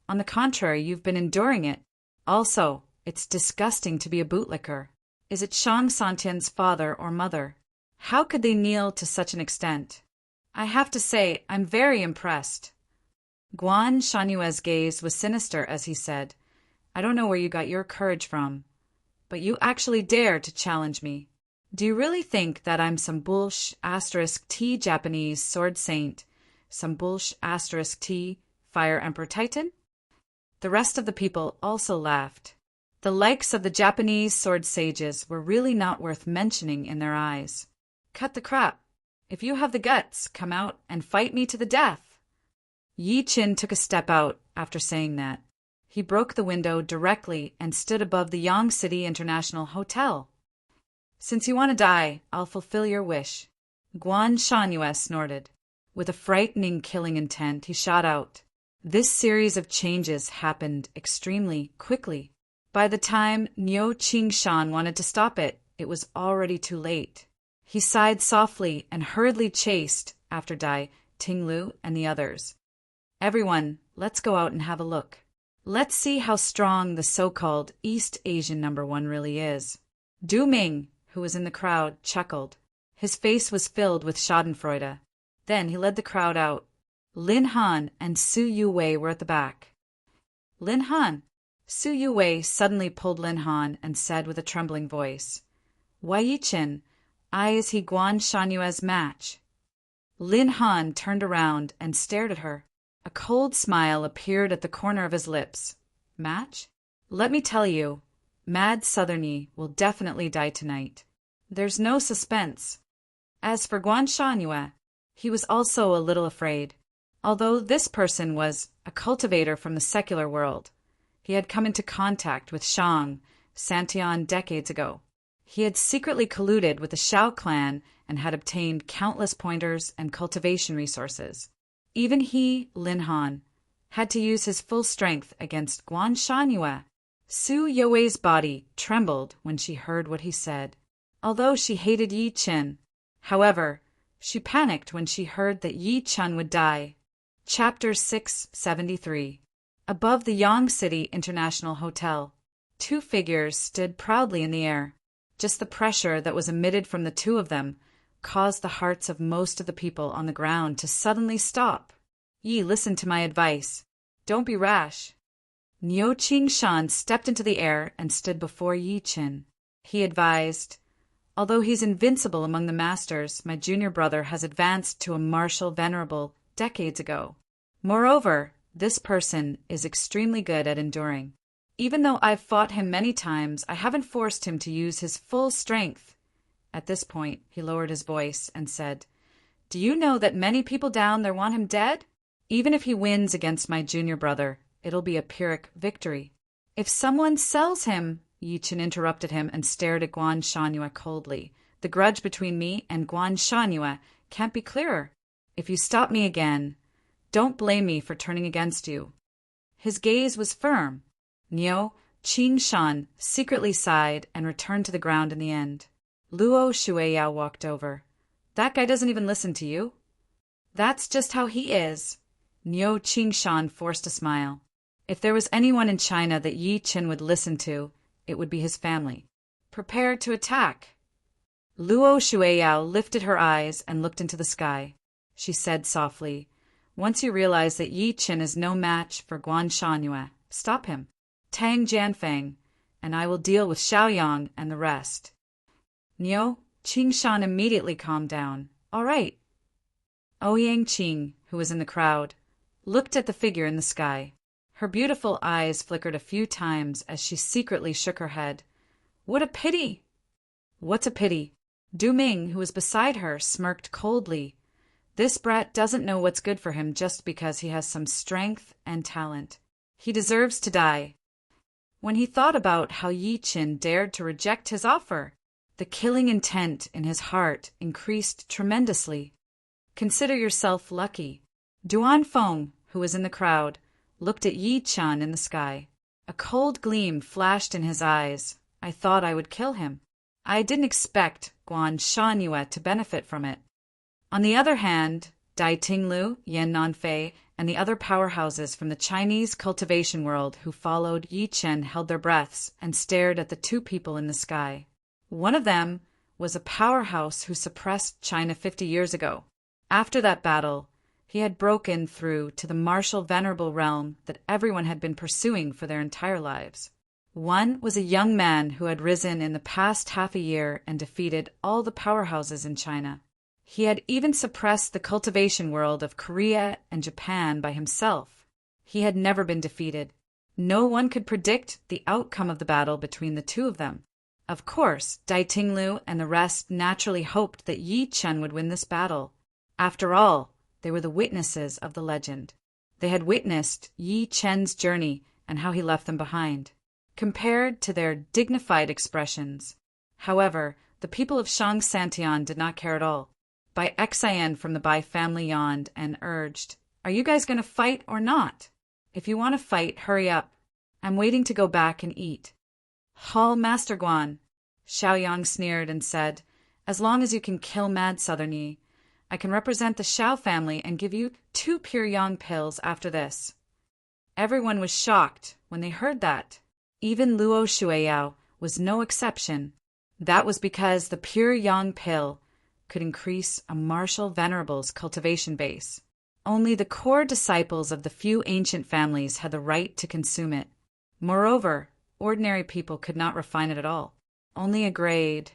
Speaker 1: On the contrary, you've been enduring it. Also, it's disgusting to be a bootlicker. Is it Shang Santian's father or mother? How could they kneel to such an extent? I have to say, I'm very impressed. Guan Shanyue's gaze was sinister as he said, I don't know where you got your courage from, but you actually dare to challenge me. Do you really think that I'm some *T Japanese sword saint, some *T Fire Emperor Titan? The rest of the people also laughed. The likes of the Japanese sword sages were really not worth mentioning in their eyes. Cut the crap. If you have the guts, come out and fight me to the death. Yi Qin took a step out after saying that. He broke the window directly and stood above the Yang City International Hotel. Since you want to die, I'll fulfill your wish. Guan Shanyue snorted. With a frightening killing intent, he shot out. This series of changes happened extremely quickly. By the time Niu Qingshan wanted to stop it, it was already too late. He sighed softly and hurriedly chased after Dai, Tinglu, and the others. Everyone, let's go out and have a look. Let's see how strong the so-called East Asian #1 really is. Du Ming, who was in the crowd, chuckled. His face was filled with schadenfreude. Then he led the crowd out. Lin Han and Su Yuwei were at the back. Lin Han. Su Yuwei suddenly pulled Lin Han and said with a trembling voice, Wei Yiqin, is he Guan Shanyue's match? Lin Han turned around and stared at her. A cold smile appeared at the corner of his lips. Match? Let me tell you, Mad Southerny will definitely die tonight. There's no suspense. As for Guan Shanyue, he was also a little afraid. Although this person was a cultivator from the secular world, he had come into contact with Shang Santian decades ago. He had secretly colluded with the Shao clan and had obtained countless pointers and cultivation resources. Even he, Lin Han, had to use his full strength against Guan Shanyue. Su Yuwei's body trembled when she heard what he said. Although she hated Yi Qin, however, she panicked when she heard that Yi Chen would die. Chapter 673. Above the Yang City International Hotel, two figures stood proudly in the air. Just the pressure that was emitted from the two of them caused the hearts of most of the people on the ground to suddenly stop. Yi, listen to my advice. Don't be rash. Niu Qingshan stepped into the air and stood before Yi Qin. He advised, Although he's invincible among the masters, my junior brother has advanced to a martial venerable decades ago. Moreover, this person is extremely good at enduring. Even though I've fought him many times, I haven't forced him to use his full strength. At this point, he lowered his voice and said, Do you know that many people down there want him dead? Even if he wins against my junior brother, it'll be a Pyrrhic victory. If someone sells him, Yi Qin interrupted him and stared at Guan Shanyue coldly. The grudge between me and Guan Shanyue can't be clearer. If you stop me again, don't blame me for turning against you. His gaze was firm. Niu Qingshan secretly sighed and returned to the ground in the end. Luo Shueyao walked over. That guy doesn't even listen to you. That's just how he is. Niu Qingshan forced a smile. If there was anyone in China that Yi Qin would listen to, it would be his family. Prepare to attack. Luo Shueyao lifted her eyes and looked into the sky. She said softly, Once you realize that Yi Qin is no match for Guan Shanyue, stop him. Tang Jianfeng, and I will deal with Xiaoyang and the rest. Niu Qingshan immediately calmed down. All right. Ouyang Qing, who was in the crowd, looked at the figure in the sky. Her beautiful eyes flickered a few times as she secretly shook her head. What a pity! What's a pity? Du Ming, who was beside her, smirked coldly. This brat doesn't know what's good for him just because he has some strength and talent. He deserves to die. When he thought about how Yi Qin dared to reject his offer, the killing intent in his heart increased tremendously. Consider yourself lucky. Duan Feng, who was in the crowd, looked at Yi Chen in the sky. A cold gleam flashed in his eyes. I thought I would kill him. I didn't expect Guan Shangyue to benefit from it. On the other hand, Dai Tinglu, Yan Nanfei, and the other powerhouses from the Chinese cultivation world who followed Yi Chen held their breaths and stared at the two people in the sky. One of them was a powerhouse who suppressed China 50 years ago. After that battle, he had broken through to the martial venerable realm that everyone had been pursuing for their entire lives. One was a young man who had risen in the past half a year and defeated all the powerhouses in China. He had even suppressed the cultivation world of Korea and Japan by himself. He had never been defeated. No one could predict the outcome of the battle between the two of them. Of course, Dai Tinglu and the rest naturally hoped that Yi Chen would win this battle. After all, they were the witnesses of the legend. They had witnessed Yi Chen's journey and how he left them behind, compared to their dignified expressions. However, the people of Shang Santian did not care at all. Bai Xian from the Bai family yawned and urged, "Are you guys going to fight or not? If you want to fight, hurry up. I'm waiting to go back and eat." "Hall Master Guan," Xiaoyang sneered and said, "as long as you can kill Mad Southern Yi, I can represent the Xiao family and give you 2 pure yang pills after this." Everyone was shocked when they heard that. Even Luo Shuiyao was no exception. That was because the pure yang pill could increase a martial venerable's cultivation base. Only the core disciples of the few ancient families had the right to consume it. Moreover, ordinary people could not refine it at all. Only a grade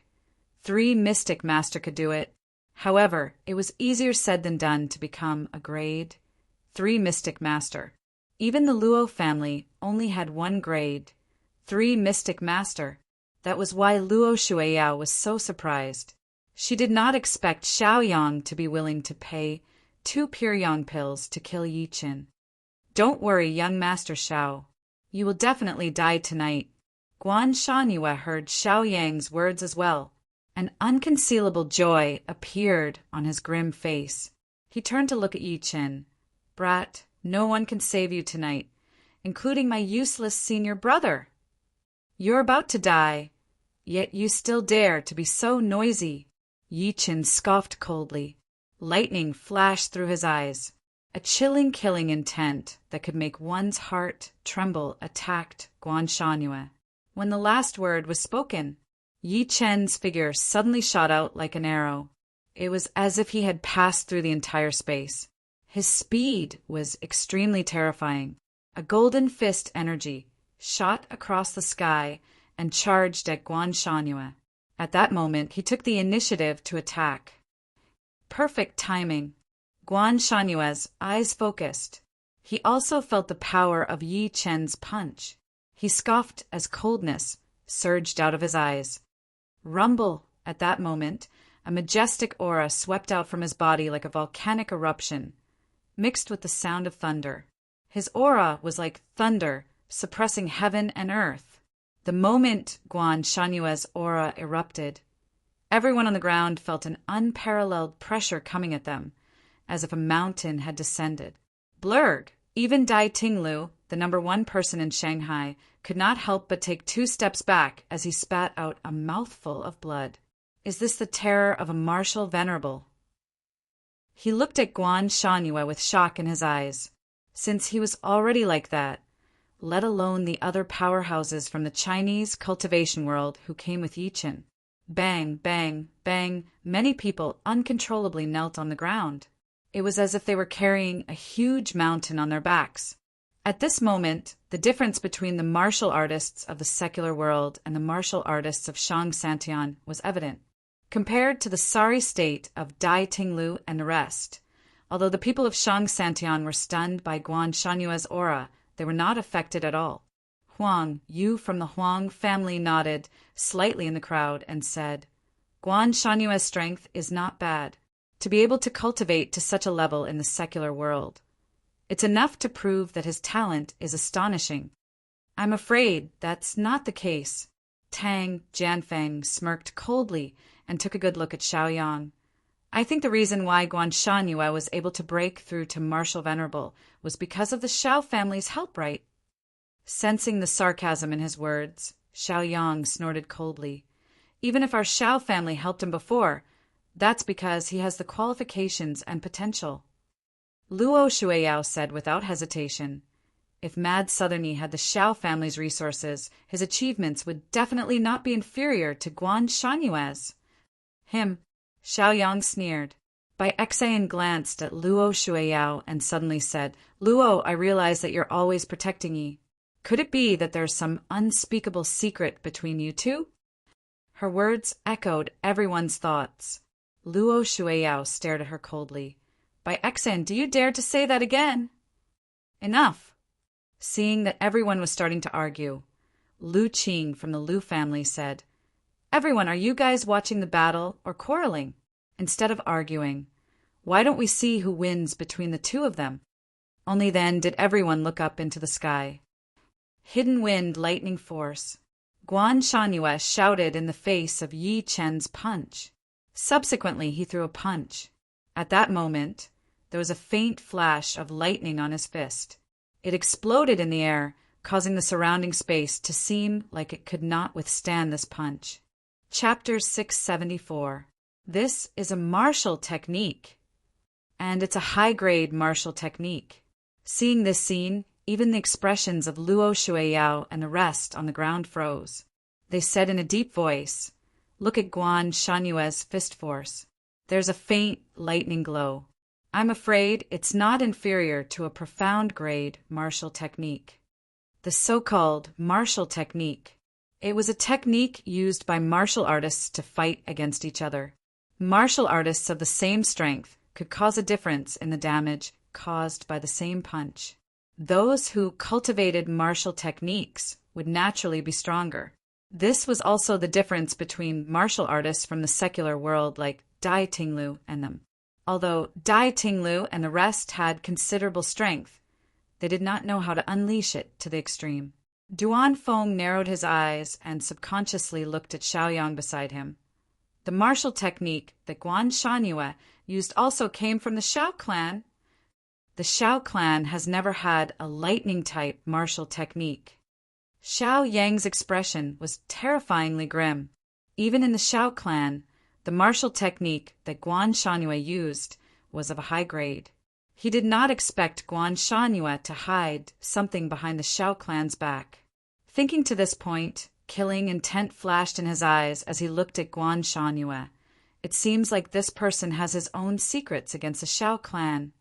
Speaker 1: 3 mystic master could do it. However, it was easier said than done to become a grade 3 mystic master. Even the Luo family only had 1 grade 3 mystic master. That was why Luo Shuiyao was so surprised. She did not expect Xiaoyang to be willing to pay 2 pure yang pills to kill Yi Chen. "Don't worry, young Master Xiao. You will definitely die tonight." Guan Shangyue heard Xiaoyang's words as well. An unconcealable joy appeared on his grim face. He turned to look at Yi Chen. "Brat, no one can save you tonight, including my useless senior brother. You're about to die, yet you still dare to be so noisy." Yi Chen scoffed coldly. Lightning flashed through his eyes. A chilling killing intent that could make one's heart tremble attacked Guan Shangyue. When the last word was spoken, Yi Chen's figure suddenly shot out like an arrow. It was as if he had passed through the entire space. His speed was extremely terrifying. A golden fist energy shot across the sky and charged at Guan Shangyue. At that moment, he took the initiative to attack. Perfect timing. Guan Shanyue's eyes focused. He also felt the power of Yi Chen's punch. He scoffed as coldness surged out of his eyes. Rumble! At that moment, a majestic aura swept out from his body like a volcanic eruption, mixed with the sound of thunder. His aura was like thunder, suppressing heaven and earth. The moment Guan Shanyue's aura erupted, everyone on the ground felt an unparalleled pressure coming at them, as if a mountain had descended. Blurg! Even Dai Tinglu, the #1 person in Shanghai, could not help but take 2 steps back as he spat out a mouthful of blood. Is this the terror of a martial venerable? He looked at Guan Shangyue with shock in his eyes. Since he was already like that, let alone the other powerhouses from the Chinese cultivation world who came with Yi Chen. Bang, bang, bang, many people uncontrollably knelt on the ground. It was as if they were carrying a huge mountain on their backs. At this moment, the difference between the martial artists of the secular world and the martial artists of Shang Santian was evident. Compared to the sorry state of Dai Tinglu and the rest, although the people of Shang Santian were stunned by Guan Shanyue's aura, they were not affected at all. Huang, you from the Huang family, nodded slightly in the crowd and said, "Guan Shanyue's strength is not bad. To be able to cultivate to such a level in the secular world, it's enough to prove that his talent is astonishing." "I'm afraid that's not the case." Tang Jianfeng smirked coldly and took a good look at Xiaoyang. "I think the reason why Guan Shangyue was able to break through to Martial Venerable was because of the Xiao family's help, right?" Sensing the sarcasm in his words, Xiao Yang snorted coldly. Even if our Xiao family helped him before, that's because he has the qualifications and potential. Luo Shuiyao said without hesitation. If Mad Southerny had the Xiao family's resources, his achievements would definitely not be inferior to Guan Shanyue's. Him, Xiao Yang sneered. Bai Exayan glanced at Luo Shuiyao and suddenly said, Luo, I realize that you're always protecting ye. Could it be that there's some unspeakable secret between you two? Her words echoed everyone's thoughts. Luo Shuiyao stared at her coldly. Bai Exayan, do you dare to say that again? Enough. Seeing that everyone was starting to argue, Lu Qing from the Lu family said, Everyone, are you guys watching the battle or quarreling? Instead of arguing, why don't we see who wins between the two of them? Only then did everyone look up into the sky. Hidden wind, lightning force. Guan Shanyue shouted in the face of Yi Chen's punch. Subsequently, he threw a punch. At that moment, there was a faint flash of lightning on his fist. It exploded in the air, causing the surrounding space to seem like it could not withstand this punch. Chapter 674. This is a martial technique. And it's a high-grade martial technique. Seeing this scene, even the expressions of Luo Shuiyao and the rest on the ground froze. They said in a deep voice, Look at Guan Shanyue's fist force. There's a faint lightning glow. I'm afraid it's not inferior to a profound-grade martial technique. The so-called martial technique. It was a technique used by martial artists to fight against each other. Martial artists of the same strength could cause a difference in the damage caused by the same punch. Those who cultivated martial techniques would naturally be stronger. This was also the difference between martial artists from the secular world like Dai Tinglu and them. Although Dai Tinglu and the rest had considerable strength, they did not know how to unleash it to the extreme. Duan Feng narrowed his eyes and subconsciously looked at Xiaoyang beside him. The martial technique that Guan Shanyue used also came from the Xiao clan. The Xiao clan has never had a lightning-type martial technique. Xiao Yang's expression was terrifyingly grim. Even in the Xiao clan, the martial technique that Guan Shanyue used was of a high grade. He did not expect Guan Shanyue to hide something behind the Xiao clan's back. Thinking to this point, killing intent flashed in his eyes as he looked at Guan Shanyue. It seems like this person has his own secrets against the Xiao clan.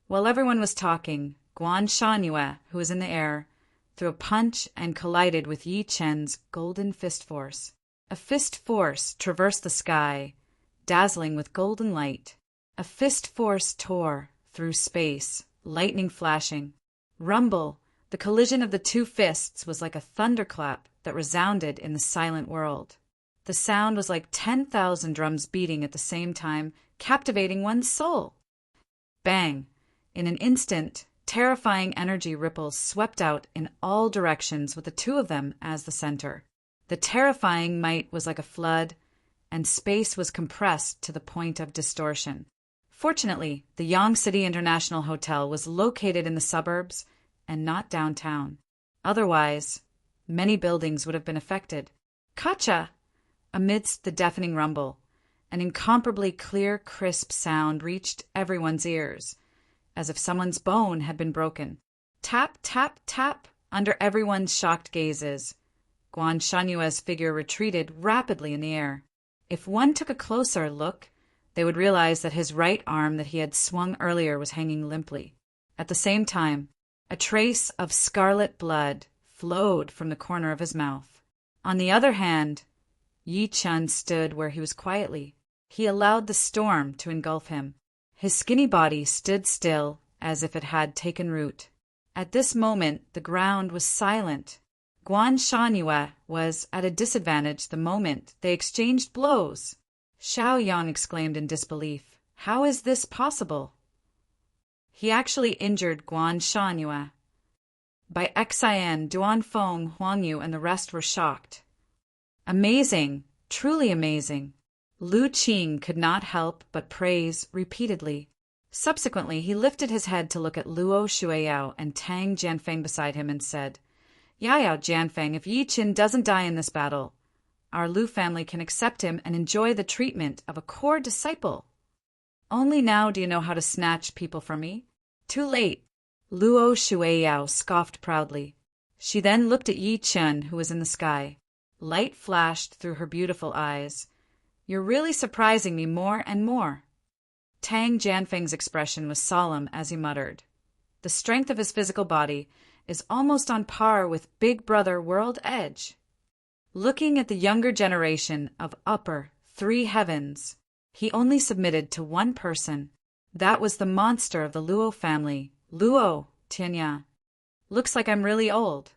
Speaker 1: While everyone was talking, Guan Shanyue, who was in the air, threw a punch and collided with Yi Chen's golden fist force. A fist force traversed the sky, dazzling with golden light. A fist force tore through space, lightning flashing. Rumble, the collision of the two fists was like a thunderclap that resounded in the silent world. The sound was like 10,000 drums beating at the same time, captivating one's soul. Bang! In an instant, terrifying energy ripples swept out in all directions with the two of them as the center. The terrifying might was like a flood, and space was compressed to the point of distortion. Fortunately, the Yang City International Hotel was located in the suburbs and not downtown. Otherwise, many buildings would have been affected. Kacha! Amidst the deafening rumble, an incomparably clear, crisp sound reached everyone's ears, as if someone's bone had been broken. Tap, tap, tap, under everyone's shocked gazes. Guan Shanyue's figure retreated rapidly in the air. If one took a closer look, they would realize that his right arm that he had swung earlier was hanging limply. At the same time, a trace of scarlet blood flowed from the corner of his mouth. On the other hand, Yi Chen stood where he was quietly. He allowed the storm to engulf him. His skinny body stood still as if it had taken root. At this moment, the ground was silent. Guan Shanyue was at a disadvantage the moment they exchanged blows. Xiao Yang exclaimed in disbelief, "How is this possible?" He actually injured Guan Shanyue. By Xian, Duan Feng, Huang Yu, and the rest were shocked. Amazing, truly amazing. Lu Qing could not help but praise repeatedly. Subsequently, he lifted his head to look at Luo Shuiyao and Tang Jianfeng beside him and said, Yao Jianfeng, if Yi Qin doesn't die in this battle, our Lu family can accept him and enjoy the treatment of a core disciple. Only now do you know how to snatch people from me? Too late. Luo Shuiyao scoffed proudly. She then looked at Yi Qin, who was in the sky. Light flashed through her beautiful eyes. You're really surprising me more and more. Tang Jianfeng's expression was solemn as he muttered. The strength of his physical body is almost on par with Big Brother World Edge. Looking at the younger generation of upper three heavens, he only submitted to one person. That was the monster of the Luo family, Luo Tianya. Looks like I'm really old.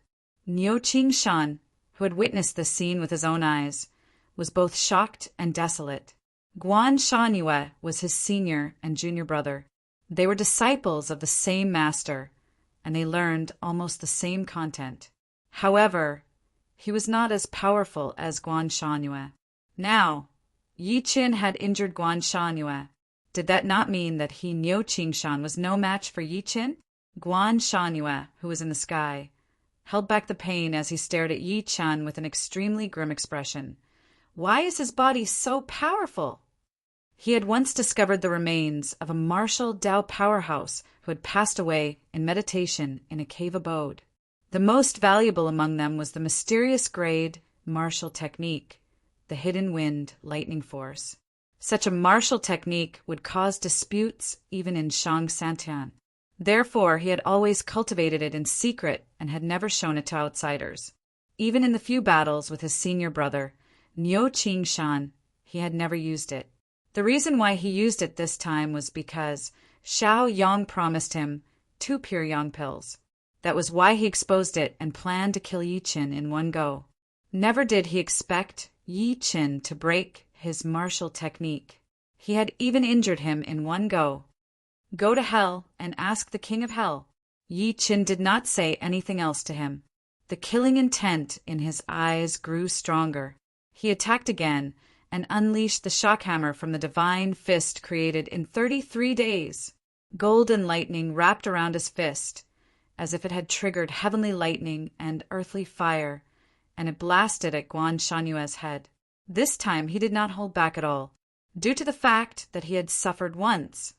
Speaker 1: Niu Qingshan, who had witnessed this scene with his own eyes, was both shocked and desolate. Guan Shanyue was his senior and junior brother. They were disciples of the same master, and they learned almost the same content. However, he was not as powerful as Guan Shanyue. Now, Yi Qin had injured Guan Shanyue. Did that not mean that he, Niu Qingshan, was no match for Yi Qin? Guan Shanyue, who was in the sky, held back the pain as he stared at Yi Qin with an extremely grim expression. Why is his body so powerful? He had once discovered the remains of a martial Dao powerhouse who had passed away in meditation in a cave abode. The most valuable among them was the mysterious grade martial technique, the hidden wind lightning force. Such a martial technique would cause disputes even in Shang Santian. Therefore, he had always cultivated it in secret and had never shown it to outsiders. Even in the few battles with his senior brother, Niu Qingshan, he had never used it. The reason why he used it this time was because Xiao Yang promised him 2 pure yang pills. That was why he exposed it and planned to kill Yi Qin in one go. Never did he expect Yi Qin to break his martial technique. He had even injured him in one go. Go to hell and ask the king of hell. Yi Qin did not say anything else to him. The killing intent in his eyes grew stronger. He attacked again and unleashed the shockhammer from the divine fist created in 33 days. Golden lightning wrapped around his fist, as if it had triggered heavenly lightning and earthly fire, and it blasted at Guan Shanyue's head. This time he did not hold back at all. Due to the fact that he had suffered once,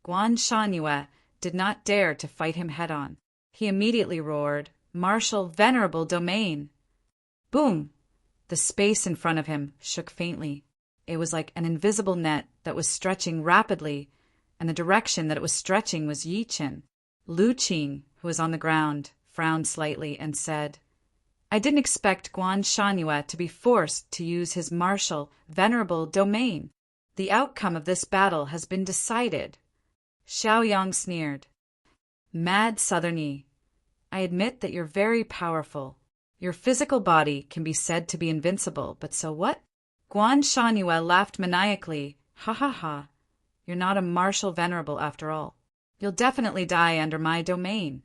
Speaker 1: Guan Shanyue did not dare to fight him head-on. He immediately roared, "Martial Venerable Domain!" Boom! The space in front of him shook faintly. It was like an invisible net that was stretching rapidly, and the direction that it was stretching was Yi Qin. Lu Qing, who was on the ground, frowned slightly and said, I didn't expect Guan Shanyue to be forced to use his martial, venerable domain. The outcome of this battle has been decided. Xiao Yang sneered. Mad Southern Yi, I admit that you're very powerful. Your physical body can be said to be invincible, but so what? Guan Shanyue laughed maniacally. Ha ha ha. You're not a martial venerable after all. You'll definitely die under my domain.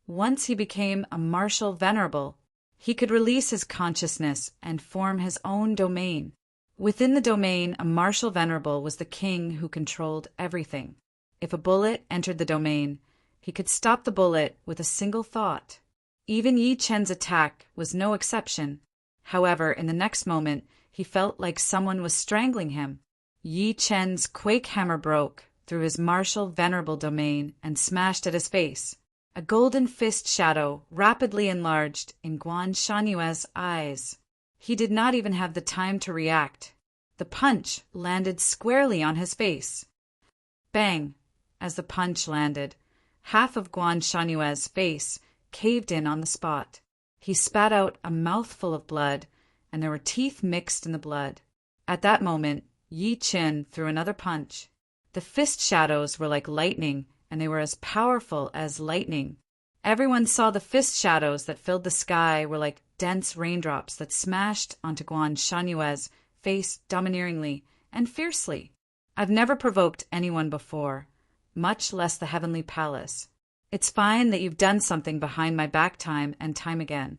Speaker 1: Once he became a martial venerable, he could release his consciousness and form his own domain. Within the domain, a martial venerable was the king who controlled everything. If a bullet entered the domain, he could stop the bullet with a single thought. Even Yi Chen's attack was no exception. However, in the next moment, he felt like someone was strangling him. Yi Chen's quake hammer broke through his martial venerable domain and smashed at his face. A golden fist shadow rapidly enlarged in Guan Shanyue's eyes. He did not even have the time to react. The punch landed squarely on his face. Bang! As the punch landed, half of Guan Shanyue's face caved in on the spot. He spat out a mouthful of blood, and there were teeth mixed in the blood. At that moment, Yi Qin threw another punch. The fist shadows were like lightning, and they were as powerful as lightning. Everyone saw the fist shadows that filled the sky were like dense raindrops that smashed onto Guan Shanyue's face domineeringly and fiercely. I've never provoked anyone before, much less the heavenly palace. It's fine that you've done something behind my back time and time again.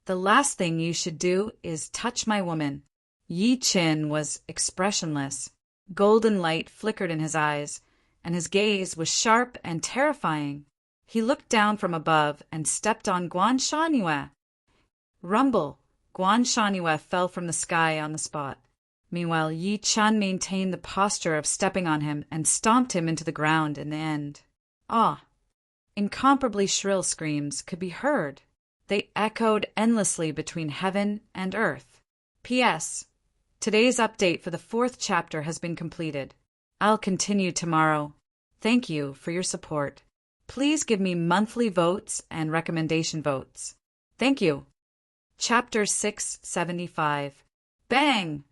Speaker 1: The last thing you should do is touch my woman. Yi Qin was expressionless. Golden light flickered in his eyes, and his gaze was sharp and terrifying. He looked down from above and stepped on Guan Shangyue. Rumble! Guan Shangyue fell from the sky on the spot. Meanwhile, Yi Chen maintained the posture of stepping on him and stomped him into the ground in the end. Ah! Incomparably shrill screams could be heard. They echoed endlessly between heaven and earth. P.S. Today's update for the 4th chapter has been completed. I'll continue tomorrow. Thank you for your support. Please give me monthly votes and recommendation votes. Thank you. Chapter 675. Bang!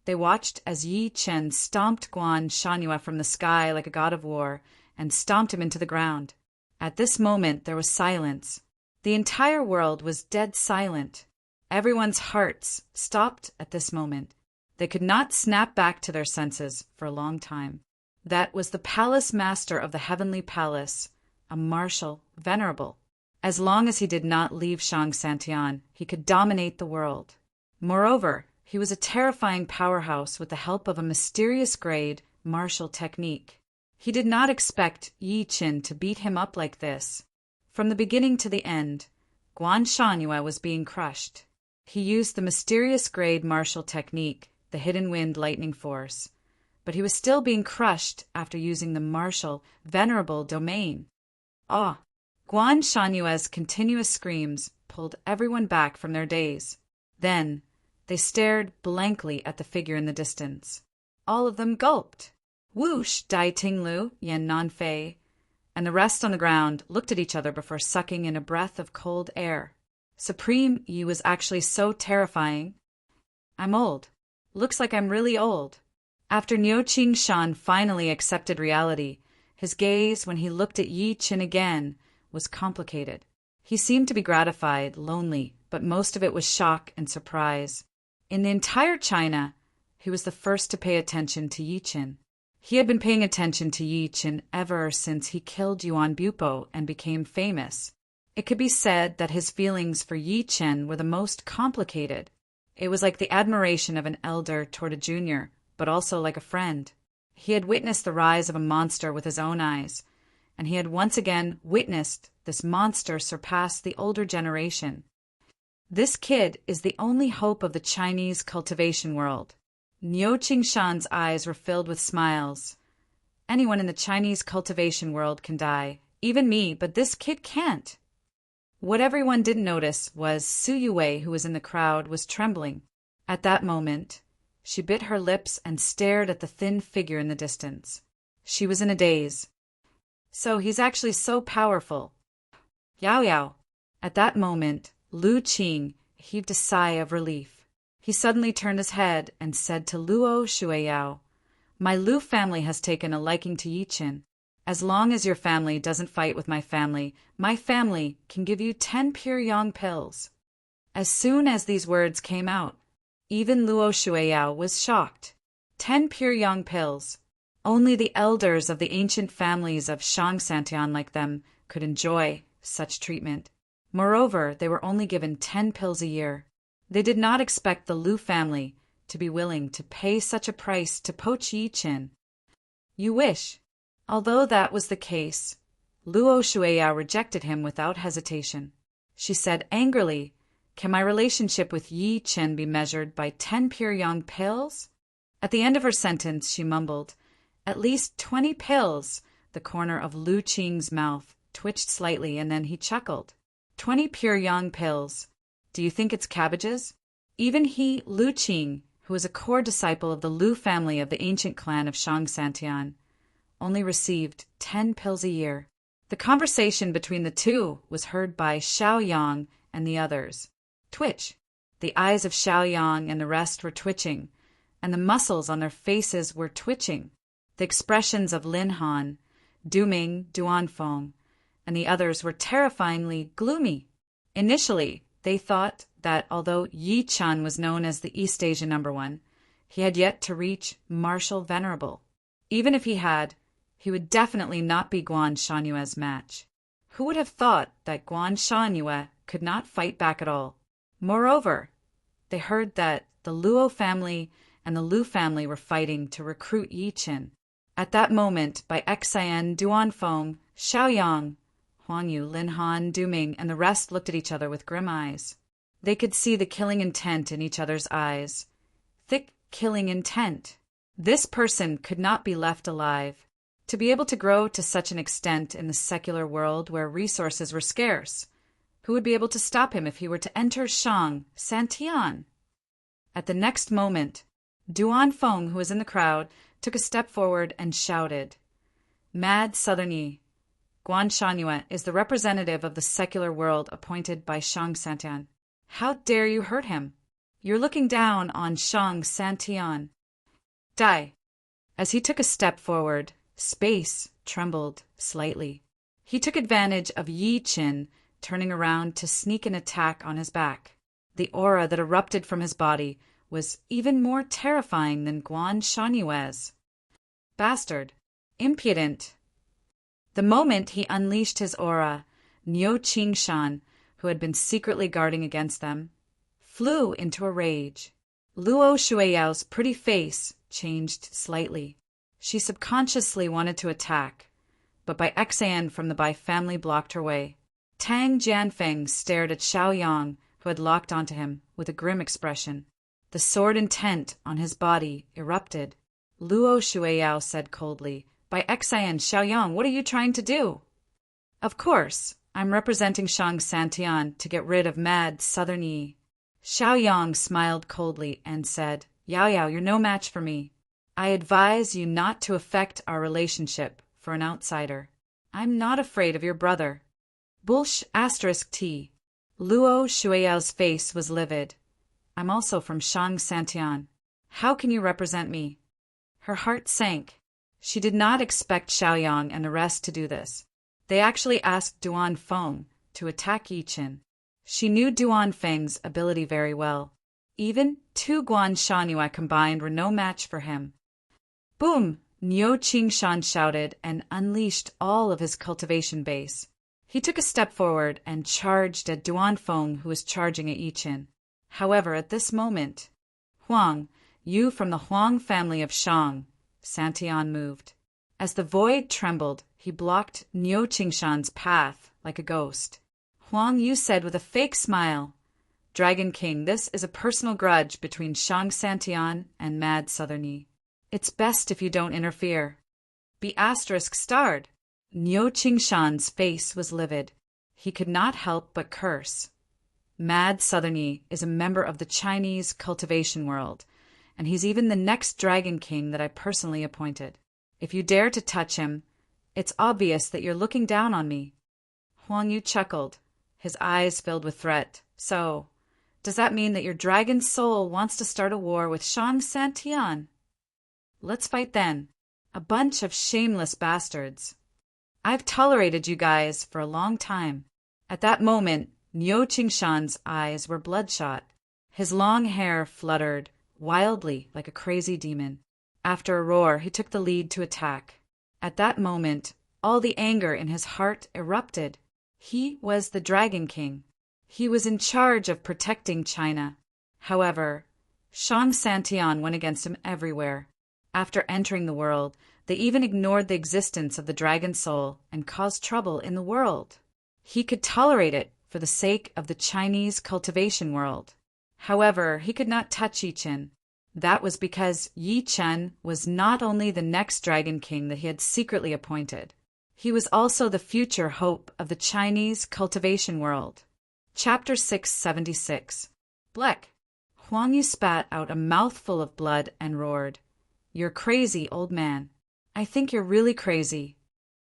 Speaker 1: They watched as Yi Chen stomped Guan Shangyue from the sky like a god of war and stomped him into the ground. At this moment there was silence. The entire world was dead silent. Everyone's hearts stopped at this moment. They could not snap back to their senses for a long time. That was the palace master of the heavenly palace, a marshal, venerable. As long as he did not leave Shangsantian, he could dominate the world. Moreover, he was a terrifying powerhouse with the help of a mysterious grade, martial technique. He did not expect Yi Chen to beat him up like this. From the beginning to the end, Guan Shangyue was being crushed. He used the mysterious grade martial technique, the hidden wind lightning force, but he was still being crushed after using the martial, venerable domain. Ah! Guan Shanyue's continuous screams pulled everyone back from their daze. Then, they stared blankly at the figure in the distance. All of them gulped. Whoosh! Dai Tinglu, Yan Nanfei, and the rest on the ground looked at each other before sucking in a breath of cold air. Supreme Yi was actually so terrifying. I'm old. Looks like I'm really old. After Niu Qingshan finally accepted reality, his gaze, when he looked at Yi Chen again, was complicated. He seemed to be gratified, lonely, but most of it was shock and surprise. In the entire China, he was the first to pay attention to Yi Chen. He had been paying attention to Yi Chen ever since he killed Yuan Bupo and became famous. It could be said that his feelings for Yi Chen were the most complicated. It was like the admiration of an elder toward a junior, but also like a friend. He had witnessed the rise of a monster with his own eyes, and he had once again witnessed this monster surpass the older generation. This kid is the only hope of the Chinese cultivation world. Niu Qingshan's eyes were filled with smiles. Anyone in the Chinese cultivation world can die, even me, but this kid can't. What everyone didn't notice was Su Yue, who was in the crowd, was trembling. At that moment, she bit her lips and stared at the thin figure in the distance. She was in a daze. So he's actually so powerful. Yao Yao. At that moment, Lu Qing heaved a sigh of relief. He suddenly turned his head and said to Luo Shuiyao, "My Lu family has taken a liking to Yi Chen. As long as your family doesn't fight with my family can give you 10 pure yang pills." As soon as these words came out, even Luo Shuiyao was shocked. 10 pure yang pills. Only the elders of the ancient families of Shangsantian like them could enjoy such treatment. Moreover, they were only given 10 pills a year. They did not expect the Lu family to be willing to pay such a price to poach Yi Chen. You wish. Although that was the case, Luo Shuiyao rejected him without hesitation. She said angrily, "Can my relationship with Yi Chen be measured by 10 pure yang pills?" At the end of her sentence, she mumbled, "At least 20 pills." The corner of Lu Qing's mouth twitched slightly, and then he chuckled. 20 pure yang pills. Do you think it's cabbages? Even he, Lu Qing, who was a core disciple of the Lu family of the ancient clan of Shangsantian, only received 10 pills a year. The conversation between the two was heard by Xiaoyang and the others. Twitch. The eyes of Xiaoyang and the rest were twitching, and the muscles on their faces were twitching. The expressions of Lin Han, Duming, Duanfeng, and the others were terrifyingly gloomy. Initially, they thought that although Yi Chen was known as the East Asia #1, he had yet to reach martial venerable. Even if he had, he would definitely not be Guan Shanyue's match. Who would have thought that Guan Shanyue could not fight back at all? Moreover, they heard that the Luo family and the Lu family were fighting to recruit Yi Chen. At that moment, by Xian, Duanfeng, Xiaoyang, Huang Yu, Lin Han, Du Ming, and the rest looked at each other with grim eyes. They could see the killing intent in each other's eyes. Thick, killing intent. This person could not be left alive. To be able to grow to such an extent in the secular world where resources were scarce, who would be able to stop him if he were to enter Shang Santian? At the next moment, Duan Feng, who was in the crowd, took a step forward and shouted, "Mad Southern Yi, Guan Shanyue is the representative of the secular world appointed by Shang Santian. How dare you hurt him? You're looking down on Shang Santian. Die." As he took a step forward, space trembled slightly. He took advantage of Yi Qin turning around to sneak an attack on his back. The aura that erupted from his body was even more terrifying than Guan Shanyue's. Bastard. Impudent. The moment he unleashed his aura, Niu Qingshan, who had been secretly guarding against them, flew into a rage. Luo Shuiyao's pretty face changed slightly. She subconsciously wanted to attack, but Bai Xan from the Bai family blocked her way. Tang Jianfeng stared at Xiao Yang, who had locked onto him, with a grim expression. The sword intent on his body erupted. Luo Shuiyao said coldly, "Bai Xan, Xiao Yang, what are you trying to do?" "Of course, I'm representing Shang Santian to get rid of Mad Southern Yi." Xiao Yang smiled coldly and said, "Yao Yao, you're no match for me. I advise you not to affect our relationship for an outsider. I'm not afraid of your brother." Bullsh *T. Luo Shuiyao's face was livid. "I'm also from Shang Santian. How can you represent me?" Her heart sank. She did not expect Xiao Yang and the rest to do this. They actually asked Duan Feng to attack Yi Qin. She knew Duan Feng's ability very well. Even two Guan Shanyu combined were no match for him. Boom! Niu Qingshan shouted and unleashed all of his cultivation base. He took a step forward and charged at Duan Feng, who was charging at Yi Qin. However, at this moment, Huang Yu from the Huang family of Shang Santian moved. As the void trembled, he blocked Niu Qingshan's path like a ghost. Huang Yu said with a fake smile, "Dragon King, this is a personal grudge between Shang Santian and Mad Southern Yi. It's best if you don't interfere." Be ****. Niu Qingshan's face was livid. He could not help but curse. Mad Southern Yi is a member of the Chinese cultivation world, and he's even the next Dragon King that I personally appointed. If you dare to touch him, it's obvious that you're looking down on me." Huang Yu chuckled, his eyes filled with threat. "So, does that mean that your dragon soul wants to start a war with Shang Santian? Let's fight then. A bunch of shameless bastards. I've tolerated you guys for a long time." At that moment, Niu Qingshan's eyes were bloodshot. His long hair fluttered wildly like a crazy demon. After a roar, he took the lead to attack. At that moment, all the anger in his heart erupted. He was the Dragon King. He was in charge of protecting China. However, Shang Santian went against him everywhere. After entering the world, they even ignored the existence of the dragon soul and caused trouble in the world. He could tolerate it for the sake of the Chinese cultivation world. However, he could not touch Yi Qin. That was because Yi Qin was not only the next Dragon King that he had secretly appointed, he was also the future hope of the Chinese cultivation world. Chapter 676. Bleck. Huang Yu spat out a mouthful of blood and roared, "You're crazy, old man. I think you're really crazy."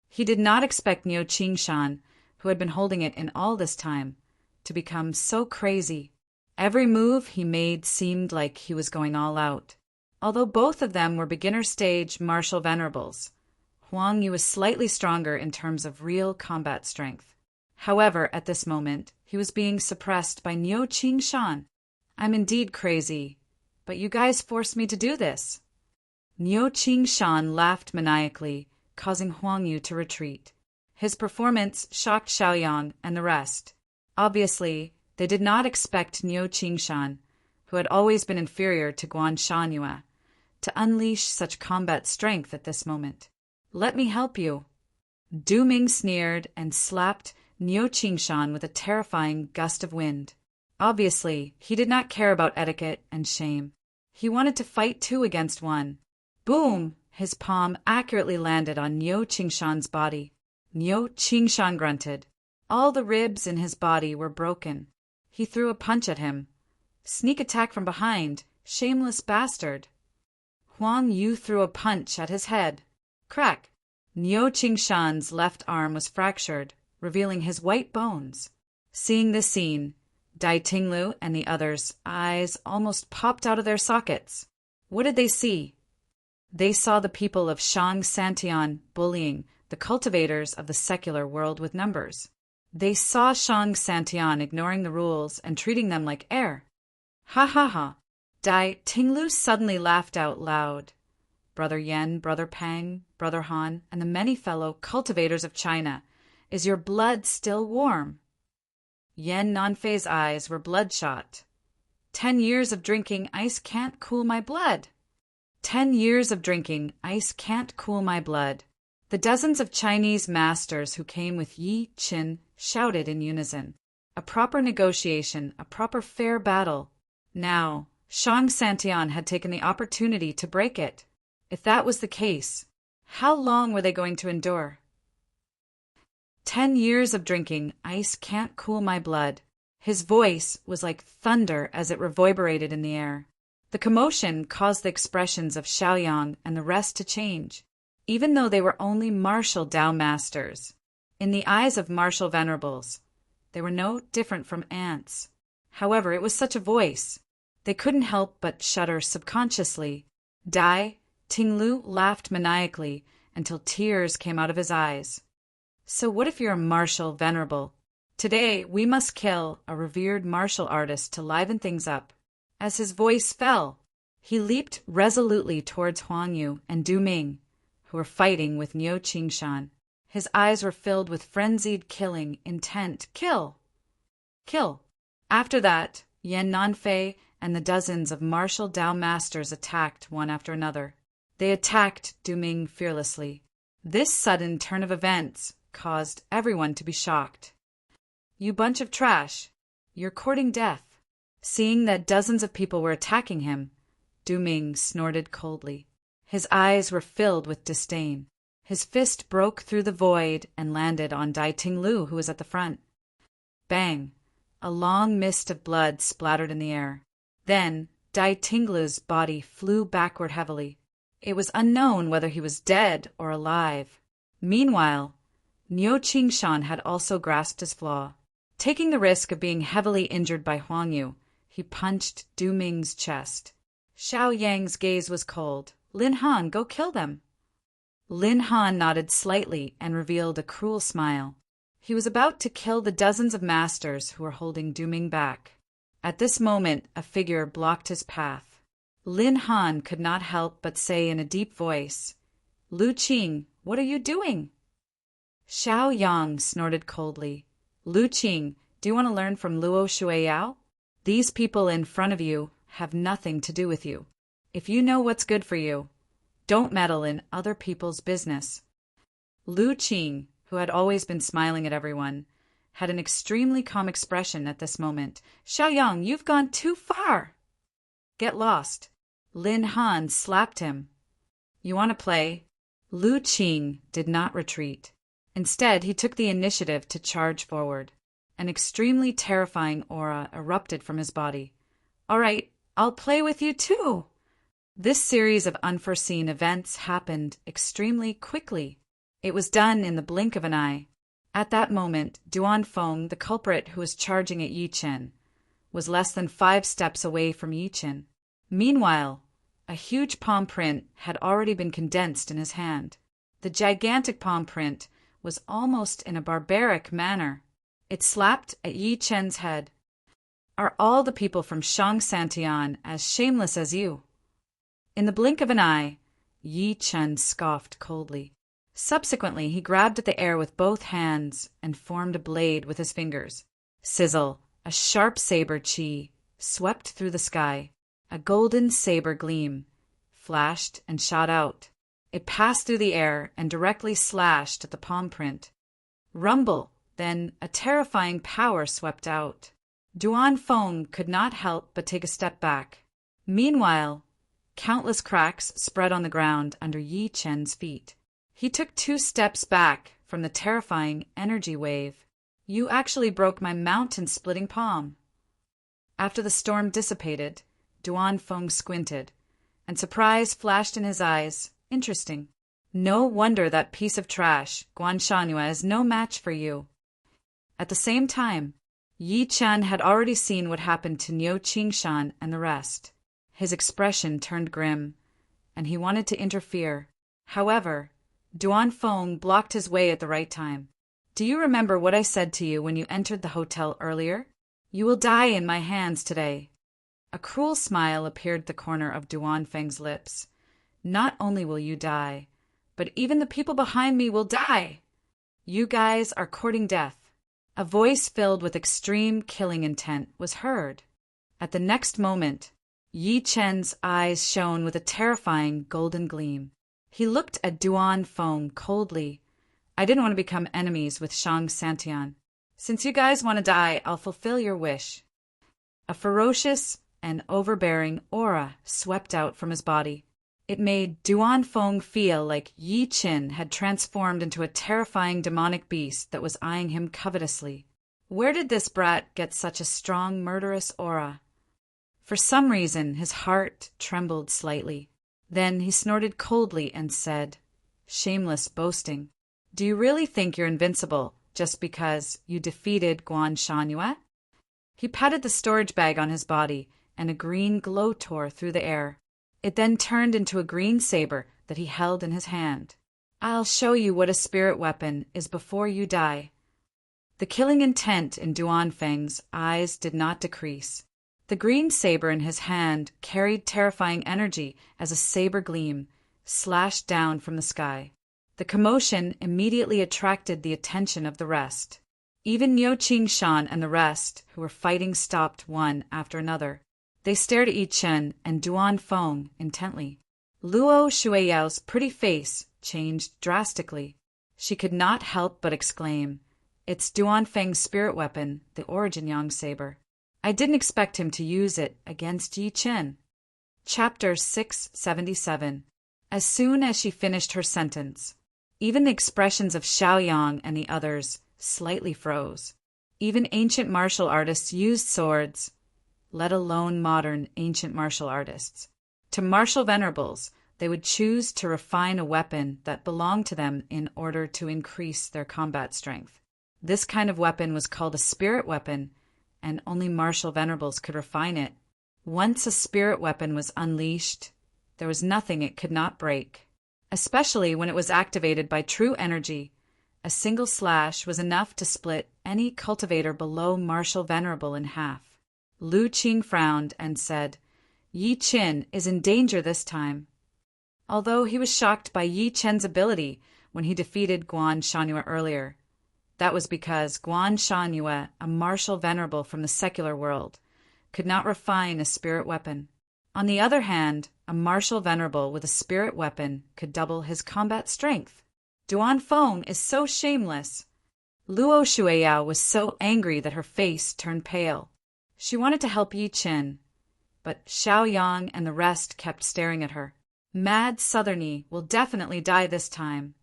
Speaker 1: He did not expect Niu Qingshan, who had been holding it in all this time, to become so crazy. Every move he made seemed like he was going all out. Although both of them were beginner-stage martial venerables, Huang Yu was slightly stronger in terms of real combat strength. However, at this moment, he was being suppressed by Niu Qingshan. "I'm indeed crazy, but you guys forced me to do this." Niu Qingshan laughed maniacally, causing Huang Yu to retreat. His performance shocked Xiao Yang and the rest. Obviously, they did not expect Niu Qingshan, who had always been inferior to Guan Shanyu, to unleash such combat strength at this moment. "Let me help you." Du Ming sneered and slapped Niu Qingshan with a terrifying gust of wind. Obviously, he did not care about etiquette and shame. He wanted to fight two against one. Boom! His palm accurately landed on Niu Qingshan's body. Niu Qingshan grunted. All the ribs in his body were broken. He threw a punch at him. Sneak attack from behind, shameless bastard. Huang Yu threw a punch at his head. Crack! Niu Qingshan's left arm was fractured, revealing his white bones. Seeing this scene, Dai Tinglu and the others' eyes almost popped out of their sockets. What did they see? They saw the people of Shang Santian bullying the cultivators of the secular world with numbers. They saw Shang Santian ignoring the rules and treating them like air. Ha ha ha! Dai Tinglu suddenly laughed out loud. Brother Yen, Brother Pang, Brother Han, and the many fellow cultivators of China, is your blood still warm? Yen Nanfei's eyes were bloodshot. 10 years of drinking ice can't cool my blood. 10 years of drinking ice can't cool my blood. The dozens of Chinese masters who came with Yi Qin shouted in unison. A proper negotiation, a proper fair battle. Now, Shang Santian had taken the opportunity to break it. If that was the case, how long were they going to endure? 10 years of drinking ice can't cool my blood. His voice was like thunder as it reverberated in the air. The commotion caused the expressions of Xiaoyang and the rest to change, even though they were only martial Dao masters. In the eyes of martial venerables, they were no different from ants. However, it was such a voice. They couldn't help but shudder subconsciously. Dai Tinglu laughed maniacally until tears came out of his eyes. So what if you're a martial venerable? Today we must kill a revered martial artist to liven things up. As his voice fell, he leaped resolutely towards Huang Yu and Du Ming, who were fighting with Niu Qingshan. His eyes were filled with frenzied killing intent. Kill! Kill! After that, Yan Nanfei and the dozens of martial Dao masters attacked one after another. They attacked Du Ming fearlessly. This sudden turn of events caused everyone to be shocked. You bunch of trash! You're courting death! Seeing that dozens of people were attacking him, Du Ming snorted coldly. His eyes were filled with disdain. His fist broke through the void and landed on Dai Tinglu, who was at the front. Bang! A long mist of blood splattered in the air. Then Dai Tinglu's body flew backward heavily. It was unknown whether he was dead or alive. Meanwhile, Niu Qingshan had also grasped his flaw. Taking the risk of being heavily injured by Huang Yu, he punched Du Ming's chest. Xiao Yang's gaze was cold. Lin Han, go kill them. Lin Han nodded slightly and revealed a cruel smile. He was about to kill the dozens of masters who were holding Du Ming back. At this moment, a figure blocked his path. Lin Han could not help but say in a deep voice, Lu Qing, what are you doing? Xiao Yang snorted coldly. Lu Qing, do you want to learn from Luo Shuiyao? These people in front of you have nothing to do with you. If you know what's good for you, don't meddle in other people's business. Lu Qing, who had always been smiling at everyone, had an extremely calm expression at this moment. Xiaoyang, you've gone too far. Get lost. Lin Han slapped him. You want to play? Lu Qing did not retreat. Instead, he took the initiative to charge forward. An extremely terrifying aura erupted from his body. All right, I'll play with you too. This series of unforeseen events happened extremely quickly. It was done in the blink of an eye. At that moment, Duan Feng, the culprit who was charging at Yi Chen, was less than 5 steps away from Yi Chen. Meanwhile, a huge palm print had already been condensed in his hand. The gigantic palm print was almost in a barbaric manner. It slapped at Yi Chen's head. Are all the people from Shang Santian as shameless as you? In the blink of an eye, Yi Chen scoffed coldly. Subsequently, he grabbed at the air with both hands and formed a blade with his fingers. Sizzle, a sharp saber chi swept through the sky. A golden saber gleam flashed and shot out. It passed through the air and directly slashed at the palm print. Rumble, then a terrifying power swept out. Duan Feng could not help but take a step back. Meanwhile, countless cracks spread on the ground under Yi Chen's feet. He took 2 steps back from the terrifying energy wave. You actually broke my mountain-splitting palm. After the storm dissipated, Duan Feng squinted, and surprise flashed in his eyes. Interesting. No wonder that piece of trash, Guan Shanhua, is no match for you. At the same time, Yi Chen had already seen what happened to Niu Qingshan and the rest. His expression turned grim, and he wanted to interfere. However, Duan Feng blocked his way at the right time. Do you remember what I said to you when you entered the hotel earlier? You will die in my hands today. A cruel smile appeared at the corner of Duan Feng's lips. Not only will you die, but even the people behind me will die. You guys are courting death. A voice filled with extreme killing intent was heard. At the next moment, Yi Chen's eyes shone with a terrifying golden gleam. He looked at Duan Feng coldly. I didn't want to become enemies with Shang Santian. Since you guys want to die, I'll fulfill your wish. A ferocious and overbearing aura swept out from his body. It made Duan Feng feel like Yi Chen had transformed into a terrifying demonic beast that was eyeing him covetously. Where did this brat get such a strong, murderous aura? For some reason, his heart trembled slightly. Then he snorted coldly and said, shameless boasting. Do you really think you're invincible just because you defeated Guan Shanhua? He patted the storage bag on his body, and a green glow tore through the air. It then turned into a green saber that he held in his hand. I'll show you what a spirit weapon is before you die. The killing intent in Duan Feng's eyes did not decrease. The green saber in his hand carried terrifying energy as a saber gleam slashed down from the sky. The commotion immediately attracted the attention of the rest. Even Niu Qingshan and the rest who were fighting stopped one after another. They stared at Yi Chen and Duan Feng intently. Luo Shuiyao's pretty face changed drastically. She could not help but exclaim, "It's Duan Feng's spirit weapon, the Origin Yang saber. I didn't expect him to use it against Yi Chen." Chapter 677. As soon as she finished her sentence, even the expressions of Xiaoyang and the others slightly froze. Even ancient martial artists used swords, let alone modern ancient martial artists. To martial venerables, they would choose to refine a weapon that belonged to them in order to increase their combat strength. This kind of weapon was called a spirit weapon, and only martial venerables could refine it. Once a spirit weapon was unleashed, there was nothing it could not break. Especially when it was activated by true energy, a single slash was enough to split any cultivator below martial venerable in half. Lu Qing frowned and said, Yi Chen is in danger this time. Although he was shocked by Yi Chen's ability when he defeated Guan Shanhua earlier. That was because Guan Shanhua, a martial venerable from the secular world, could not refine a spirit weapon. On the other hand, a martial venerable with a spirit weapon could double his combat strength. Duan Feng is so shameless. Luo Shuiyao was so angry that her face turned pale. She wanted to help Yi Chen, but Xiaoyang and the rest kept staring at her. Mad Southerny will definitely die this time.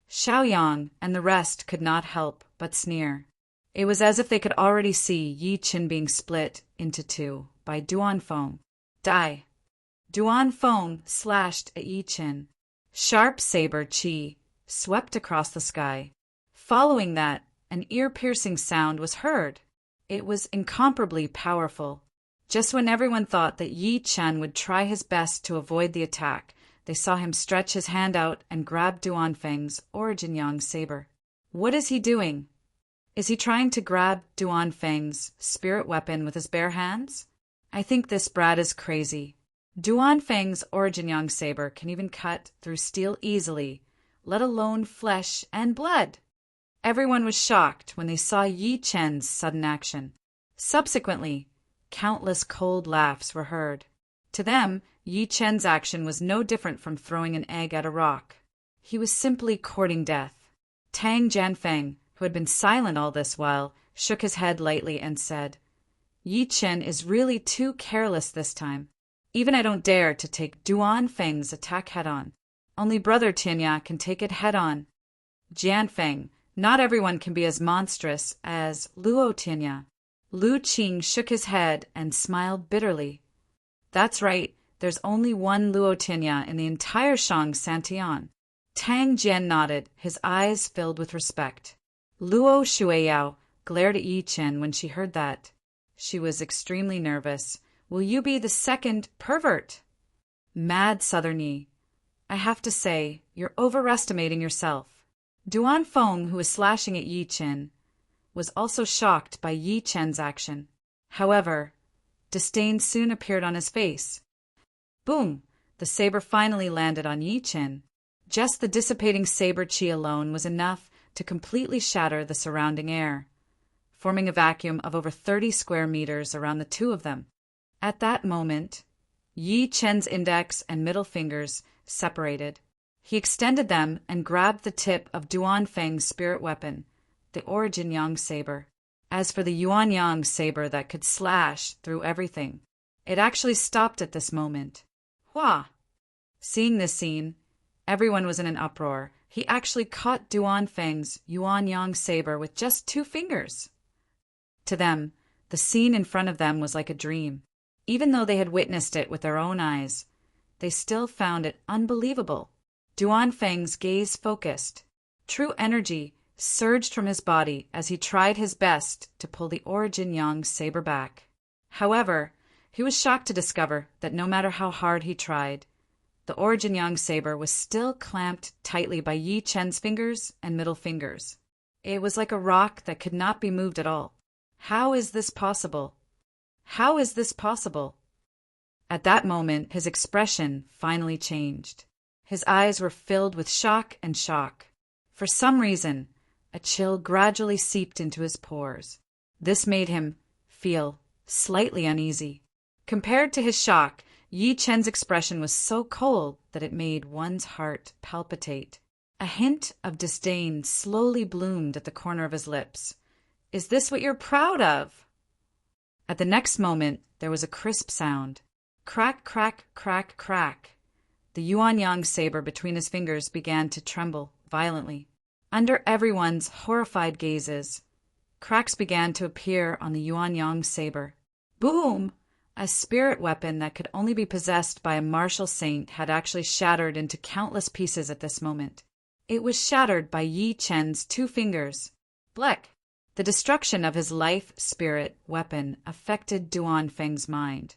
Speaker 1: Xiaoyang and the rest could not help but sneer. It was as if they could already see Yi Chen being split into two by Duan Feng. Die! Duan Feng slashed at Yi Chen. Sharp saber qi swept across the sky. Following that, an ear-piercing sound was heard. It was incomparably powerful. Just when everyone thought that Yi Chen would try his best to avoid the attack, they saw him stretch his hand out and grab Duan Feng's Origin Yang saber. What is he doing? Is he trying to grab Duan Feng's spirit weapon with his bare hands? I think this brat is crazy. Duan Feng's Origin Yang saber can even cut through steel easily, let alone flesh and blood. Everyone was shocked when they saw Yi Chen's sudden action. Subsequently, countless cold laughs were heard. To them, Yi Chen's action was no different from throwing an egg at a rock. He was simply courting death. Tang Jianfeng, who had been silent all this while, shook his head lightly and said, Yi Chen is really too careless this time. Even I don't dare to take Duan Feng's attack head-on. Only Brother Tianya can take it head-on. Jianfeng, not everyone can be as monstrous as Luo Tianya. Lu Qing shook his head and smiled bitterly. That's right, there's only one Luo Tianya in the entire Shang Santian. Tang Jian nodded, his eyes filled with respect. Luo Shuiyao glared at Yi Chen when she heard that. She was extremely nervous. Will you be the second pervert? Mad Southern Yi. I have to say, you're overestimating yourself. Duan Feng, who was slashing at Yi Chen, was also shocked by Yi Chen's action. However, disdain soon appeared on his face. Boom! The saber finally landed on Yi Chen. Just the dissipating saber chi alone was enough to completely shatter the surrounding air, forming a vacuum of over 30 square meters around the two of them. At that moment, Yi Chen's index and middle fingers separated. He extended them and grabbed the tip of Duan Feng's spirit weapon, the Origin Yang saber. As for the Yuan Yang saber that could slash through everything, it actually stopped at this moment. Hua! Seeing this scene, everyone was in an uproar. He actually caught Duan Feng's Yuan Yang saber with just 2 fingers. To them, the scene in front of them was like a dream. Even though they had witnessed it with their own eyes, they still found it unbelievable. Duan Feng's gaze focused. True energy surged from his body as he tried his best to pull the Origin Yang saber back. However, he was shocked to discover that no matter how hard he tried, the Origin Yang saber was still clamped tightly by Yi Chen's fingers and middle fingers. It was like a rock that could not be moved at all. How is this possible? How is this possible? At that moment, his expression finally changed. His eyes were filled with shock and shock. For some reason, a chill gradually seeped into his pores. This made him feel slightly uneasy. Compared to his shock, Yi Chen's expression was so cold that it made one's heart palpitate. A hint of disdain slowly bloomed at the corner of his lips. Is this what you're proud of? At the next moment, there was a crisp sound. Crack, crack, crack, crack. The Yuan Yang saber between his fingers began to tremble violently. Under everyone's horrified gazes, cracks began to appear on the Yuan Yang saber. Boom! A spirit weapon that could only be possessed by a martial saint had actually shattered into countless pieces at this moment. It was shattered by Yi Chen's 2 fingers. Bleck! The destruction of his life spirit weapon affected Duan Feng's mind,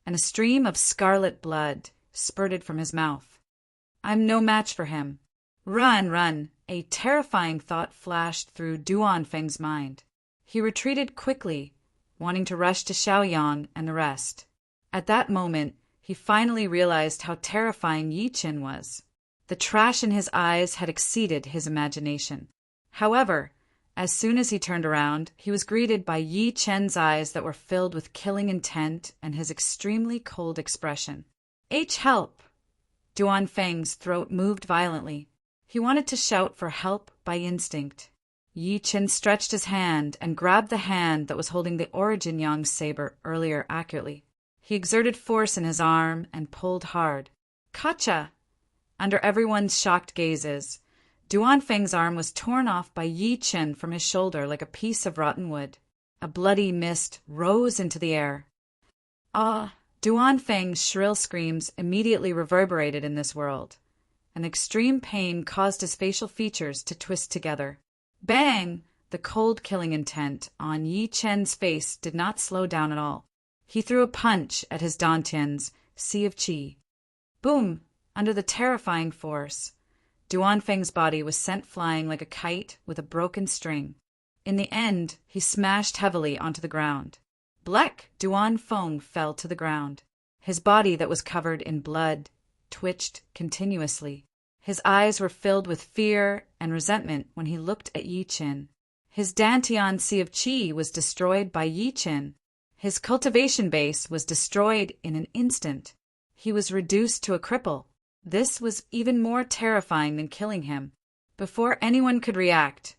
Speaker 1: and a stream of scarlet blood spurted from his mouth. I'm no match for him. Run, run! A terrifying thought flashed through Duan Feng's mind. He retreated quickly, wanting to rush to Xiaoyang and the rest. At that moment, he finally realized how terrifying Yi Chen was. The trash in his eyes had exceeded his imagination. However, as soon as he turned around, he was greeted by Yi Chen's eyes that were filled with killing intent and his extremely cold expression. Help! Duan Feng's throat moved violently. He wanted to shout for help by instinct. Yi Chen stretched his hand and grabbed the hand that was holding the Origin Yang saber earlier accurately. He exerted force in his arm and pulled hard. Kacha! Under everyone's shocked gazes, Duan Feng's arm was torn off by Yi Chen from his shoulder like a piece of rotten wood. A bloody mist rose into the air. Ah! Duan Feng's shrill screams immediately reverberated in this world. An extreme pain caused his facial features to twist together. Bang! The cold killing intent on Yi Chen's face did not slow down at all. He threw a punch at his Dantian's sea of qi. Boom! Under the terrifying force, Duan Feng's body was sent flying like a kite with a broken string. In the end, he smashed heavily onto the ground. Bleck! Duan Feng fell to the ground. His body that was covered in blood twitched continuously. His eyes were filled with fear and resentment when he looked at Yi Chen. His Dantian Sea of Qi was destroyed by Yi Chen. His cultivation base was destroyed in an instant. He was reduced to a cripple. This was even more terrifying than killing him. Before anyone could react,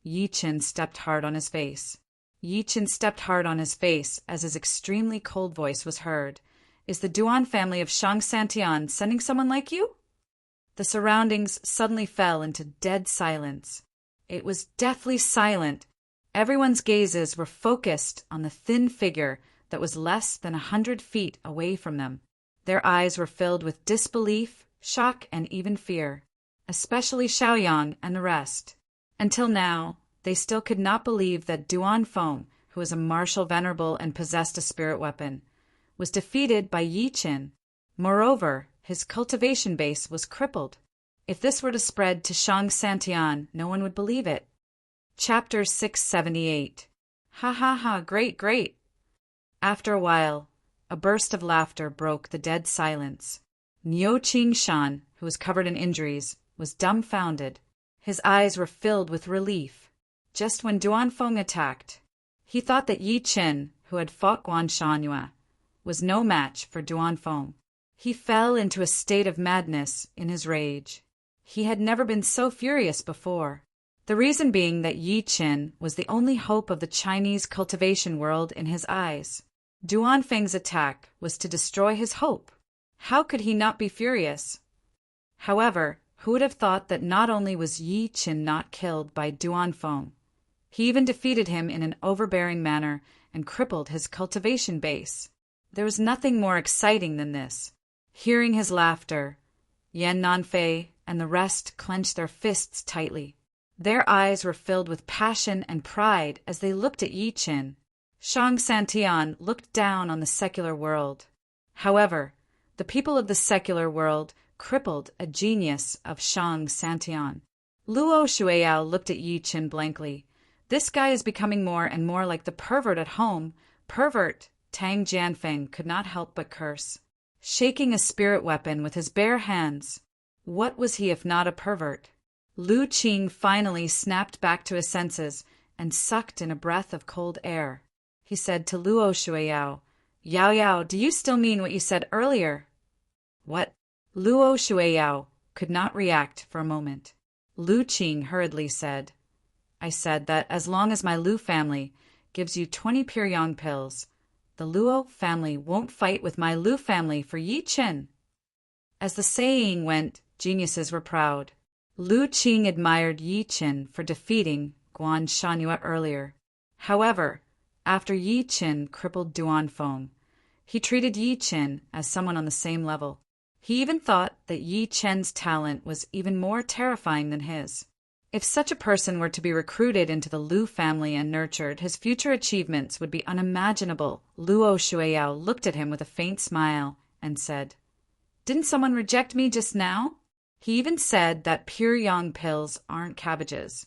Speaker 1: Yi Chen stepped hard on his face. Yi Chen stepped hard on his face as his extremely cold voice was heard. "Is the Duan family of Shang Santian sending someone like you?" The surroundings suddenly fell into dead silence. It was deathly silent. Everyone's gazes were focused on the thin figure that was less than 100 feet away from them. Their eyes were filled with disbelief, shock, and even fear, especially Xiaoyang and the rest. Until now, they still could not believe that Duan Feng, who was a martial venerable and possessed a spirit weapon, was defeated by Yi Chen. Moreover, his cultivation base was crippled. If this were to spread to Shang Santian, no one would believe it. Chapter 678. Ha ha ha, great, great. After a while, a burst of laughter broke the dead silence. Niu Qingshan, who was covered in injuries, was dumbfounded. His eyes were filled with relief. Just when Duan Feng attacked, he thought that Yi Chen, who had fought Guan Shanhua, was no match for Duan Feng. He fell into a state of madness in his rage. He had never been so furious before. The reason being that Yi Chen was the only hope of the Chinese cultivation world in his eyes. Duan Feng's attack was to destroy his hope. How could he not be furious? However, who would have thought that not only was Yi Chen not killed by Duan Feng, he even defeated him in an overbearing manner and crippled his cultivation base. There was nothing more exciting than this. Hearing his laughter, Yan Nanfei and the rest clenched their fists tightly. Their eyes were filled with passion and pride as they looked at Yi Chen. Shang Santian looked down on the secular world. However, the people of the secular world crippled a genius of Shang Santian. Luo Shuiyao looked at Yi Chen blankly. This guy is becoming more and more like the pervert at home. Pervert! Tang Jianfeng could not help but curse. Shaking a spirit weapon with his bare hands. What was he if not a pervert? Lu Qing finally snapped back to his senses and sucked in a breath of cold air. He said to Luo Shuiyao, "Yao Yao, do you still mean what you said earlier?" "What?" Luo Shuiyao could not react for a moment. Lu Qing hurriedly said, "I said that as long as my Lu family gives you 20 Pyongyang pills, the Luo family won't fight with my Lu family for Yi Chen." As the saying went, geniuses were proud. Lu Qing admired Yi Chen for defeating Guan Shanhua earlier. However, after Yi Chen crippled Duan Feng, he treated Yi Chen as someone on the same level. He even thought that Yi Chen's talent was even more terrifying than his. If such a person were to be recruited into the Lu family and nurtured, his future achievements would be unimaginable. Luo Shuiyao looked at him with a faint smile and said, "Didn't someone reject me just now?" He even said that Pyongyang pills aren't cabbages.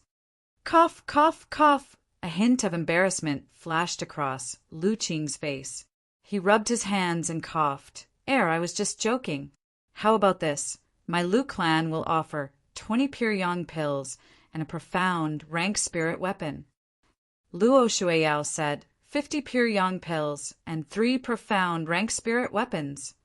Speaker 1: Cough, cough, cough. A hint of embarrassment flashed across Lu Qing's face. He rubbed his hands and coughed. I was just joking. How about this? My Lu clan will offer 20 Pyongyang pills and a profound rank spirit weapon. Luo Shuiyao said 50 Pyongyang pills and 3 profound rank spirit weapons.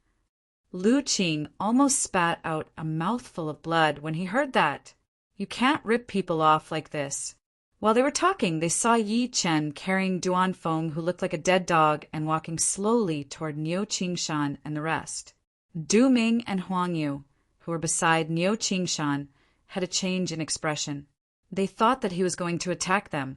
Speaker 1: Lu Qing almost spat out a mouthful of blood when he heard that. You can't rip people off like this. While they were talking, they saw Yi Chen carrying Duan Feng, who looked like a dead dog, and walking slowly toward Niu Qingshan and the rest. Du Ming and Huang Yu, who were beside Niu Qingshan, had a change in expression. They thought that he was going to attack them,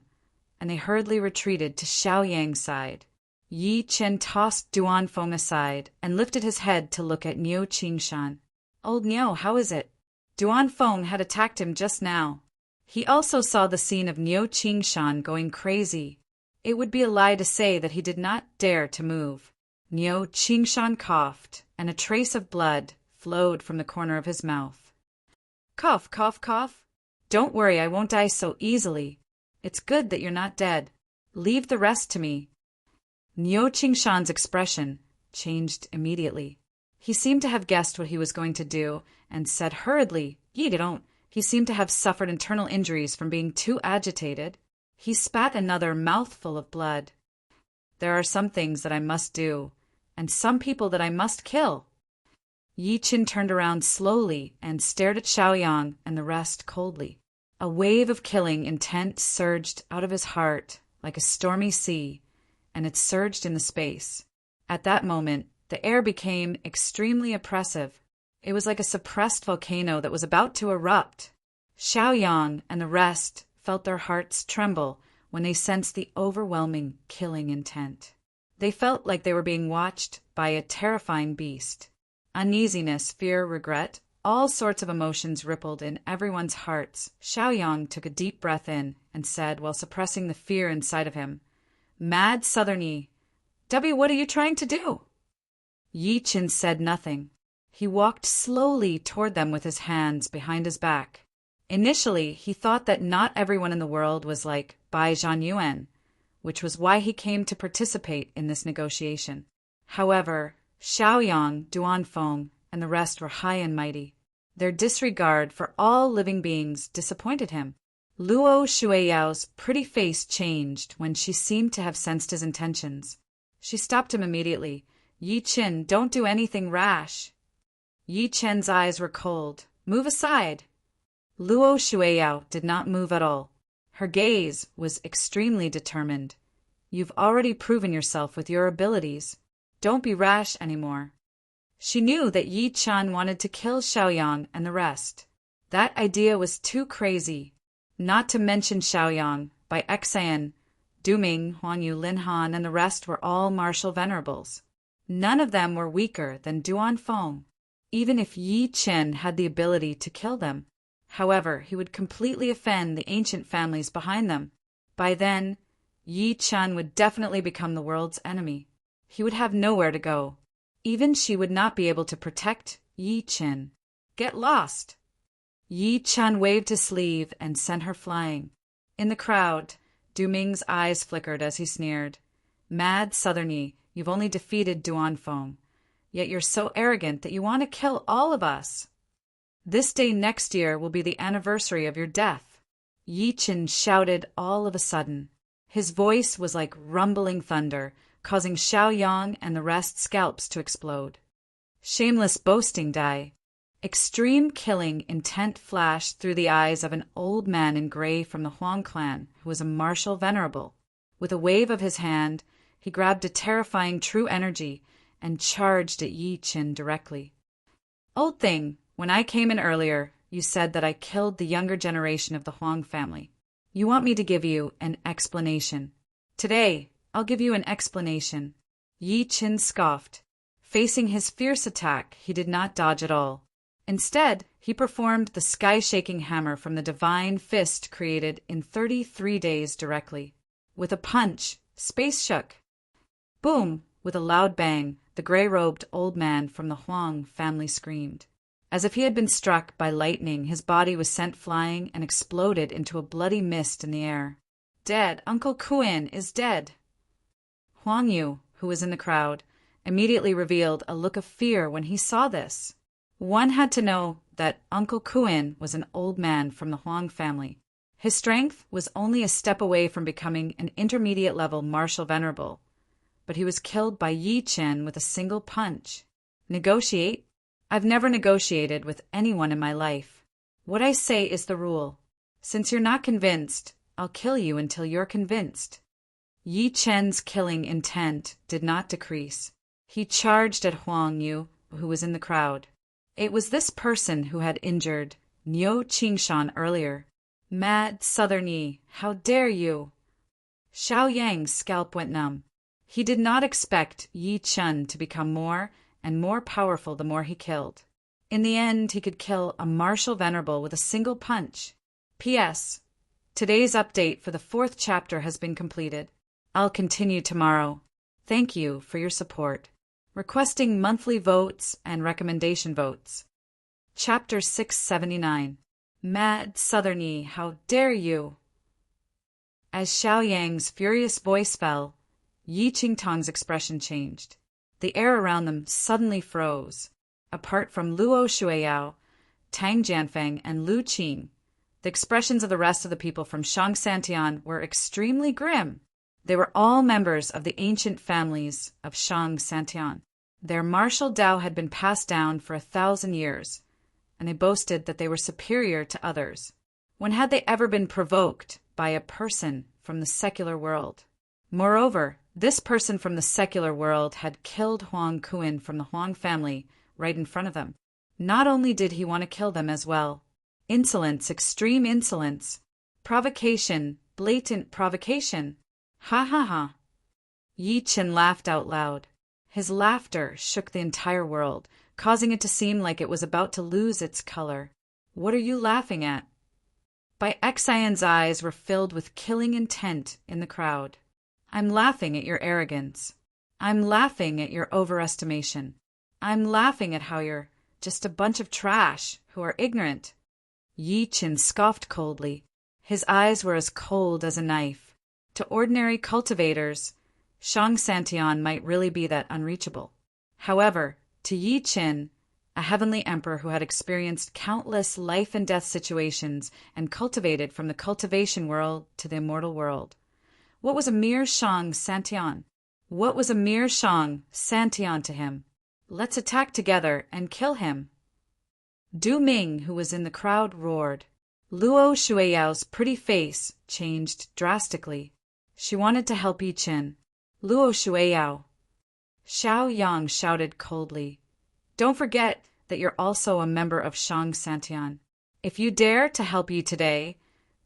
Speaker 1: and they hurriedly retreated to Xiaoyang's side. Yi Chen tossed Duan Feng aside and lifted his head to look at Niu Qingshan. "Old Niu, how is it?" Duan Feng had attacked him just now. He also saw the scene of Niu Qingshan going crazy. It would be a lie to say that he did not dare to move. Niu Qingshan coughed, and a trace of blood flowed from the corner of his mouth. "Cough, cough, cough. Don't worry, I won't die so easily. It's good that you're not dead. Leave the rest to me." Niu Qingshan's expression changed immediately. He seemed to have guessed what he was going to do and said hurriedly, "Yi don't." He seemed to have suffered internal injuries from being too agitated. He spat another mouthful of blood. There are some things that I must do, and some people that I must kill. Yi Qin turned around slowly and stared at Xiaoyang and the rest coldly. A wave of killing intent surged out of his heart like a stormy sea, and it surged into space. At that moment, the air became extremely oppressive. It was like a suppressed volcano that was about to erupt. Xiaoyang and the rest felt their hearts tremble when they sensed the overwhelming killing intent. They felt like they were being watched by a terrifying beast. Uneasiness, fear, regret, all sorts of emotions rippled in everyone's hearts. Xiaoyang took a deep breath in and said, while suppressing the fear inside of him, "Mad Southerny, W, what are you trying to do?" Yi Qin said nothing. He walked slowly toward them with his hands behind his back. Initially, he thought that not everyone in the world was like Bai Zhanyuan, which was why he came to participate in this negotiation. However, Xiaoyang, Duanfeng, and the rest were high and mighty. Their disregard for all living beings disappointed him. Luo Shuiyao's pretty face changed when she seemed to have sensed his intentions. She stopped him immediately. "Yi Qin, don't do anything rash." Yi Chen's eyes were cold. "Move aside." Luo Shuiyao did not move at all. Her gaze was extremely determined. "You've already proven yourself with your abilities. Don't be rash anymore." She knew that Yi Chen wanted to kill Xiaoyang and the rest. That idea was too crazy. Not to mention Xiaoyang, by Xan, Duming, Huangyu, Linhan, and the rest were all martial venerables. None of them were weaker than Duanfeng, even if Yi Chen had the ability to kill them. However, he would completely offend the ancient families behind them. By then, Yi Chen would definitely become the world's enemy. He would have nowhere to go. Even she would not be able to protect Yi Chen. Get lost! Yi Chen waved his sleeve and sent her flying. In the crowd, Du Ming's eyes flickered as he sneered. "Mad Southerny, you've only defeated Duanfeng, yet you're so arrogant that you want to kill all of us. This day next year will be the anniversary of your death." Yi Chen shouted all of a sudden. His voice was like rumbling thunder, causing Xiaoyang and the rest's scalps to explode. Shameless boasting, Dai. Extreme killing intent flashed through the eyes of an old man in gray from the Huang clan, who was a martial venerable. With a wave of his hand, he grabbed a terrifying true energy and charged at Yi Chen directly. "Old thing, when I came in earlier, you said that I killed the younger generation of the Huang family. You want me to give you an explanation. Today, I'll give you an explanation." Yi Chen scoffed. Facing his fierce attack, he did not dodge at all. Instead, he performed the sky-shaking hammer from the divine fist created in 33 days directly. With a punch, space shook. Boom! With a loud bang, the gray-robed old man from the Huang family screamed. As if he had been struck by lightning, his body was sent flying and exploded into a bloody mist in the air. "Dead! Uncle Kuan is dead!" Huang Yu, who was in the crowd, immediately revealed a look of fear when he saw this. One had to know that Uncle Kuan was an old man from the Huang family. His strength was only a step away from becoming an intermediate-level martial venerable, but he was killed by Yi Chen with a single punch. Negotiate? I've never negotiated with anyone in my life. What I say is the rule. Since you're not convinced, I'll kill you until you're convinced. Yi Chen's killing intent did not decrease. He charged at Huang Yu, who was in the crowd. It was this person who had injured Niu Qingshan earlier. "Mad Southerny, how dare you!" Xiaoyang's scalp went numb. He did not expect Yi Chen to become more and more powerful the more he killed. In the end, he could kill a martial venerable with a single punch. P.S. Today's update for the 4th chapter has been completed. I'll continue tomorrow. Thank you for your support. Requesting monthly votes and recommendation votes. Chapter 679. Mad Southerny, how dare you! As Xiaoyang's furious voice fell, Yi Qingtang's expression changed. The air around them suddenly froze. Apart from Luo Shuiyao, Tang Jianfeng, and Lu Qing, the expressions of the rest of the people from Shang Santian were extremely grim. They were all members of the ancient families of Shang Santian. Their martial Tao had been passed down for 1,000 years, and they boasted that they were superior to others. When had they ever been provoked by a person from the secular world? Moreover, this person from the secular world had killed Huang Kuan from the Huang family right in front of them. Not only did he want to kill them as well. Insolence, extreme insolence. Provocation, blatant provocation. Ha ha ha. Yi Qin laughed out loud. His laughter shook the entire world, causing it to seem like it was about to lose its color. What are you laughing at? Bai Xian's eyes were filled with killing intent in the crowd. I'm laughing at your arrogance. I'm laughing at your overestimation. I'm laughing at how you're just a bunch of trash who are ignorant. Yi Qin scoffed coldly. His eyes were as cold as a knife. To ordinary cultivators, Shang Santian might really be that unreachable. However, to Yi Qin, a heavenly emperor who had experienced countless life and death situations and cultivated from the cultivation world to the immortal world, what was a mere Shang Santian? What was a mere Shang Santian to him? Let's attack together and kill him. Du Ming, who was in the crowd, roared. Luo Shuiyao's pretty face changed drastically. She wanted to help Yi Qin. Luo Shuiyao. Xiao Yang shouted coldly. Don't forget that you're also a member of Shang Santian. If you dare to help Yi today,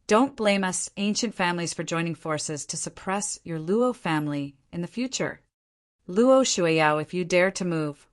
Speaker 1: don't blame us ancient families for joining forces to suppress your Luo family in the future. Luo Shuiyao, if you dare to move.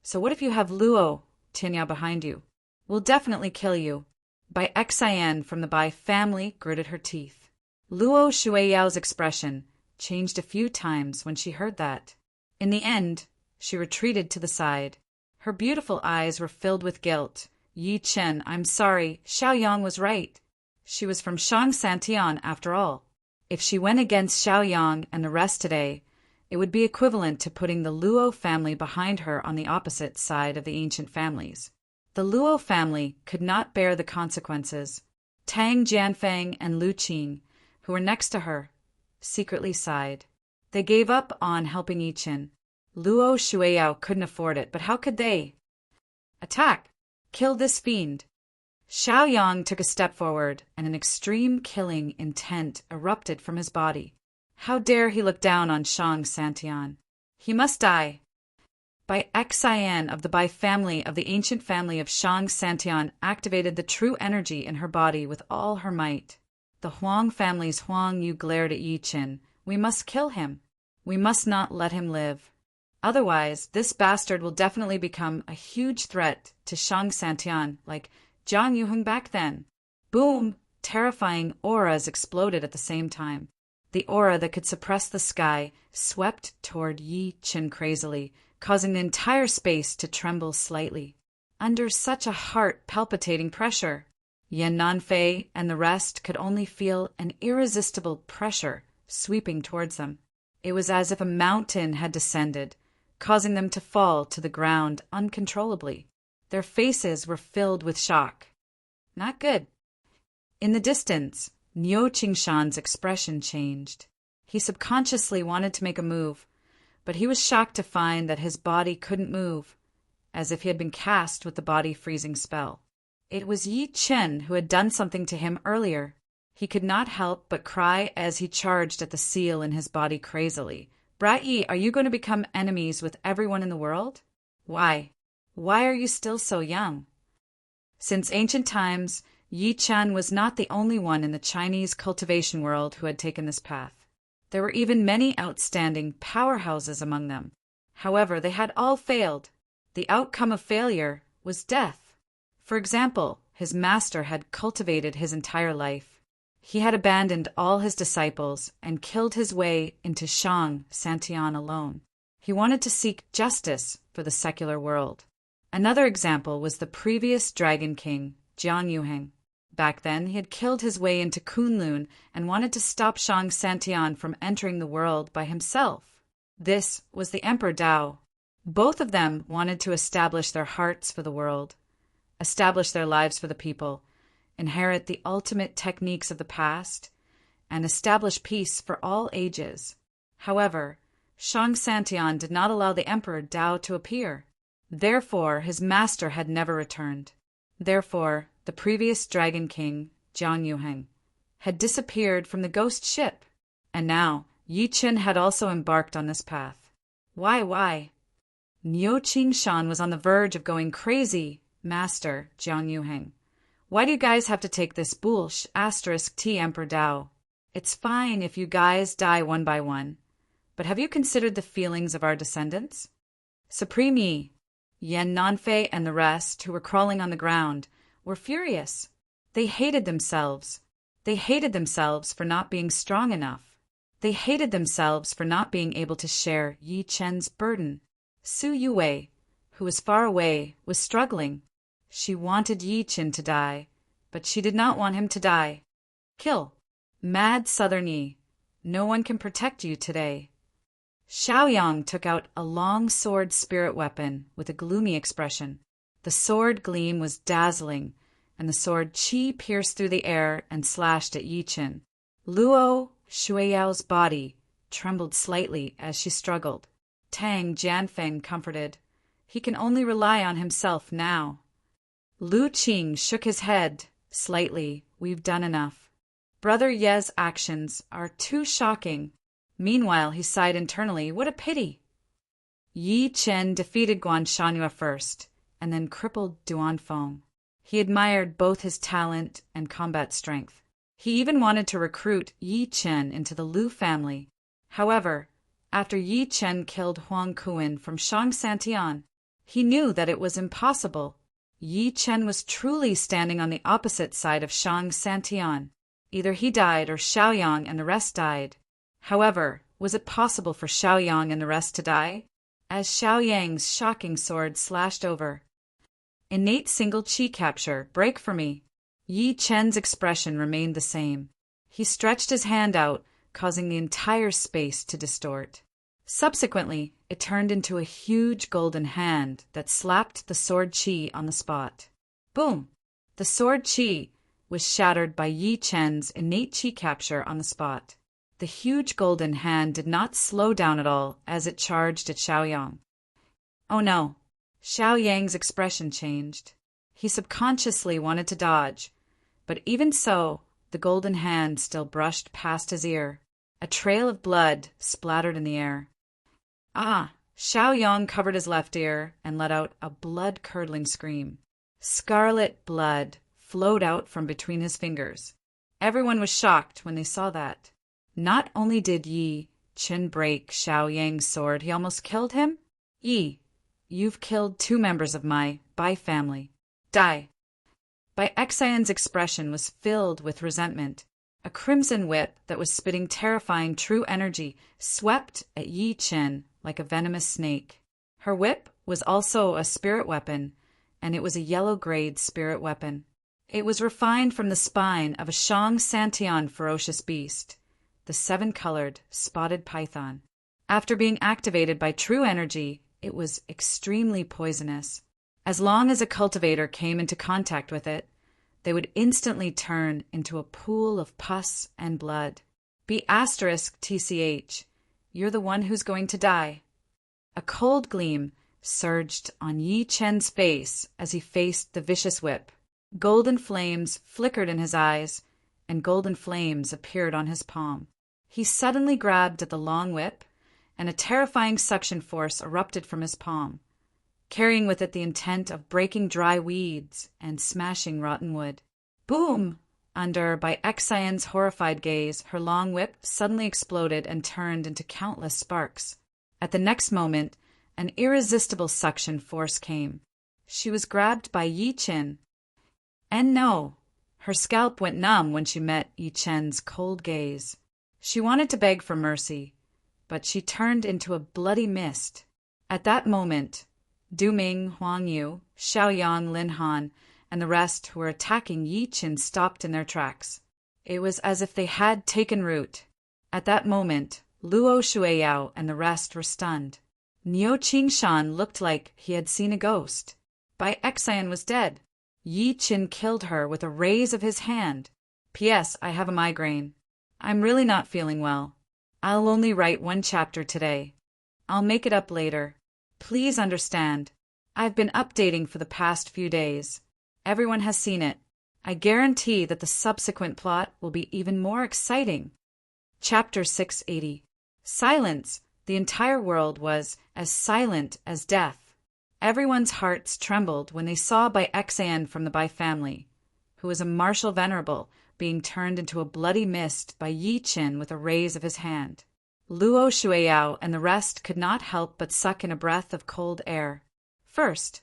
Speaker 1: So what if you have Luo Tianyao behind you? We'll definitely kill you. Bai Xian from the Bai family gritted her teeth. Luo Shuiyao's expression changed a few times when she heard that. In the end, she retreated to the side. Her beautiful eyes were filled with guilt. Yi Qin, I'm sorry, Xiao Yang was right. She was from Shang Santian after all. If she went against Xiao Yang and the rest today, it would be equivalent to putting the Luo family behind her on the opposite side of the ancient families. The Luo family could not bear the consequences. Tang Jianfeng and Lu Qing, who were next to her, secretly sighed. They gave up on helping Yi Qin. Luo Shuiyao couldn't afford it, but how could they? Attack! Kill this fiend! Xiao Yang took a step forward, and an extreme killing intent erupted from his body. How dare he look down on Shang Santian? He must die! Bai Xian of the Bai family of the ancient family of Shang Santian activated the true energy in her body with all her might. The Huang family's Huang Yu glared at Yi Qin. We must kill him. We must not let him live. Otherwise, this bastard will definitely become a huge threat to Shang Santian, like Zhang Yuheng back then. Boom! Terrifying auras exploded at the same time. The aura that could suppress the sky swept toward Yi Qin crazily, causing the entire space to tremble slightly. Under such a heart-palpitating pressure, Yan Nanfei and the rest could only feel an irresistible pressure sweeping towards them. It was as if a mountain had descended, causing them to fall to the ground uncontrollably. Their faces were filled with shock. Not good. In the distance, Niu Qingshan's expression changed. He subconsciously wanted to make a move, but he was shocked to find that his body couldn't move, as if he had been cast with the body freezing spell. It was Yi Qin who had done something to him earlier. He could not help but cry as he charged at the seal in his body crazily. Brat Yi, are you going to become enemies with everyone in the world? Why? Why are you still so young? Since ancient times, Yi Qian was not the only one in the Chinese cultivation world who had taken this path. There were even many outstanding powerhouses among them. However, they had all failed. The outcome of failure was death. For example, his master had cultivated his entire life. He had abandoned all his disciples and killed his way into Shang Santian alone. He wanted to seek justice for the secular world. Another example was the previous Dragon King, Jiang Yuheng. Back then, he had killed his way into Kunlun and wanted to stop Shang Santian from entering the world by himself. This was the Emperor Dao. Both of them wanted to establish their hearts for the world, establish their lives for the people, inherit the ultimate techniques of the past, and establish peace for all ages. However, Shang Santian did not allow the Emperor Dao to appear. Therefore, his master had never returned. Therefore, the previous Dragon King, Jiang Yuheng, had disappeared from the ghost ship, and now Yi Chen had also embarked on this path. Why? Niu Qingshan was on the verge of going crazy. Master, Jiang Yuheng, why do you guys have to take this bullsh*** T Emperor Dao? It's fine if you guys die one by one, but have you considered the feelings of our descendants? Supreme Yi, Yan Nanfei and the rest, who were crawling on the ground, were furious. They hated themselves. They hated themselves for not being strong enough. They hated themselves for not being able to share Yi Chen's burden. Su Yue, who was far away, was struggling. She wanted Yi Chen to die, but she did not want him to die. Kill. Mad Southern Yi, no one can protect you today. Xiaoyang took out a long sword spirit weapon with a gloomy expression. The sword gleam was dazzling, and the sword qi pierced through the air and slashed at Yi Chen. Luo Shuiyao's body trembled slightly as she struggled. Tang Jianfeng comforted. He can only rely on himself now. Lu Qing shook his head slightly. We've done enough. Brother Ye's actions are too shocking. Meanwhile, he sighed internally. What a pity! Yi Chen defeated Guan Shanhua first, and then crippled Duanfeng. He admired both his talent and combat strength. He even wanted to recruit Yi Chen into the Lu family. However, after Yi Chen killed Huang Kuan from Shang Santian, he knew that it was impossible. Yi Chen was truly standing on the opposite side of Shang Santian. Either he died or Xiaoyang and the rest died. However, was it possible for Xiaoyang and the rest to die? As Xiaoyang's shocking sword slashed over. Innate single chi capture, break for me. Yi Chen's expression remained the same. He stretched his hand out, causing the entire space to distort. Subsequently, it turned into a huge golden hand that slapped the sword chi on the spot. Boom! The sword chi was shattered by Yi Chen's innate chi capture on the spot. The huge golden hand did not slow down at all as it charged at Xiaoyang. Oh no! Xiaoyang's expression changed. He subconsciously wanted to dodge, but even so, the golden hand still brushed past his ear. A trail of blood splattered in the air. Ah! Xiaoyang covered his left ear and let out a blood-curdling scream. Scarlet blood flowed out from between his fingers. Everyone was shocked when they saw that. Not only did Yi Chen break Xiaoyang's sword, he almost killed him. Yi, you've killed 2 members of my Bai family. Die. Bai Xian's expression was filled with resentment. A crimson whip that was spitting terrifying true energy swept at Yi Chen like a venomous snake. Her whip was also a spirit weapon, and it was a yellow-grade spirit weapon. It was refined from the spine of a Shang Santian ferocious beast, the 7-colored spotted python. After being activated by true energy, it was extremely poisonous. As long as a cultivator came into contact with it, they would instantly turn into a pool of pus and blood. *TCH, you're the one who's going to die. A cold gleam surged on Yi Chen's face as he faced the vicious whip. Golden flames flickered in his eyes, and golden flames appeared on his palm. He suddenly grabbed at the long whip, and a terrifying suction force erupted from his palm, carrying with it the intent of breaking dry weeds and smashing rotten wood. Boom! Under Bai Xian's horrified gaze, her long whip suddenly exploded and turned into countless sparks. At the next moment, an irresistible suction force came. She was grabbed by Yi Chen. And no, her scalp went numb when she met Yi Chen's cold gaze. She wanted to beg for mercy, but she turned into a bloody mist. At that moment, Du Ming, Huang Yu, Xiaoyang, Lin Han, and the rest who were attacking Yi Chen stopped in their tracks. It was as if they had taken root. At that moment, Luo Shuiyao and the rest were stunned. Niu Qingshan looked like he had seen a ghost. Bai Xian was dead. Yi Chen killed her with a raise of his hand. P.S. I have a migraine. I'm really not feeling well. I'll only write one chapter today. I'll make it up later. Please understand. I've been updating for the past few days. Everyone has seen it. I guarantee that the subsequent plot will be even more exciting. Chapter 680. Silence. The entire world was as silent as death. Everyone's hearts trembled when they saw Bai Xan from the Bai family, who was a martial venerable, being turned into a bloody mist by Yi Qin with a raise of his hand. Luo Shuiyao and the rest could not help but suck in a breath of cold air. First,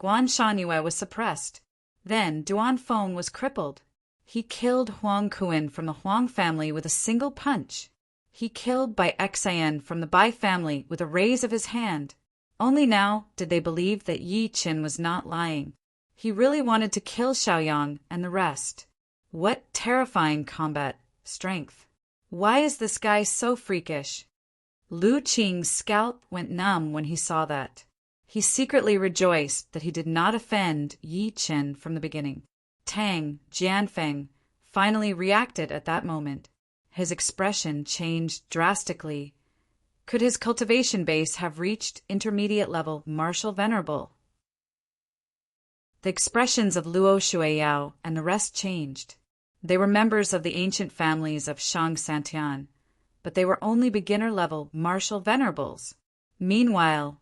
Speaker 1: Guan Shangyue was suppressed. Then Duan Feng was crippled. He killed Huang Kuan from the Huang family with a single punch. He killed Bai Xan from the Bai family with a raise of his hand. Only now did they believe that Yi Qin was not lying. He really wanted to kill Xiaoyang and the rest. What terrifying combat strength. Why is this guy so freakish? Lu Qing's scalp went numb when he saw that. He secretly rejoiced that he did not offend Yi Qin from the beginning. Tang Jianfeng finally reacted at that moment. His expression changed drastically. Could his cultivation base have reached intermediate level martial venerable? The expressions of Luo Shuiyao and the rest changed. They were members of the ancient families of Shang Santian, but they were only beginner-level martial venerables. Meanwhile,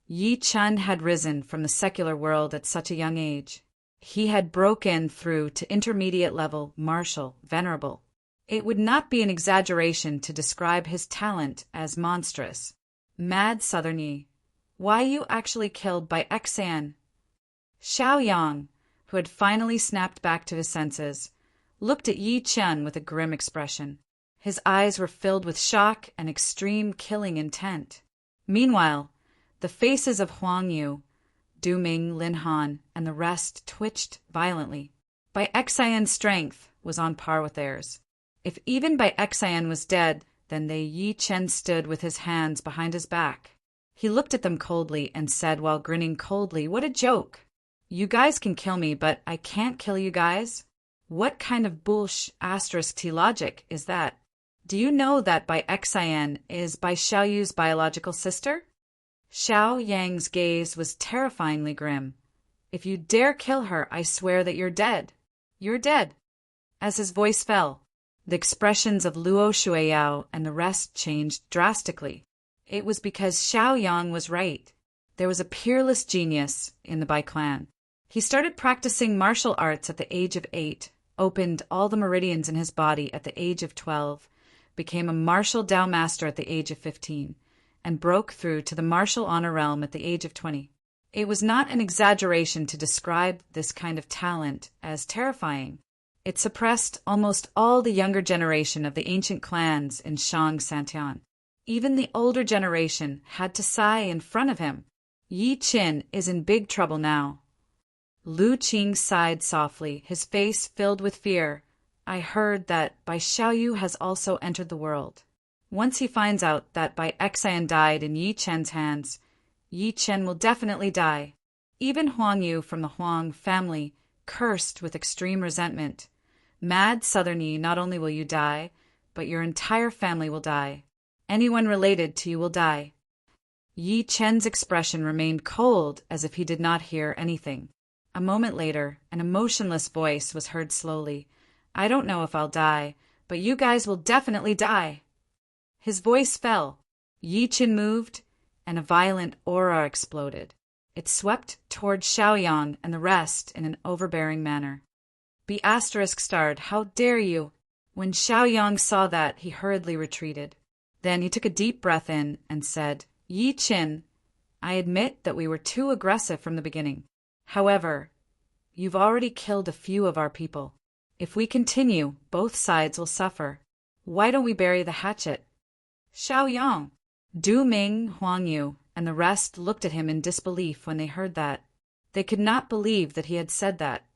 Speaker 1: Yi Chun had risen from the secular world at such a young age. He had broken through to intermediate-level martial venerable. It would not be an exaggeration to describe his talent as monstrous. Mad Southerny, why you actually killed Bai Xan? Xiaoyang, who had finally snapped back to his senses, looked at Yi Chen with a grim expression. His eyes were filled with shock and extreme killing intent. Meanwhile, the faces of Huang Yu, Du Ming, Lin Han, and the rest twitched violently. Bai Xan's strength was on par with theirs. If even Bai Xan was dead, then Yi Chen stood with his hands behind his back. He looked at them coldly and said while grinning coldly, "What a joke! You guys can kill me, but I can't kill you guys? What kind of T logic is that? Do you know that Bai Xan is Bai Xiaoyu's biological sister?" Xiao Yang's gaze was terrifyingly grim. "If you dare kill her, I swear that you're dead. You're dead." As his voice fell, the expressions of Luo Shuiyao and the rest changed drastically. It was because Xiaoyang was right. There was a peerless genius in the Bai clan. He started practicing martial arts at the age of 8, opened all the meridians in his body at the age of 12, became a martial Dao master at the age of 15, and broke through to the martial honor realm at the age of 20. It was not an exaggeration to describe this kind of talent as terrifying. It suppressed almost all the younger generation of the ancient clans in Shang Santian. Even the older generation had to sigh in front of him. Yi Qin is in big trouble now. Lu Qing sighed softly, his face filled with fear. "I heard that Bai Xiaoyu has also entered the world. Once he finds out that Bai Xan died in Yi Chen's hands, Yi Chen will definitely die." Even Huang Yu from the Huang family cursed with extreme resentment. "Mad Southerny, not only will you die, but your entire family will die. Anyone related to you will die." Yi Chen's expression remained cold as if he did not hear anything. A moment later, an emotionless voice was heard slowly. "I don't know if I'll die, but you guys will definitely die." His voice fell. Yi Chen moved, and a violent aura exploded. It swept toward Xiaoyang and the rest in an overbearing manner. Be *starred, how dare you? When Xiaoyang saw that, he hurriedly retreated. Then he took a deep breath in and said, "Yi Chen, I admit that we were too aggressive from the beginning. However, you've already killed a few of our people. If we continue, both sides will suffer. Why don't we bury the hatchet?" Xiaoyang, Du Ming, Huang Yu, and the rest looked at him in disbelief when they heard that. They could not believe that he had said that.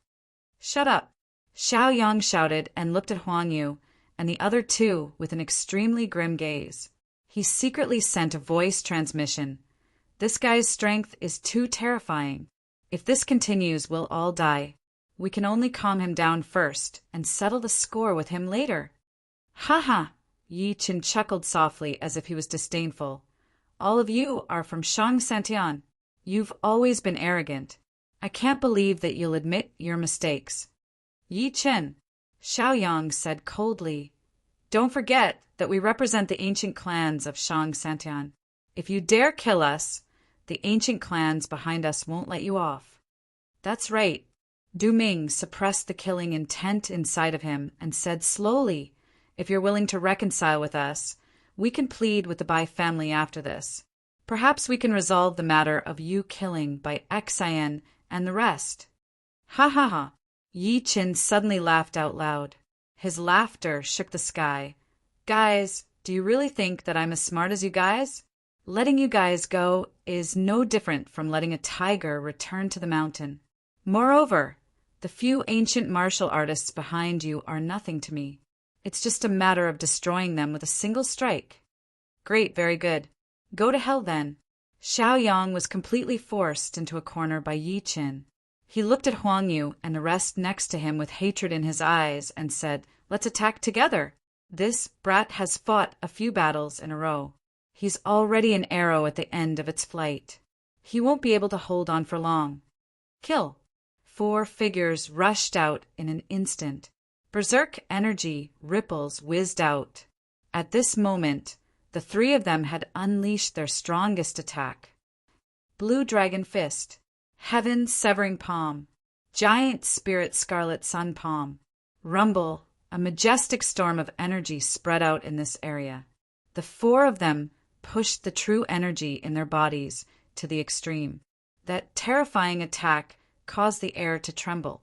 Speaker 1: "Shut up!" Xiaoyang shouted and looked at Huang Yu and the other two with an extremely grim gaze. He secretly sent a voice transmission. "This guy's strength is too terrifying. If this continues, we'll all die. We can only calm him down first and settle the score with him later." Ha ha! Yi Chen chuckled softly as if he was disdainful. All of you are from Shang Santian. You've always been arrogant. I can't believe that you'll admit your mistakes. Yi Chen, Xiaoyang said coldly, don't forget that we represent the ancient clans of Shang Santian. If you dare kill us, the ancient clans behind us won't let you off. That's right. Du Ming suppressed the killing intent inside of him and said slowly, if you're willing to reconcile with us, we can plead with the Bai family after this. Perhaps we can resolve the matter of you killing by Xian and the rest. Ha ha ha! Yi Chen suddenly laughed out loud. His laughter shook the sky. Guys, do you really think that I'm as smart as you guys? Letting you guys go is no different from letting a tiger return to the mountain. Moreover, the few ancient martial artists behind you are nothing to me. It's just a matter of destroying them with a single strike. Great, very good. Go to hell then. Xiaoyang was completely forced into a corner by Yi Chen. He looked at Huang Yu and the rest next to him with hatred in his eyes and said, let's attack together. This brat has fought a few battles in a row. He's already an arrow at the end of its flight. He won't be able to hold on for long. Kill. 4 figures rushed out in an instant. Berserk energy ripples whizzed out. At this moment, the 3 of them had unleashed their strongest attack. Blue Dragon Fist, Heaven Severing Palm, Giant Spirit Scarlet Sun Palm, Rumble, a majestic storm of energy spread out in this area. The 4 of them pushed the true energy in their bodies to the extreme. That terrifying attack caused the air to tremble.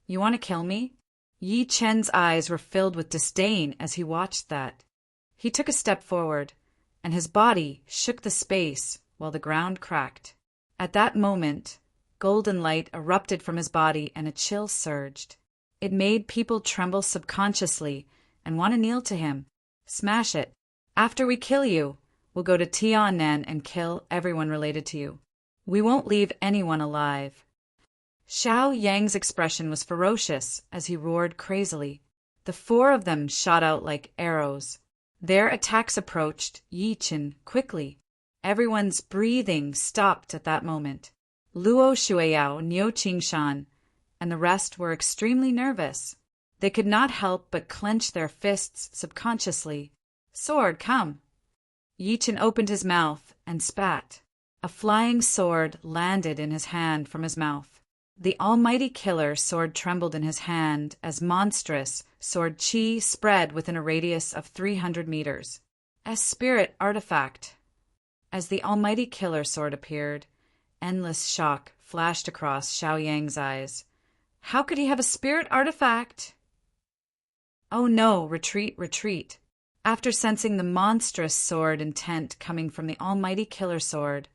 Speaker 1: You want to kill me? Yi Chen's eyes were filled with disdain as he watched that. He took a step forward, and his body shook the space while the ground cracked. At that moment, golden light erupted from his body and a chill surged. It made people tremble subconsciously and want to kneel to him. Smash it. After we kill you, we'll go to Tiannan and kill everyone related to you. We won't leave anyone alive. Xiao Yang's expression was ferocious as he roared crazily. The 4 of them shot out like arrows. Their attacks approached Yi Chen quickly. Everyone's breathing stopped at that moment. Luo Shuiyao, Niu Qingshan, and the rest were extremely nervous. They could not help but clench their fists subconsciously. Sword, come! Yi Chen opened his mouth and spat. A flying sword landed in his hand from his mouth. The almighty killer sword trembled in his hand as monstrous sword chi spread within a radius of 300 meters. A spirit artifact. As the almighty killer sword appeared, endless shock flashed across Xiaoyang's eyes. How could he have a spirit artifact? Oh no, retreat, retreat. After sensing the monstrous sword intent coming from the almighty killer sword,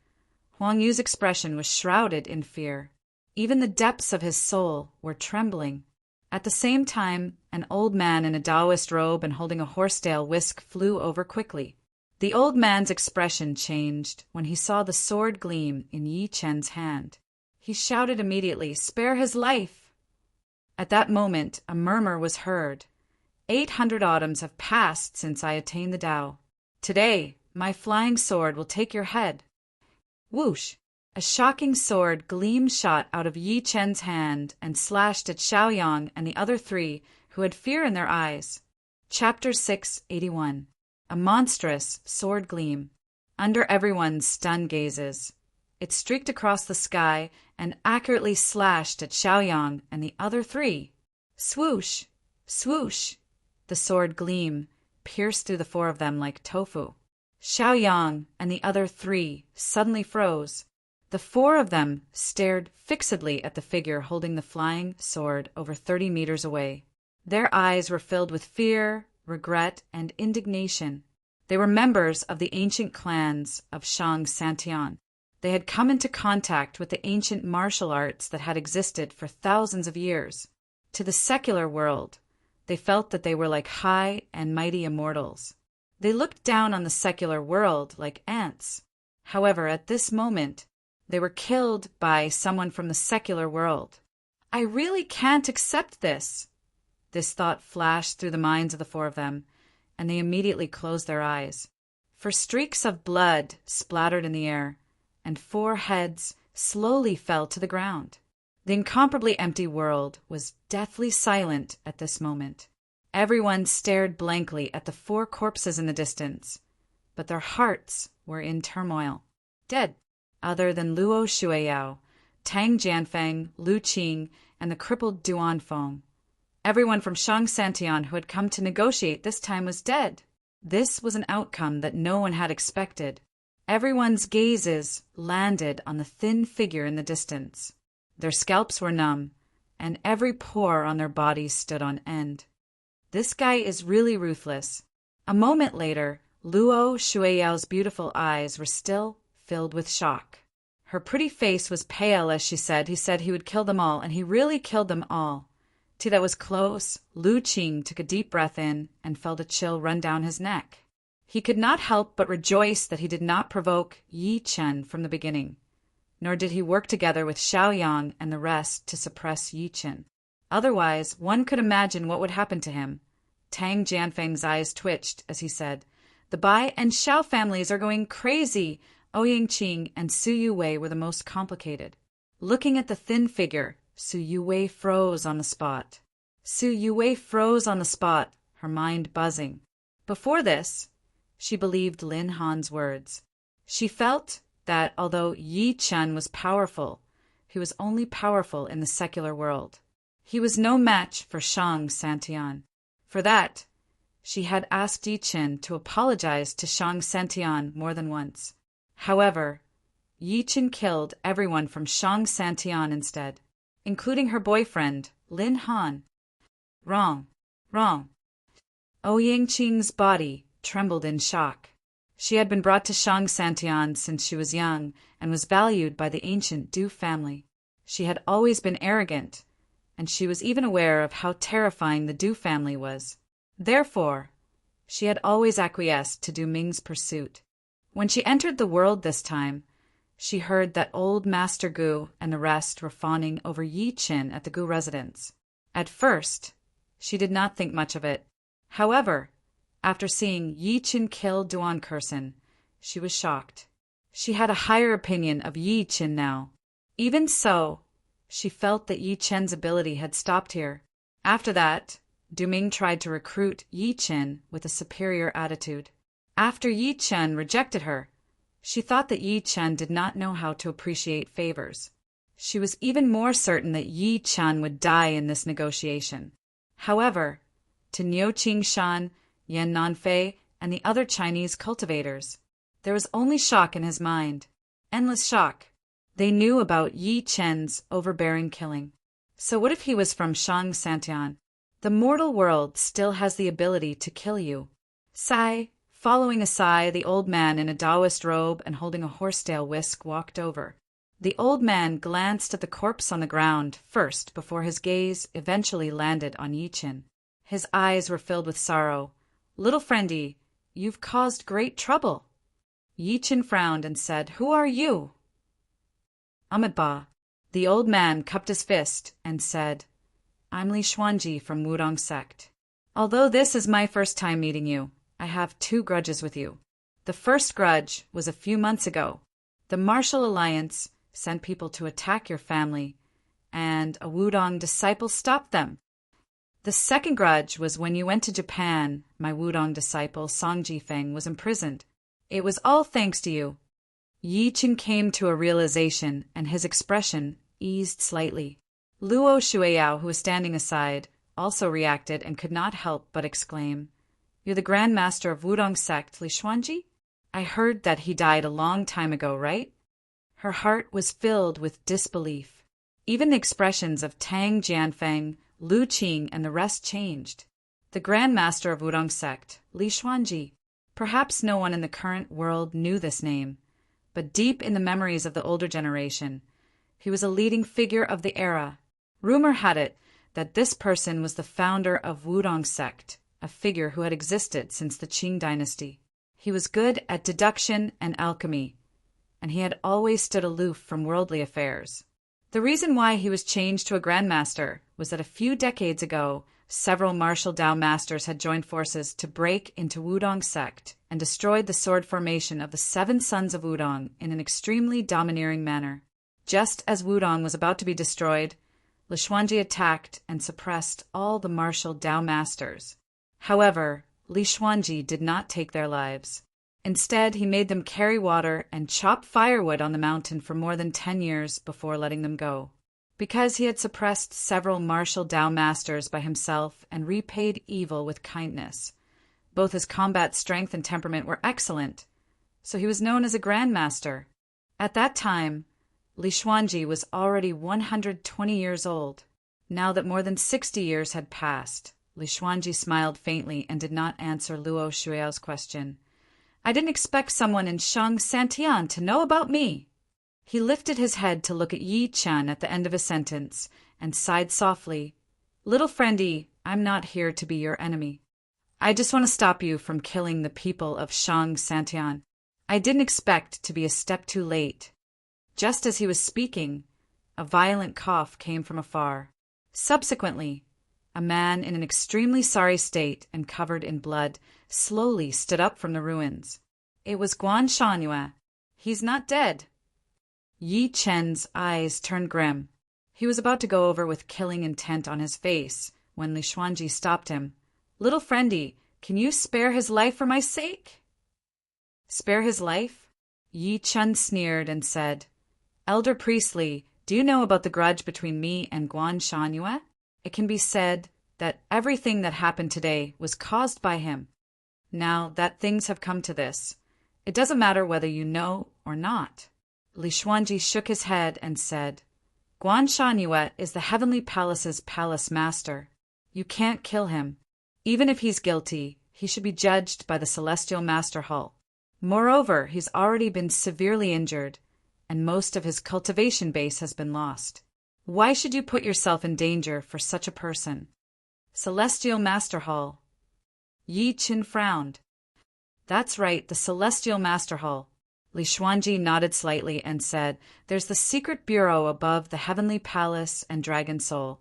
Speaker 1: Huang Yu's expression was shrouded in fear. Even the depths of his soul were trembling. At the same time, an old man in a Taoist robe and holding a horsetail whisk flew over quickly. The old man's expression changed when he saw the sword gleam in Yi Chen's hand. He shouted immediately, "Spare his life!" At that moment, a murmur was heard. 800 autumns have passed since I attained the Tao. Today, my flying sword will take your head. Whoosh! A shocking sword gleam shot out of Yi Chen's hand and slashed at Xiaoyang and the other 3 who had fear in their eyes. Chapter 681. A monstrous sword gleam. Under everyone's stunned gazes, it streaked across the sky and accurately slashed at Xiaoyang and the other 3. Swoosh! Swoosh! The sword gleam pierced through the 4 of them like tofu. Xiaoyang and the other 3 suddenly froze. The 4 of them stared fixedly at the figure holding the flying sword over 30 meters away. Their eyes were filled with fear, regret, and indignation. They were members of the ancient clans of Shang Santian. They had come into contact with the ancient martial arts that had existed for thousands of years. To the secular world, they felt that they were like high and mighty immortals. They looked down on the secular world like ants. However, at this moment, they were killed by someone from the secular world. I really can't accept this. This thought flashed through the minds of the 4 of them, and they immediately closed their eyes. For streaks of blood splattered in the air, and 4 heads slowly fell to the ground. The incomparably empty world was deathly silent at this moment. Everyone stared blankly at the 4 corpses in the distance, but their hearts were in turmoil. Dead, other than Luo Shuiyao, Tang Jianfeng, Lu Qing, and the crippled Duanfeng. Everyone from Shang Santian who had come to negotiate this time was dead. This was an outcome that no one had expected. Everyone's gazes landed on the thin figure in the distance. Their scalps were numb, and every pore on their bodies stood on end. This guy is really ruthless. A moment later, Luo Shuiyao's beautiful eyes were still filled with shock. Her pretty face was pale as she said he would kill them all, and he really killed them all. Till that was close, Lu Qing took a deep breath in and felt a chill run down his neck. He could not help but rejoice that he did not provoke Yi Chen from the beginning, nor did he work together with Xiaoyang and the rest to suppress Yi Chen. Otherwise, one could imagine what would happen to him. Tang Jianfeng's eyes twitched as he said, "The Bai and Xiao families are going crazy." Ouyang Qing and Su Yuwei were the most complicated. Looking at the thin figure, Su Yuwei froze on the spot. Her mind buzzing. Before this, she believed Lin Han's words. She felt that although Yi Chen was powerful, he was only powerful in the secular world. He was no match for Shang Santian. For that, she had asked Yi Chen to apologize to Shang Santian more than once. However, Yi Chen killed everyone from Shang Santian instead, including her boyfriend, Lin Han. Wrong. Ouyang Qing's body trembled in shock. She had been brought to Shang Santian since she was young and was valued by the ancient Du family. She had always been arrogant, and she was even aware of how terrifying the Du family was. Therefore, she had always acquiesced to Du Ming's pursuit. When she entered the world this time, she heard that old Master Gu and the rest were fawning over Yi Chen at the Gu residence. At first, she did not think much of it. However, after seeing Yi Chen kill Duan Kursen, she was shocked. She had a higher opinion of Yi Chen now. Even so, she felt that Yi Chen's ability had stopped here. After that, Du Ming tried to recruit Yi Chen with a superior attitude. After Yi Chen rejected her, she thought that Yi Chen did not know how to appreciate favors. She was even more certain that Yi Chen would die in this negotiation. However, to Niu Qingshan, Yan Nanfei, and the other Chinese cultivators, there was only shock in his mind. Endless shock. They knew about Yi Chen's overbearing killing. So what if he was from Shang Santian? The mortal world still has the ability to kill you. Sigh. Following a sigh, the old man in a Taoist robe and holding a horsetail whisk walked over. The old man glanced at the corpse on the ground first before his gaze eventually landed on Yi Chen. His eyes were filled with sorrow. "Little friendy, you've caused great trouble." Yi Chen frowned and said, "Who are you?" "Amitabha." The old man cupped his fist and said, "I'm Li Xuanji from Wudong sect. Although this is my first time meeting you, I have 2 grudges with you. The first grudge was a few months ago. The Martial Alliance sent people to attack your family, and a Wudong disciple stopped them. The second grudge was when you went to Japan, my Wudong disciple Song Jifeng was imprisoned. It was all thanks to you." Yi Chen came to a realization, and his expression eased slightly. Luo Shuiyao, who was standing aside, also reacted and could not help but exclaim, "You're the Grand Master of Wudong sect, Li Xuanji? I heard that he died a long time ago, right?" Her heart was filled with disbelief. Even the expressions of Tang Jianfeng, Lu Qing, and the rest changed. The Grand Master of Wudong sect, Li Xuanji. Perhaps no one in the current world knew this name, but deep in the memories of the older generation, he was a leading figure of the era. Rumor had it that this person was the founder of Wudong sect, a figure who had existed since the Qing dynasty. He was good at deduction and alchemy, and he had always stood aloof from worldly affairs. The reason why he was changed to a grandmaster was that a few decades ago, Several martial Dao masters had joined forces to break into Wudong sect and destroyed the sword formation of the 7 sons of Wudong in an extremely domineering manner. Just as Wudong was about to be destroyed, Li Xuanji attacked and suppressed all the martial Dao masters. However, Li Xuanji did not take their lives. Instead, he made them carry water and chop firewood on the mountain for more than 10 years before letting them go. Because he had suppressed several martial Dao masters by himself and repaid evil with kindness, both his combat strength and temperament were excellent, so he was known as a grandmaster. At that time, Li Xuanji was already 120 years old. Now that more than 60 years had passed, Li Xuanji smiled faintly and did not answer Luo Shuiao's question. I didn't expect someone in Shang Santian to know about me. He lifted his head to look at Yi Chen at the end of his sentence and sighed softly. Little friendy, I'm not here to be your enemy. I just want to stop you from killing the people of Shang Santian. I didn't expect to be a step too late. Just as he was speaking, a violent cough came from afar. Subsequently, a man in an extremely sorry state and covered in blood slowly stood up from the ruins. It was Guan Shangyue. He's not dead. Yi Chen's eyes turned grim. He was about to go over with killing intent on his face when Li Xuanji stopped him. Little friendy, can you spare his life for my sake? Spare his life? Yi Chen sneered and said, Elder Priestley, do you know about the grudge between me and Guan Shangyue? It can be said that everything that happened today was caused by him. Now that things have come to this, it doesn't matter whether you know or not. Li Xuanji shook his head and said, Guan Shangyue is the Heavenly Palace's palace master. You can't kill him. Even if he's guilty, he should be judged by the Celestial Master Hall. Moreover, he's already been severely injured, and most of his cultivation base has been lost. Why should you put yourself in danger for such a person? Celestial Master Hall. Yi Chen frowned. That's right, the Celestial Master Hall. Li Xuanji nodded slightly and said, There's the secret bureau above the Heavenly Palace and Dragon Soul,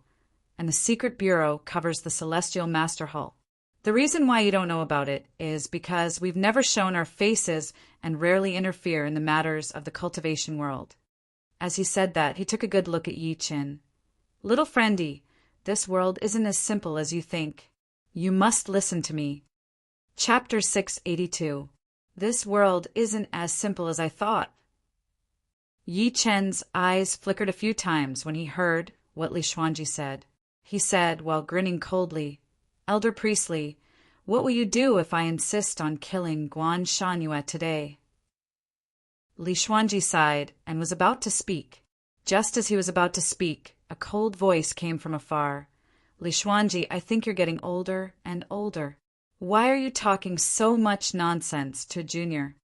Speaker 1: and the secret bureau covers the Celestial Master Hall. The reason why you don't know about it is because we've never shown our faces and rarely interfere in the matters of the cultivation world. As he said that, he took a good look at Yi Chen. Little friendy, this world isn't as simple as you think. You must listen to me. Chapter 682. This world isn't as simple as I thought. Yi Chen's eyes flickered a few times when he heard what Li Xuanji said. He said, while grinning coldly, Elder Priestley, what will you do if I insist on killing Guan Shangyue today? Li Xuanji sighed and was about to speak. Just as he was about to speak, a cold voice came from afar. Li Xuanji, I think you're getting older and older. Why are you talking so much nonsense to a junior?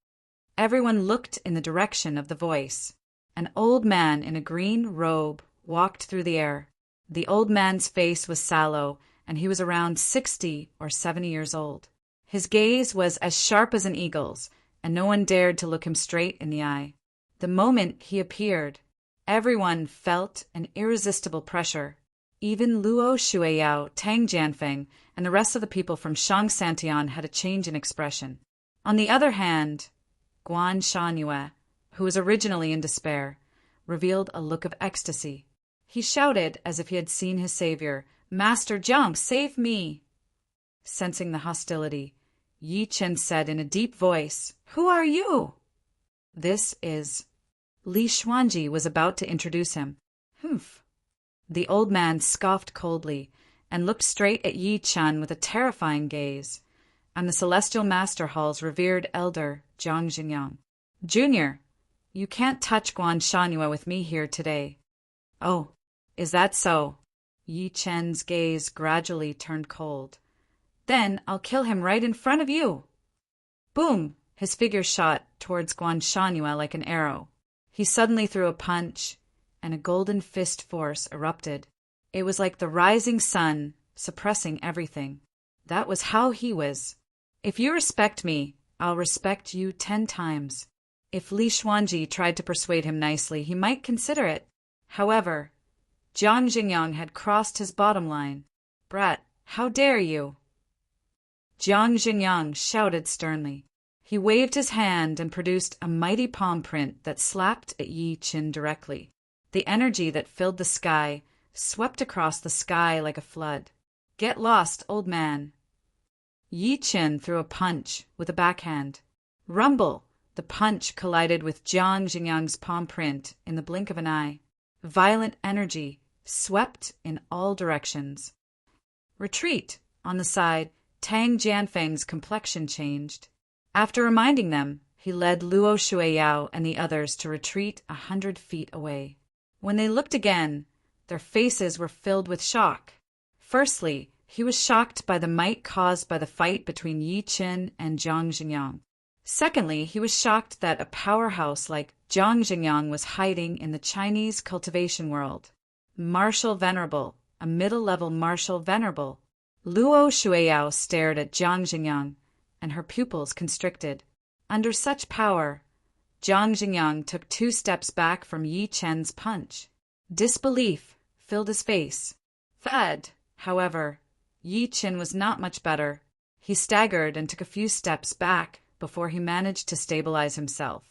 Speaker 1: Everyone looked in the direction of the voice. An old man in a green robe walked through the air. The old man's face was sallow, and he was around 60 or 70 years old. His gaze was as sharp as an eagle's, and no one dared to look him straight in the eye. The moment he appeared, everyone felt an irresistible pressure. Even Luo Shuiao, Tang Jianfeng, and the rest of the people from Shang Santian had a change in expression. On the other hand, Guan Shangyue, who was originally in despair, revealed a look of ecstasy. He shouted as if he had seen his savior, Master Jiang, save me! Sensing the hostility, Yi Chen said in a deep voice, Who are you? This is... Li Xuanji was about to introduce him. Humph. The old man scoffed coldly and looked straight at Yi Chen with a terrifying gaze, and the Celestial Master Hall's revered elder, Jiang Xingyang. Junior, you can't touch Guan Shangyue with me here today. Oh, is that so? Yi Chen's gaze gradually turned cold. Then I'll kill him right in front of you. Boom! His figure shot towards Guan Shangyue like an arrow. He suddenly threw a punch, and a golden fist force erupted. It was like the rising sun, suppressing everything. That was how he was. If you respect me, I'll respect you 10 times. If Li Xuanji tried to persuade him nicely, he might consider it. However, Jiang Xingyang had crossed his bottom line. Brat, How dare you? Jiang Xingyang shouted sternly. He waved his hand and produced a mighty palm print that slapped at Yi Qin directly. The energy that filled the sky swept across the sky like a flood. Get lost, old man. Yi Qin threw a punch with a backhand. Rumble! The punch collided with Jiang Xingyang's palm print in the blink of an eye. Violent energy swept in all directions. Retreat! On the side, Tang Jianfeng's complexion changed. After reminding them, he led Luo Shuiyao and the others to retreat 100 feet away. When they looked again, their faces were filled with shock. Firstly, he was shocked by the might caused by the fight between Yi Qin and Jiang Xingyang. Secondly, he was shocked that a powerhouse like Jiang Xingyang was hiding in the Chinese cultivation world. Martial Venerable, a middle-level martial venerable. Luo Shuiyao stared at Jiang Xingyang, and her pupils constricted. Under such power, Jiang Xingyang took 2 steps back from Yi Qin's punch. Disbelief filled his face. Thud, however, Yi Qin was not much better. He staggered and took a few steps back before he managed to stabilize himself.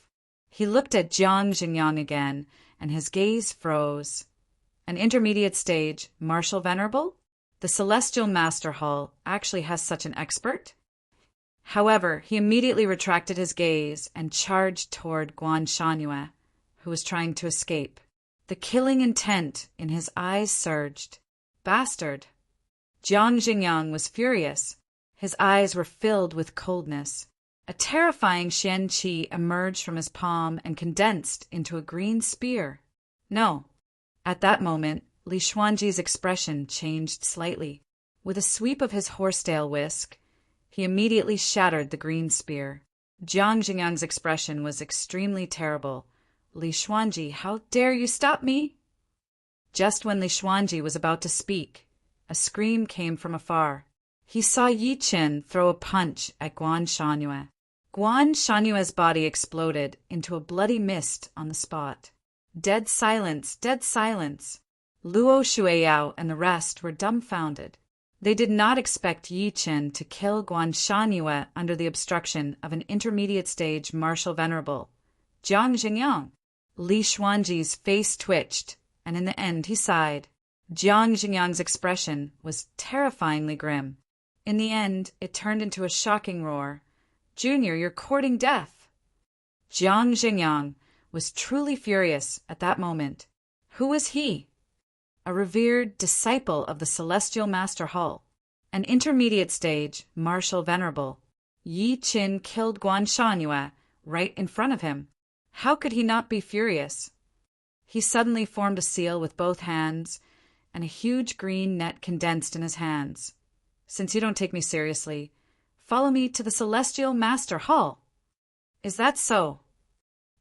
Speaker 1: He looked at Jiang Xingyang again, and his gaze froze. An intermediate stage, martial venerable? The Celestial Master Hall actually has such an expert? However, he immediately retracted his gaze and charged toward Guan Shangyue, who was trying to escape. The killing intent in his eyes surged. Bastard! Jiang Xingyang was furious. His eyes were filled with coldness. A terrifying Xian Qi emerged from his palm and condensed into a green spear. No. At that moment, Li Xuanji's expression changed slightly. With a sweep of his horsetail whisk, he immediately shattered the green spear. Jiang Xingyang's expression was extremely terrible. Li Xuanji, how dare you stop me? Just when Li Xuanji was about to speak, a scream came from afar. He saw Yi Qin throw a punch at Guan Shangyue. Guan Shanyue's body exploded into a bloody mist on the spot. Dead silence, dead silence. Luo Shuiyao and the rest were dumbfounded. They did not expect Yi Qin to kill Guan Shangyue under the obstruction of an intermediate stage martial venerable, Jiang Xingyang. Li Xuanji's face twitched, and in the end he sighed. Jiang Xingyang's expression was terrifyingly grim. In the end, it turned into a shocking roar. Junior, you're courting death. Jiang Xingyang was truly furious at that moment. Who was he? A revered disciple of the Celestial Master Hall. An intermediate stage, martial venerable. Yi Qin killed Guan Shangyue right in front of him. How could he not be furious? He suddenly formed a seal with both hands, and a huge green net condensed in his hands. Since you don't take me seriously, follow me to the Celestial Master Hall. Is that so?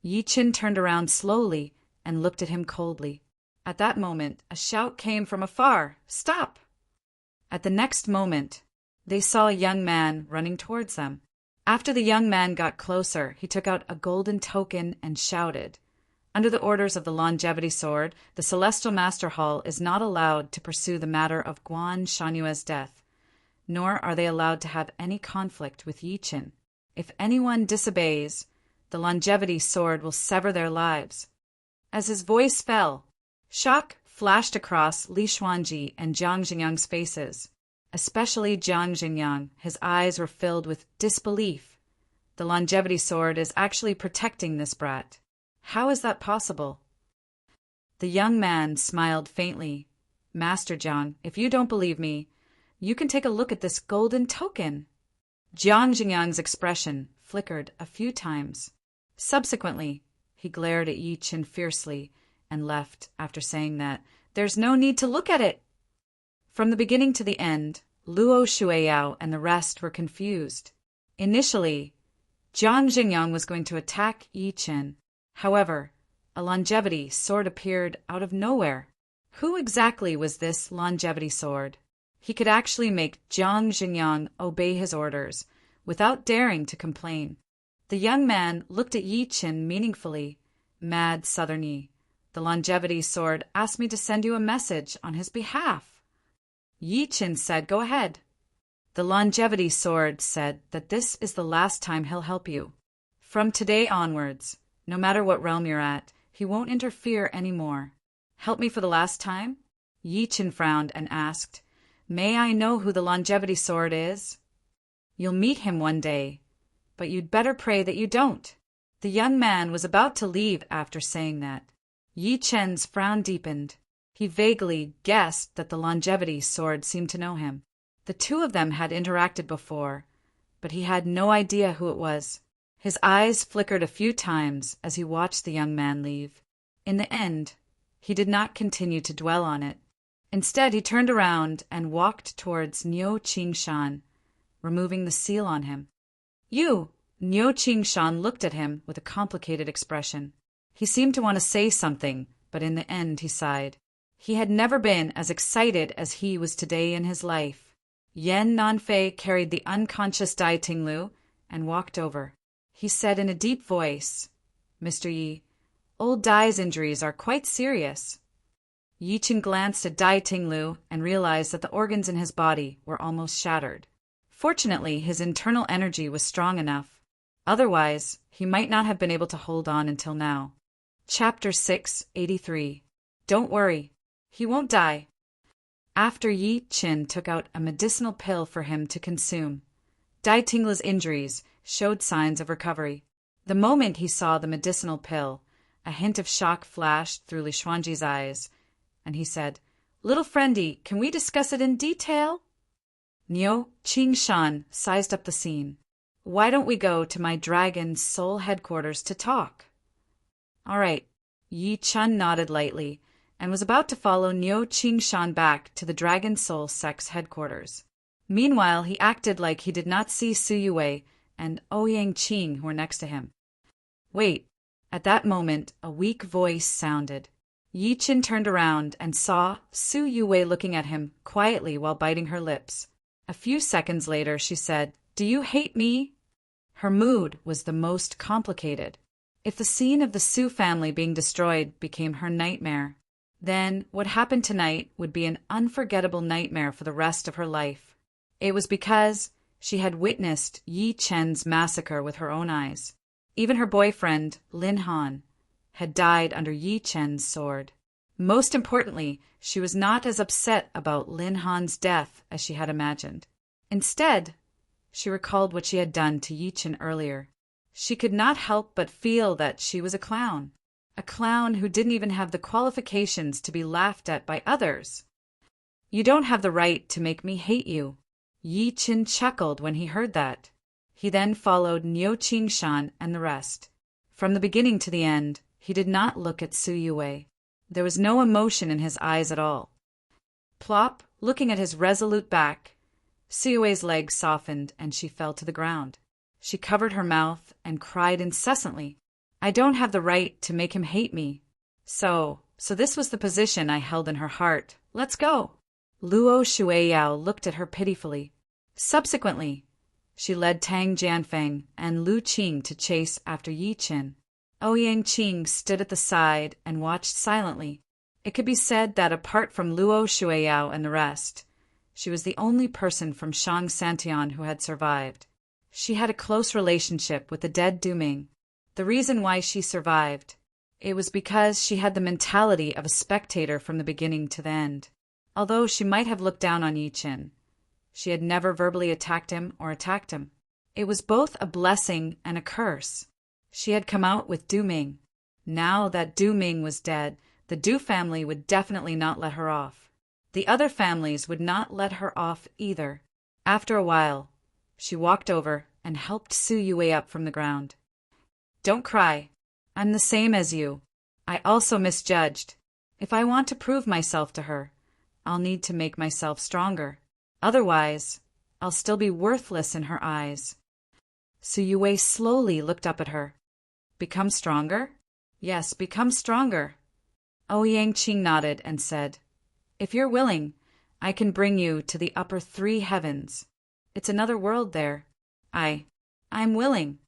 Speaker 1: Yi Qin turned around slowly and looked at him coldly. At that moment, a shout came from afar. Stop! At the next moment, they saw a young man running towards them. After the young man got closer, he took out a golden token and shouted, "Under the orders of the Longevity Sword, the Celestial Master Hall is not allowed to pursue the matter of Guan Shanyue's death, nor are they allowed to have any conflict with Yi Qin. If anyone disobeys, the Longevity Sword will sever their lives." As his voice fell, shock flashed across Li Xuanji and Jiang Xingyang's faces. Especially Jiang Xingyang, his eyes were filled with disbelief. The Longevity Sword is actually protecting this brat. How is that possible? The young man smiled faintly. Master Jiang, if you don't believe me, you can take a look at this golden token. Jiang Xingyang's expression flickered a few times. Subsequently, he glared at Yi Qin fiercely and left after saying that, "There's no need to look at it." From the beginning to the end, Luo Shuiyao and the rest were confused. Initially, Jiang Xingyang was going to attack Yi Qin. However, a longevity sword appeared out of nowhere. Who exactly was this longevity sword? He could actually make Jiang Xingyang obey his orders without daring to complain. The young man looked at Yi Qin meaningfully. Mad Southern Yi, the longevity sword asked me to send you a message on his behalf. Yi Qin said, "Go ahead." The longevity sword said that this is the last time he'll help you. From today onwards, no matter what realm you're at, he won't interfere anymore. Help me for the last time? Yi Qin frowned and asked, "May I know who the longevity sword is?" "You'll meet him one day, but you'd better pray that you don't." The young man was about to leave after saying that. Yi Chen's frown deepened. He vaguely guessed that the longevity sword seemed to know him. The two of them had interacted before, but he had no idea who it was. His eyes flickered a few times as he watched the young man leave. In the end, he did not continue to dwell on it. Instead, he turned around and walked towards Niu Qingshan, removing the seal on him. "You!" Niu Qingshan looked at him with a complicated expression. He seemed to want to say something, but in the end he sighed. He had never been as excited as he was today in his life. Yan Nanfei carried the unconscious Dai Tinglu and walked over. He said in a deep voice, "Mr. Yi, old Dai's injuries are quite serious." Yi Qin glanced at Dai Tinglu and realized that the organs in his body were almost shattered. Fortunately, his internal energy was strong enough. Otherwise, he might not have been able to hold on until now. Chapter 683. Don't worry, he won't die. After Yi Qin took out a medicinal pill for him to consume, Dai Tinglu's injuries showed signs of recovery. The moment he saw the medicinal pill, a hint of shock flashed through Li Xuanji's eyes, and he said, "Little friendy, can we discuss it in detail?" Niu Qingshan sized up the scene. "Why don't we go to my dragon soul headquarters to talk?" "All right." Yi Chun nodded lightly and was about to follow Niu Qingshan back to the Dragon Soul Sect's headquarters. Meanwhile, he acted like he did not see Su Yue and Ouyang Qing who were next to him. "Wait." At that moment, a weak voice sounded. Yi Qin turned around and saw Su Yue looking at him quietly while biting her lips. A few seconds later, she said, "Do you hate me?" Her mood was the most complicated. If the scene of the Su family being destroyed became her nightmare, then what happened tonight would be an unforgettable nightmare for the rest of her life. It was because she had witnessed Yi Chen's massacre with her own eyes. Even her boyfriend, Lin Han, had died under Yi Chen's sword. Most importantly, she was not as upset about Lin Han's death as she had imagined. Instead, she recalled what she had done to Yi Chen earlier. She could not help but feel that she was a clown who didn't even have the qualifications to be laughed at by others. "You don't have the right to make me hate you." Yi Chen chuckled when he heard that. He then followed Niu Qingshan and the rest. From the beginning to the end, he did not look at Su Yue. There was no emotion in his eyes at all. Plop, looking at his resolute back, Su Yue's legs softened and she fell to the ground. She covered her mouth and cried incessantly. "I don't have the right to make him hate me. So this was the position I held in her heart. Let's go." Luo Shuiyao looked at her pitifully. Subsequently, she led Tang Jianfeng and Lu Qing to chase after Yi Qin. Ouyang Qing stood at the side and watched silently. It could be said that apart from Luo Shuiyao and the rest, she was the only person from Shang Santian who had survived. She had a close relationship with the dead Duming. The reason why she survived, it was because she had the mentality of a spectator from the beginning to the end. Although she might have looked down on Yi Qin, she had never verbally attacked him or attacked him. It was both a blessing and a curse. She had come out with Du Ming. Now that Du Ming was dead, the Du family would definitely not let her off. The other families would not let her off either. After a while, she walked over and helped Su Yue up from the ground. "Don't cry. I'm the same as you. I also misjudged. If I want to prove myself to her, I'll need to make myself stronger. Otherwise, I'll still be worthless in her eyes." Su Yue slowly looked up at her. "Become stronger?" "Yes, become stronger." Ouyang Qing nodded and said, "If you're willing, I can bring you to the upper 3 heavens. It's another world there. I'm willing."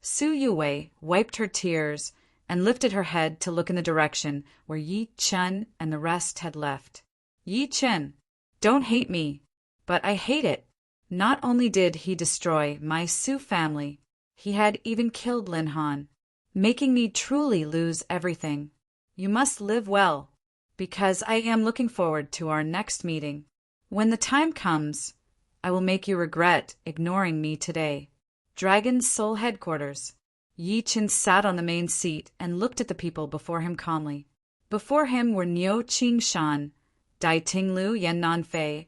Speaker 1: Su Yue wiped her tears and lifted her head to look in the direction where Yi Chen and the rest had left. "Yi Chen, Don't hate me, but I hate it. Not only did he destroy my Sioux family, he had even killed Lin Han, making me truly lose everything. You must live well, because I am looking forward to our next meeting. When the time comes, I will make you regret ignoring me today. Dragon's Soul Headquarters. Yi Chen sat on the main seat and looked at the people before him calmly. Before him were Niu Qingshan, Dai Tinglu, Yan Nanfei,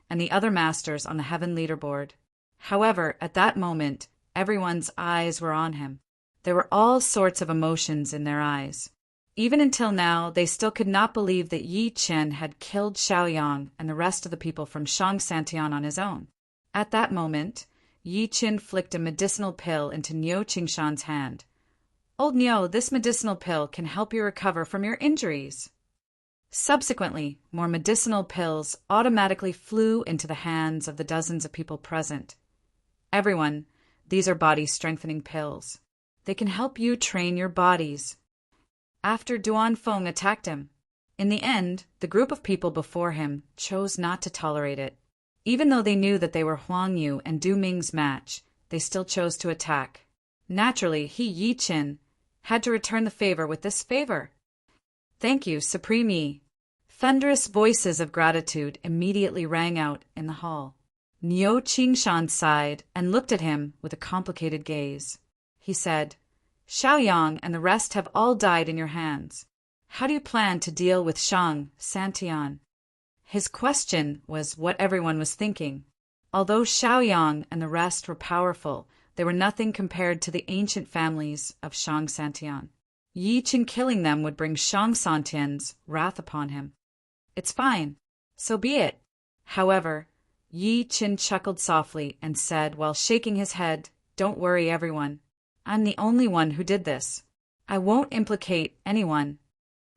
Speaker 1: and the other masters on the heaven leaderboard. However, at that moment, everyone's eyes were on him. There were all sorts of emotions in their eyes. Even until now, they still could not believe that Yi Chen had killed Xiaoyang and the rest of the people from Shang Santian on his own. At that moment, Yi Chen flicked a medicinal pill into Niu Qingshan's hand. Old Niu, this medicinal pill can help you recover from your injuries. Subsequently, more medicinal pills automatically flew into the hands of the dozens of people present. Everyone, these are body-strengthening pills. They can help you train your bodies. After Duan Feng attacked him, in the end, the group of people before him chose not to tolerate it. Even though they knew that they were Huang Yu and Du Ming's match, they still chose to attack. Naturally, he, Yi Chen, had to return the favor with this favor. Thank you, Supreme Yi. Thunderous voices of gratitude immediately rang out in the hall. Niu Qingshan sighed and looked at him with a complicated gaze. He said, Xiaoyang and the rest have all died in your hands. How do you plan to deal with Shang Santian? His question was what everyone was thinking. Although Xiaoyang and the rest were powerful, they were nothing compared to the ancient families of Shang Santian. Yi Chen killing them would bring Shang Santian's wrath upon him. It's fine. So be it. However, Yi Chen chuckled softly and said while shaking his head, Don't worry, everyone. I'm the only one who did this. I won't implicate anyone.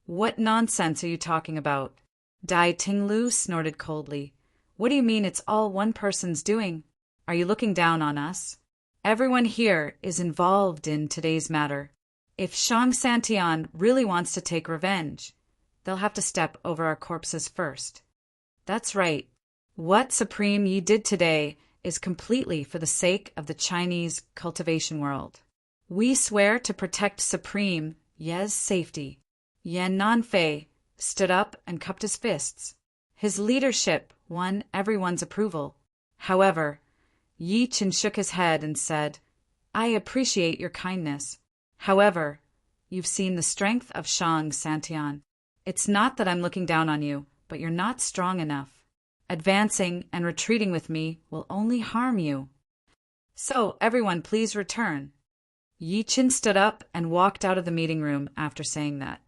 Speaker 1: What nonsense are you talking about? Dai Tinglu snorted coldly. What do you mean it's all one person's doing? Are you looking down on us? Everyone here is involved in today's matter. If Shang Santian really wants to take revenge, they'll have to step over our corpses first. That's right. What Supreme Yi did today is completely for the sake of the Chinese cultivation world. We swear to protect Supreme Ye's safety. Yan Nanfei stood up and cupped his fists. His leadership won everyone's approval. However, Yi Chen shook his head and said, I appreciate your kindness. However, you've seen the strength of Shang Santian. It's not that I'm looking down on you, but you're not strong enough. Advancing and retreating with me will only harm you. So, everyone, please return. Yi Chen stood up and walked out of the meeting room after saying that.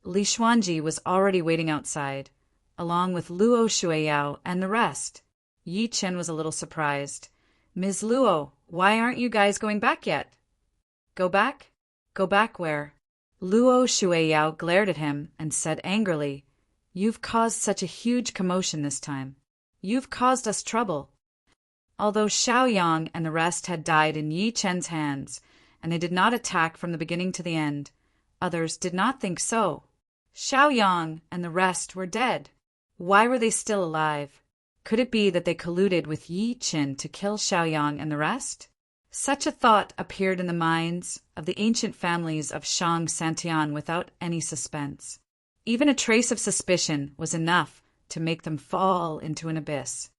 Speaker 1: Li Xuanji was already waiting outside, along with Luo Shuiyao and the rest. Yi Chen was a little surprised. Ms. Luo, why aren't you guys going back yet? Go back? Go back where? Luo Shuiyao glared at him and said angrily, You've caused such a huge commotion this time. You've caused us trouble. Although Xiaoyang and the rest had died in Yi Chen's hands, and they did not attack from the beginning to the end, others did not think so. Xiaoyang and the rest were dead. Why were they still alive? Could it be that they colluded with Yi Chen to kill Xiaoyang and the rest? Such a thought appeared in the minds of the ancient families of Shang Santian without any suspense. Even a trace of suspicion was enough to make them fall into an abyss.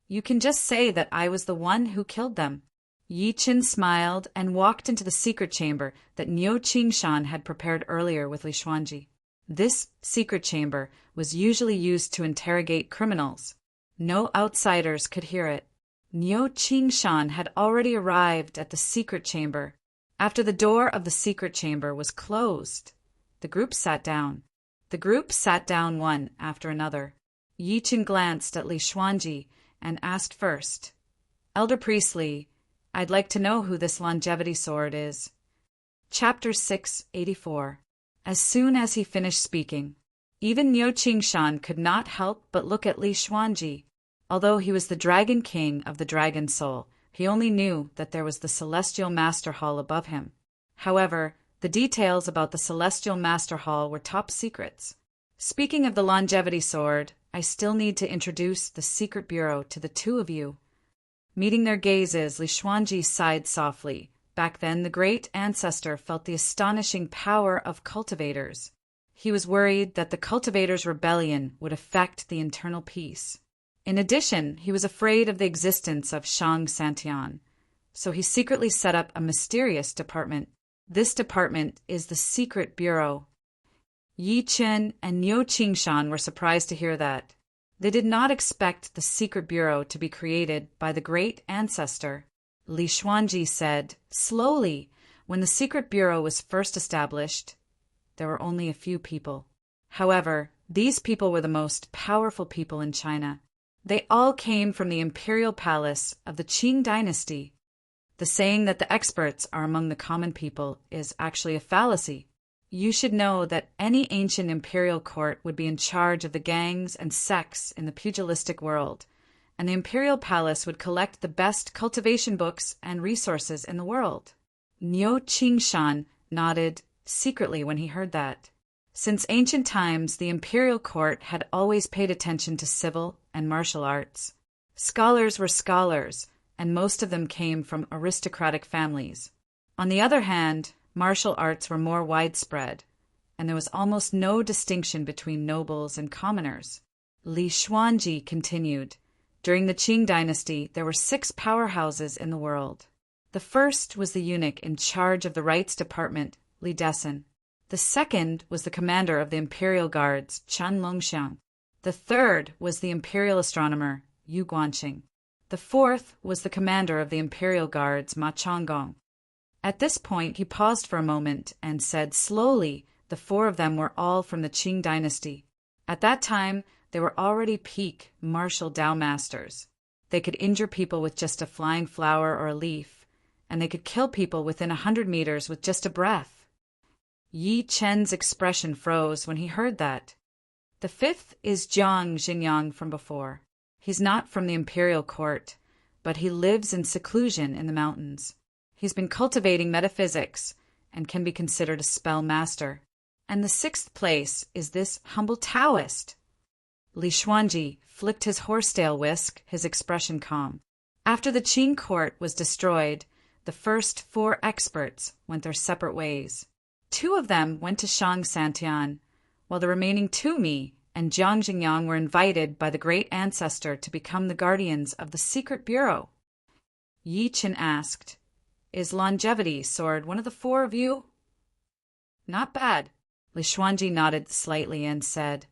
Speaker 1: You can just say that I was the one who killed them. Yi Chen smiled and walked into the secret chamber that Niu Qingshan had prepared earlier with Li Xuanji. This secret chamber was usually used to interrogate criminals. No outsiders could hear it. Niu Qingshan had already arrived at the secret chamber. After the door of the secret chamber was closed, the group sat down. The group sat down one after another. Yi Chen glanced at Li Xuanji and asked first, Elder Priestley, I'd like to know who this longevity sword is. Chapter 684. As soon as he finished speaking, even Niu Qingshan could not help but look at Li Xuanji. Although he was the Dragon King of the Dragon Soul, he only knew that there was the Celestial Master Hall above him. However, the details about the Celestial Master Hall were top secrets. Speaking of the longevity sword, I still need to introduce the secret bureau to the two of you. Meeting their gazes, Li Xuanji sighed softly. Back then, the great ancestor felt the astonishing power of cultivators. He was worried that the cultivators' rebellion would affect the internal peace. In addition, he was afraid of the existence of Shang Santian, so he secretly set up a mysterious department. This department is the Secret Bureau. Yi Chen and Niu Qingshan were surprised to hear that. They did not expect the Secret Bureau to be created by the great ancestor. Li Xuanji said, slowly, when the Secret Bureau was first established, there were only a few people. However, these people were the most powerful people in China. They all came from the imperial palace of the Qing dynasty. The saying that the experts are among the common people is actually a fallacy. You should know that any ancient imperial court would be in charge of the gangs and sects in the pugilistic world, and the imperial palace would collect the best cultivation books and resources in the world. Niu Qingshan nodded secretly when he heard that. Since ancient times, the imperial court had always paid attention to civil and martial arts. Scholars were scholars, and most of them came from aristocratic families. On the other hand, martial arts were more widespread, and there was almost no distinction between nobles and commoners. Li Xuanji continued, during the Qing dynasty, there were 6 powerhouses in the world. The first was the eunuch in charge of the rights department, Li Desin. The second was the commander of the imperial guards, Chen Longxiang. The third was the imperial astronomer, Yu Guanqing. The fourth was the commander of the imperial guards, Ma Changgong. At this point, he paused for a moment and said slowly the 4 of them were all from the Qing dynasty. At that time, they were already peak martial Dao masters. They could injure people with just a flying flower or a leaf, and they could kill people within 100 meters with just a breath. Yi Chen's expression froze when he heard that. The 5th is Jiang Xingyang from before. He's not from the imperial court, but he lives in seclusion in the mountains. He's been cultivating metaphysics and can be considered a spell master. And the 6th place is this humble Taoist. Li Xuanji flicked his horsetail whisk, his expression calm. After the Qing court was destroyed, the first 4 experts went their separate ways. 2 of them went to Shang Santian, while the remaining 2 Mi and Jiang Xingyang were invited by the great ancestor to become the guardians of the Secret Bureau. Yi Chen asked, is longevity sword one of the 4 of you? Not bad. Li Xuanji nodded slightly and said,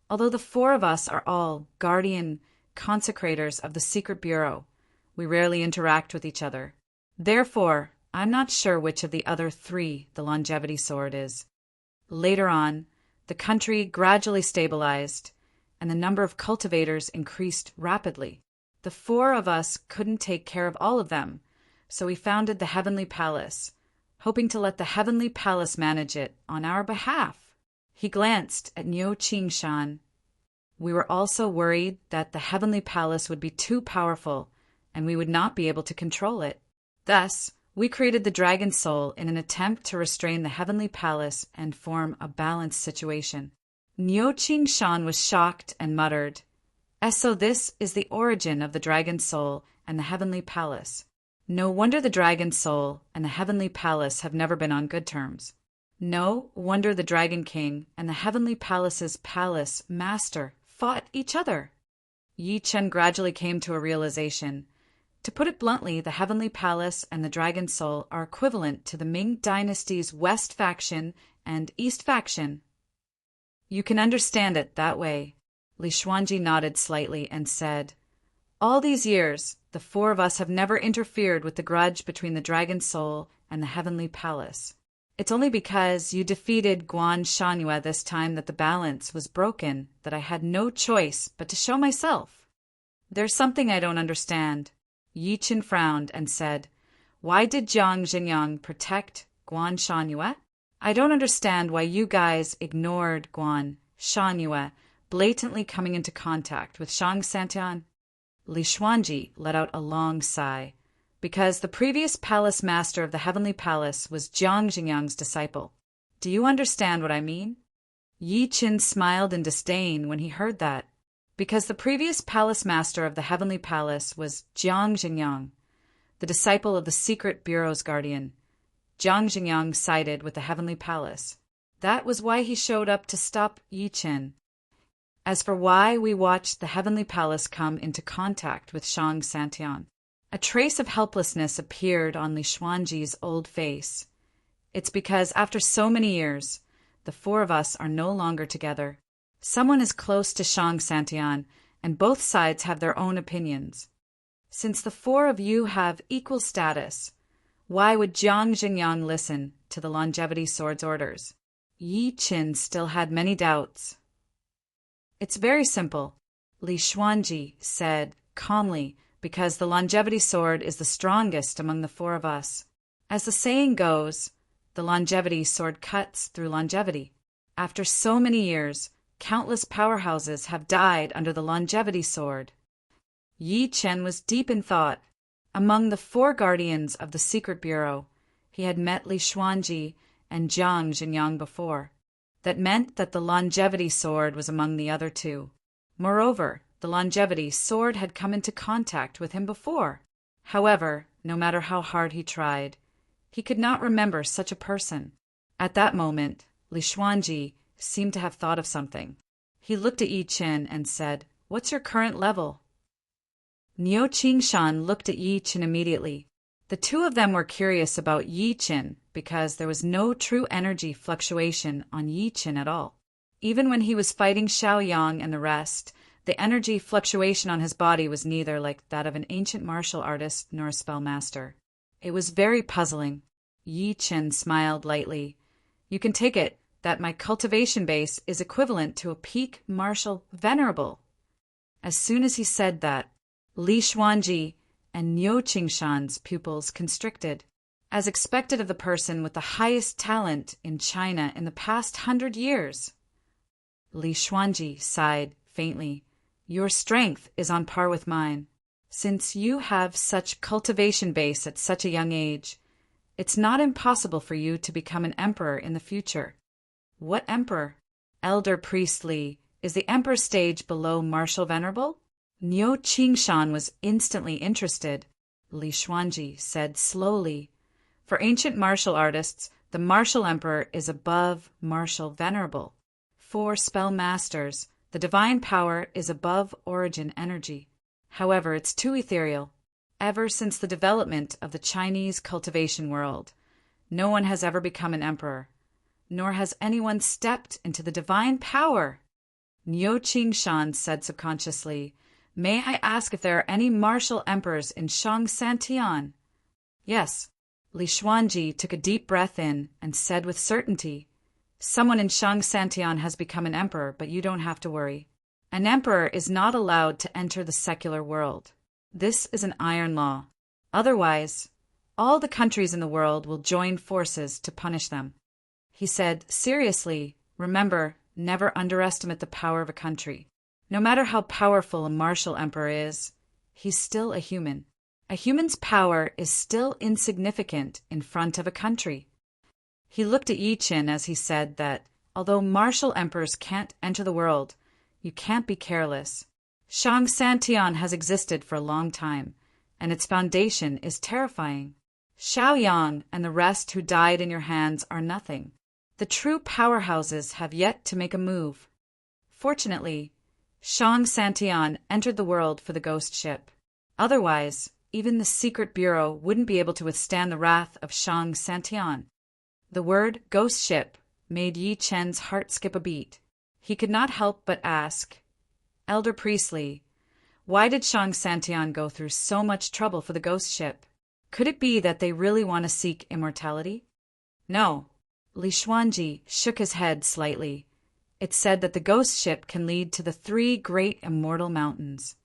Speaker 1: although the 4 of us are all guardian consecrators of the Secret Bureau, we rarely interact with each other. Therefore, I'm not sure which of the other 3 the longevity sword is. Later on, the country gradually stabilized, and the number of cultivators increased rapidly. The 4 of us couldn't take care of all of them, so we founded the Heavenly Palace, hoping to let the Heavenly Palace manage it on our behalf. He glanced at Niu Qingshan. We were also worried that the Heavenly Palace would be too powerful, and we would not be able to control it. Thus, we created the Dragon Soul in an attempt to restrain the Heavenly Palace and form a balanced situation. Niu Qingshan was shocked and muttered, so this is the origin of the Dragon Soul and the Heavenly Palace. No wonder the Dragon Soul and the Heavenly Palace have never been on good terms. No wonder the Dragon King and the Heavenly Palace's palace master fought each other. Yi Chen gradually came to a realization. To put it bluntly, the Heavenly Palace and the Dragon Soul are equivalent to the Ming Dynasty's West faction and East faction. You can understand it that way. Li Xuanji nodded slightly and said, all these years, the 4 of us have never interfered with the grudge between the Dragon Soul and the Heavenly Palace. It's only because you defeated Guan Shanyue this time that the balance was broken, that I had no choice but to show myself. There's something I don't understand. Yi Chen frowned and said, why did Jiang Xingyang protect Guan Shanyue? I don't understand why you guys ignored Guan Shanyue blatantly coming into contact with Shang Santian. Li Xuanji let out a long sigh, because the previous palace master of the Heavenly Palace was Jiang Xingyang's disciple. Do you understand what I mean? Yi Qin smiled in disdain when he heard that, because the previous palace master of the Heavenly Palace was Jiang Xingyang, the disciple of the Secret Bureau's guardian. Jiang Xingyang sided with the Heavenly Palace. That was why he showed up to stop Yi Qin. As for why we watched the Heavenly Palace come into contact with Shang Santian, a trace of helplessness appeared on Li Xuanji's old face. It's because after so many years, the four of us are no longer together. Someone is close to Shang Santian, and both sides have their own opinions. Since the four of you have equal status, why would Jiang Xingyang listen to the Longevity Sword's orders? Yi Qin still had many doubts. It's very simple, Li Xuanji said calmly, because the Longevity Sword is the strongest among the four of us. As the saying goes, the Longevity Sword cuts through longevity. After so many years, countless powerhouses have died under the Longevity Sword. Yi Qin was deep in thought. Among the four guardians of the Secret Bureau, he had met Li Xuanji and Jiang Xingyang before. That meant that the Longevity Sword was among the other two. Moreover, the Longevity Sword had come into contact with him before. However, no matter how hard he tried, he could not remember such a person. At that moment, Li Xuanji seemed to have thought of something. He looked at Yi Qin and said, "What's your current level?" Niu Qingshan looked at Yi Qin immediately. The two of them were curious about Yi Qin because there was no true energy fluctuation on Yi Qin at all. Even when he was fighting Xiao Yang and the rest, the energy fluctuation on his body was neither like that of an ancient martial artist nor a spell master. It was very puzzling. Yi Qin smiled lightly. You can take it that my cultivation base is equivalent to a peak martial venerable. As soon as he said that, Li Xuanji and Niu Qingshan's pupils constricted, as expected of the person with the highest talent in China in the past 100 years. Li Xuanji sighed faintly. Your strength is on par with mine. Since you have such cultivation base at such a young age, it's not impossible for you to become an emperor in the future. What emperor? Elder Priest Li, is the emperor stage below martial venerable? Niu Qingshan was instantly interested. Li Xuanji said slowly, for ancient martial artists, the martial emperor is above martial venerable. For spell masters, the divine power is above origin energy. However, it's too ethereal. Ever since the development of the Chinese cultivation world, no one has ever become an emperor, nor has anyone stepped into the divine power. Niu Qingshan said subconsciously, May I ask if there are any martial emperors in Shang Santian? Yes. Li Xuanji took a deep breath in and said with certainty, Someone in Shang Santian has become an emperor, but you don't have to worry. An emperor is not allowed to enter the secular world. This is an iron law. Otherwise, all the countries in the world will join forces to punish them. He said, seriously, remember, never underestimate the power of a country. No matter how powerful a martial emperor is, he's still a human. A human's power is still insignificant in front of a country. He looked at Yi Qin as he said that, although martial emperors can't enter the world, you can't be careless. Shang Santian has existed for a long time, and its foundation is terrifying. Xiao Yang and the rest who died in your hands are nothing. The true powerhouses have yet to make a move. Fortunately, Shang Santian entered the world for the ghost ship. Otherwise, even the Secret Bureau wouldn't be able to withstand the wrath of Shang Santian. The word ghost ship made Yi Qin's heart skip a beat. He could not help but ask, Elder Priestley, why did Shang Santian go through so much trouble for the ghost ship? Could it be that they really want to seek immortality? No. Li Xuanji shook his head slightly. It said that the ghost ship can lead to the 3 great immortal mountains.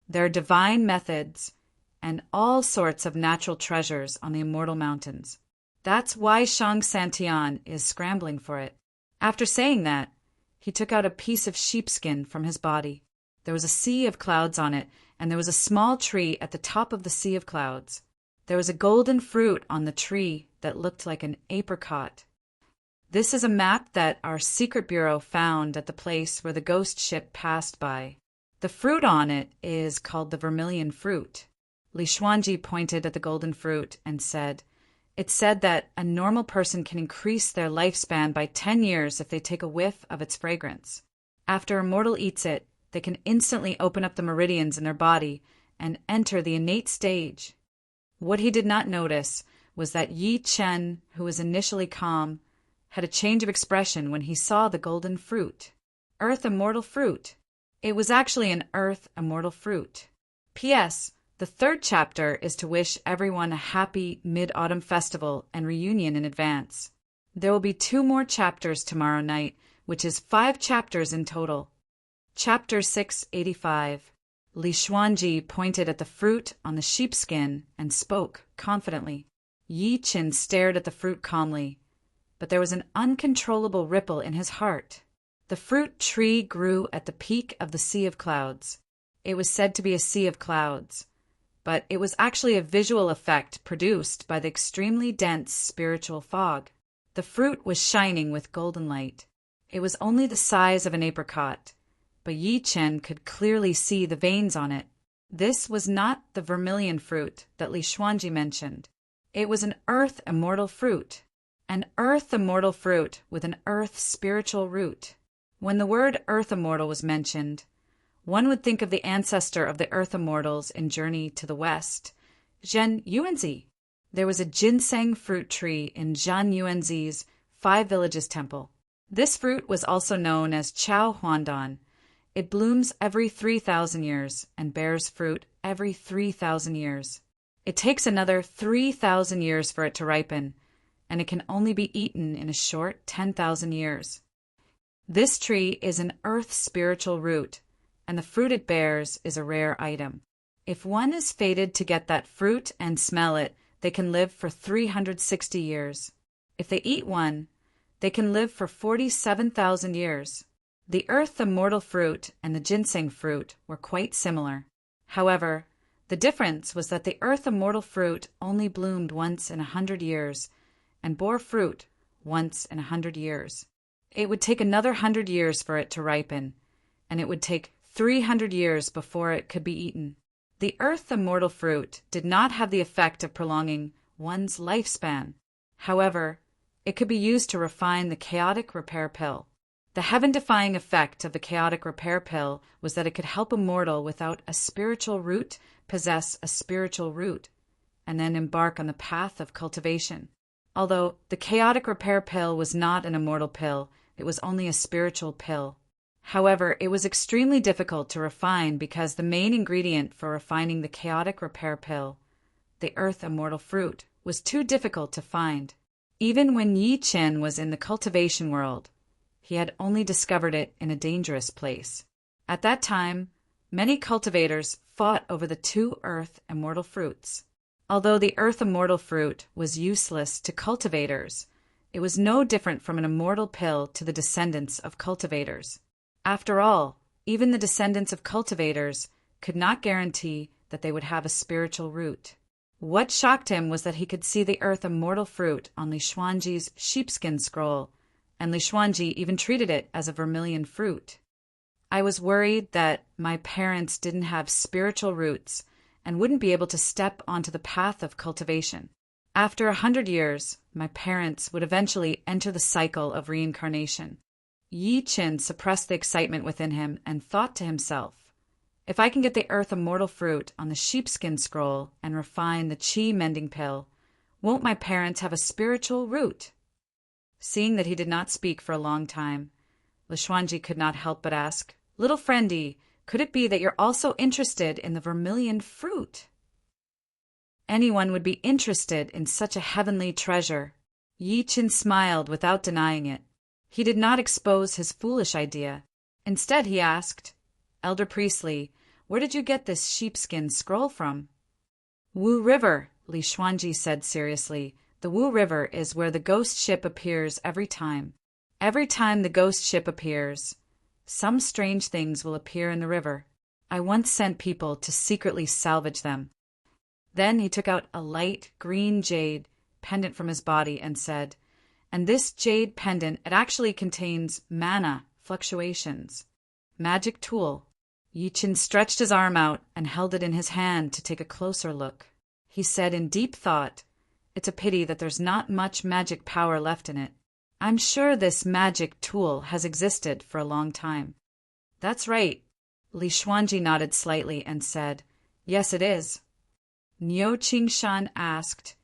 Speaker 1: There are divine methods and all sorts of natural treasures on the immortal mountains. That's why Shang Santian is scrambling for it. After saying that, he took out a piece of sheepskin from his body. There was a sea of clouds on it, and there was a small tree at the top of the sea of clouds. There was a golden fruit on the tree that looked like an apricot. This is a map that our secret bureau found at the place where the ghost ship passed by. The fruit on it is called the vermilion fruit. Li Xuanji pointed at the golden fruit and said, "It's said that a normal person can increase their lifespan by 10 years if they take a whiff of its fragrance. After a mortal eats it, they can instantly open up the meridians in their body and enter the innate stage." What he did not notice was that Yi Chen, who was initially calm, had a change of expression when he saw the golden fruit. Earth Immortal Fruit. It was actually an Earth Immortal Fruit. P.S. The third chapter is to wish everyone a happy Mid-Autumn Festival and reunion in advance. There will be 2 more chapters tomorrow night, which is 5 chapters in total. Chapter 685. Li Xuanji pointed at the fruit on the sheepskin and spoke confidently. Yi Chen stared at the fruit calmly, but there was an uncontrollable ripple in his heart. The fruit tree grew at the peak of the Sea of Clouds. It was said to be a sea of clouds, but it was actually a visual effect produced by the extremely dense spiritual fog. The fruit was shining with golden light. It was only the size of an apricot, but Yi Chen could clearly see the veins on it. This was not the vermilion fruit that Li Xuanji mentioned. It was an Earth Immortal Fruit. An Earth Immortal Fruit with an Earth spiritual root. When the word Earth Immortal was mentioned, one would think of the ancestor of the Earth Immortals in Journey to the West, Zhen Yuanzi. There was a ginseng fruit tree in Zhan Yuanzi's 5 Villages temple. This fruit was also known as Chao Huandan. It blooms every 3,000 years and bears fruit every 3,000 years. It takes another 3,000 years for it to ripen, and it can only be eaten in a short 10,000 years. This tree is an earth spiritual root, and the fruit it bears is a rare item. If one is fated to get that fruit and smell it, they can live for 360 years. If they eat one, they can live for 47,000 years. The Earth Immortal Fruit and the ginseng fruit were quite similar. However, the difference was that the Earth Immortal Fruit only bloomed once in 100 years and bore fruit once in 100 years. It would take another 100 years for it to ripen, and it would take 300 years before it could be eaten. The Earth Immortal Fruit did not have the effect of prolonging one's lifespan. However, it could be used to refine the chaotic repair pill. The heaven-defying effect of the chaotic repair pill was that it could help a mortal without a spiritual root possess a spiritual root, and then embark on the path of cultivation. Although the chaotic repair pill was not an immortal pill, it was only a spiritual pill. However, it was extremely difficult to refine because the main ingredient for refining the chaotic repair pill, the Earth Immortal Fruit, was too difficult to find. Even when Yi Chen was in the cultivation world, he had only discovered it in a dangerous place. At that time, many cultivators fought over the 2 Earth Immortal Fruits. Although the Earth Immortal Fruit was useless to cultivators, it was no different from an immortal pill to the descendants of cultivators. After all, even the descendants of cultivators could not guarantee that they would have a spiritual root. What shocked him was that he could see the Earth Immortal Fruit on Li Xuanji's sheepskin scroll, and Li Xuanji even treated it as a vermilion fruit. I was worried that my parents didn't have spiritual roots and wouldn't be able to step onto the path of cultivation. After 100 years, my parents would eventually enter the cycle of reincarnation. Yi Chen suppressed the excitement within him and thought to himself, if I can get the Earth Immortal Fruit on the sheepskin scroll and refine the Qi mending pill, won't my parents have a spiritual root? Seeing that he did not speak for a long time, Li Xuanji could not help but ask, "Little friendy, could it be that you're also interested in the vermilion fruit?" Anyone would be interested in such a heavenly treasure. Yi Chen smiled without denying it. He did not expose his foolish idea. Instead, he asked, "Elder Priestley, where did you get this sheepskin scroll from?" "Wu River," Li Xuanji said seriously. "The Wu River is where the ghost ship appears every time. Every time the ghost ship appears, some strange things will appear in the river. I once sent people to secretly salvage them." Then he took out a light green jade pendant from his body and said, And this jade pendant, it actually contains mana fluctuations. Magic tool. Yi Qin stretched his arm out and held it in his hand to take a closer look. He said in deep thought, "It's a pity that there's not much magic power left in it. I'm sure this magic tool has existed for a long time." "That's right." Li Xuanji nodded slightly and said, "Yes, it is." Niu Qingshan asked,